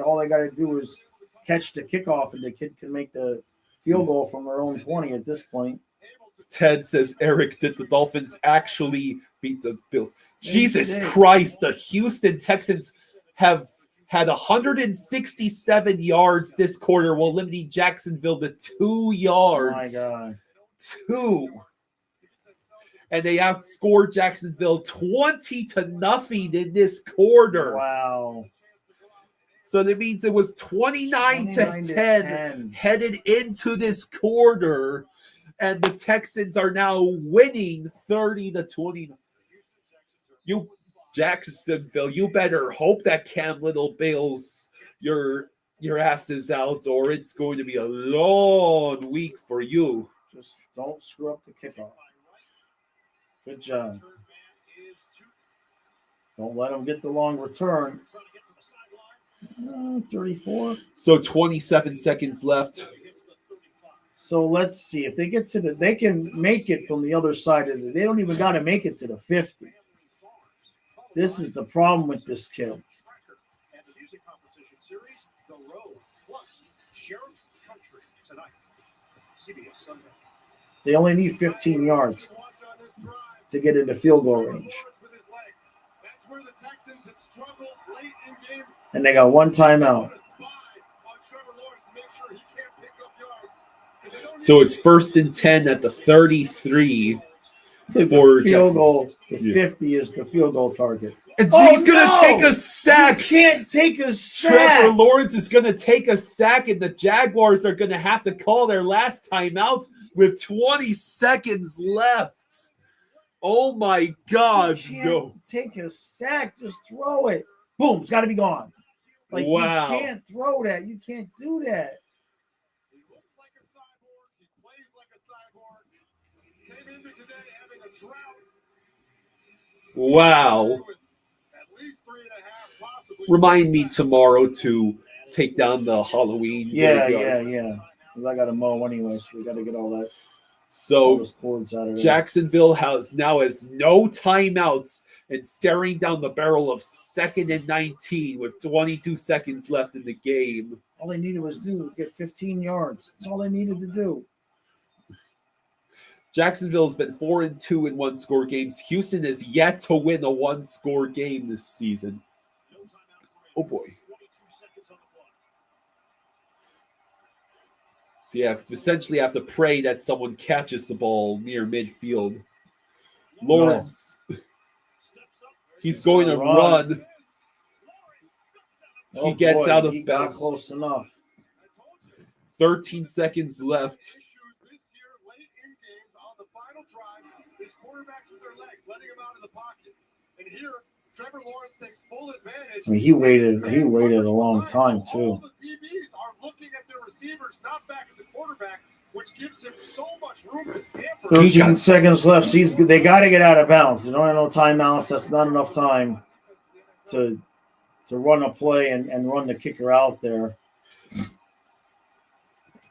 all they got to do is catch the kickoff, and the kid can make the field goal from their own 20 at this point. Ted says, Eric, did the Dolphins actually beat the Bills? Jesus Christ, the Houston Texans have had 167 yards this quarter while limiting Jacksonville to 2 yards. Oh my God. 2. And they outscored Jacksonville 20-0 in this quarter. Wow. So that means it was 29-10 headed into this quarter. And the Texans are now winning 30-20. You, Jacksonville, you better hope that Cam Little bails your asses out, or it's going to be a long week for you. Just don't screw up the kickoff. Good job. Don't let them get the long return. 34. So 27 seconds left. So let's see if they get to they can make it from the other side of they don't even got to make it to the 50. This is the problem with this kid. They only need 15 yards to get into field goal range. And they got one timeout. So it's 1st and 10 at the 33 for field goal. The 50 is the field goal target. And he's going to take a sack. You can't take a sack. Trevor Lawrence is going to take a sack, and the Jaguars are going to have to call their last timeout with 20 seconds left. Oh, my God. No. Take a sack. Just throw it. Boom. It's got to be gone. Like, wow. You can't throw that. You can't do that. He looks like a cyborg. He plays like a cyborg. Came into today having a drought. Wow. Remind me tomorrow to take down the Halloween. Yeah. I got to mow anyway, so we got to get all that. So cords out of Jacksonville has no timeouts and staring down the barrel of 2nd and 19 with 22 seconds left in the game. All they needed was to get 15 yards. That's all they needed to do. Jacksonville has been 4-2 in one-score games. Houston is yet to win a one-score game this season. Oh, boy. So, yeah, essentially have to pray that someone catches the ball near midfield. Lawrence, he's going to run. He gets out of bounds. Got close enough. 13 seconds left. And here, Trevor Lawrence takes full advantage. I mean, he waited a long time too. All the DBs are looking at their receivers, not back at the quarterback, which gives him so much room to scamper. 13 seconds left. They got to get out of bounds. They don't have no timeouts. That's not enough time to run a play and run the kicker out there.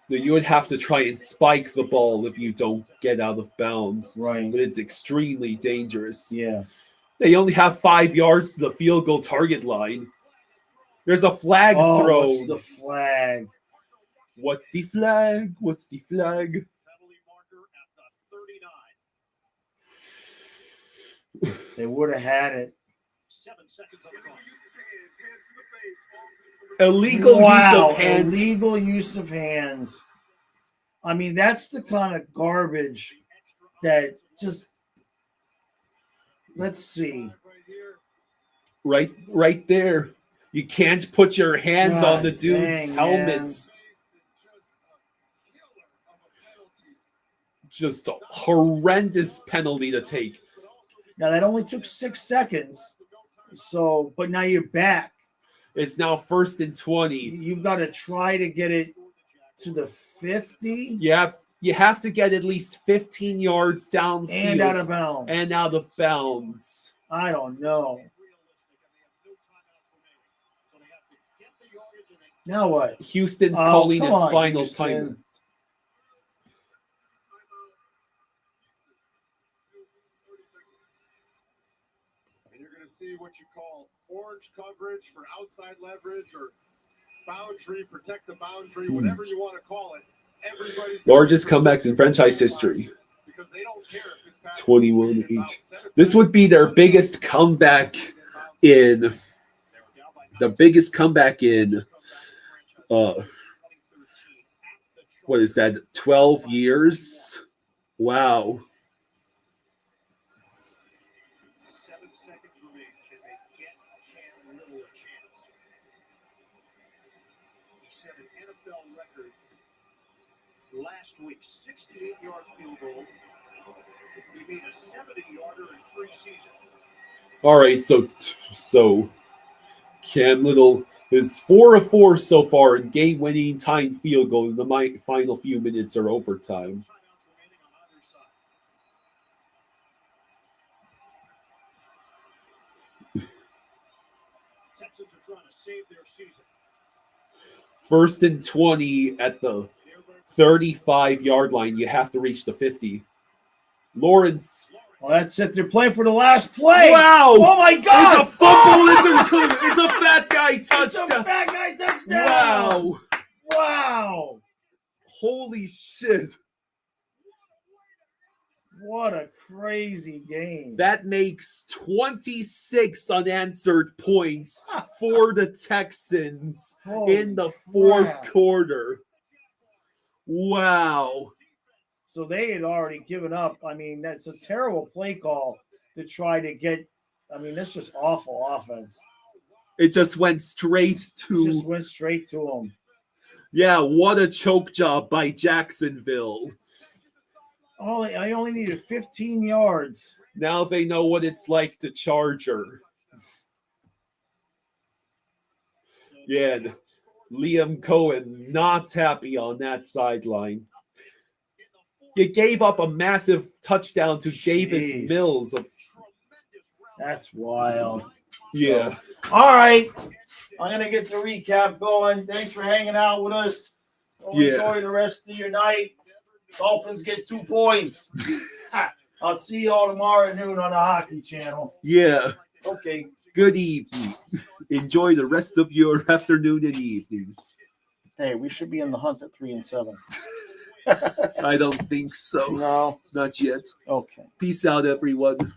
You would have to try and spike the ball if you don't get out of bounds. Right. But it's extremely dangerous. Yeah. They only have 5 yards to the field goal target line. There's a flag throw. What's the flag? What's the flag? What's the flag? They would have had it. 7 seconds on the clock. Illegal use of hands. Illegal use of hands. I mean, that's the kind of garbage that just. Let's see. Right there. You can't put your hand on the God dude's dang, helmets. Just a horrendous penalty to take. Now that only took 6 seconds. So, but now you're back. It's now 1st and 20. You've got to try to get it to the 50. You have to get at least 15 yards downfield And out of bounds. And out of bounds. I don't know. Now what? Houston's calling come its on, final Houston. timer. And you're going to see what you call orange coverage for outside leverage or boundary, protect the boundary, whatever you want to call it. Everybody's Largest comebacks in franchise history. because they don't care if this pass 21-8. This would be their biggest comeback in what is that? 12 years? Wow. 7 seconds remain. Can they get Cam Little a chance? He set an NFL record last week, 68-yard field goal. He made a 70-yarder in 3 seasons. All right, so Cam Little is 4 of 4 so far in game-winning tying field goal in the final few minutes or overtime. Texans are trying to save their season. 1st and 20 at the 35-yard line. You have to reach the 50. Lawrence. Well, that's it. They're playing for the last play. Wow! Oh my God! It's a fumble. It's a fat guy touchdown. It's a fat guy touchdown. Wow! Wow! Holy shit! What a crazy game. That makes 26 unanswered points for the Texans in the 4th quarter. Wow. So they had already given up. I mean, that's a terrible play call to try to get. I mean, that's just awful offense. It just went straight to. Him. Yeah, what a choke job by Jacksonville. I only needed 15 yards. Now they know what it's like to charge her. Yeah, and Liam Cohen not happy on that sideline. You gave up a massive touchdown to Davis Mills. That's wild. Yeah. So, all right. I'm going to get the recap going. Thanks for hanging out with us. Enjoy the rest of your night. Dolphins get 2 points. I'll see you all tomorrow at noon on the Hockey Channel. Yeah. Okay. Good evening. Enjoy the rest of your afternoon and evening. Hey, we should be in the hunt at 3 and 7. I don't think so. No. Not yet. Okay. Peace out, everyone.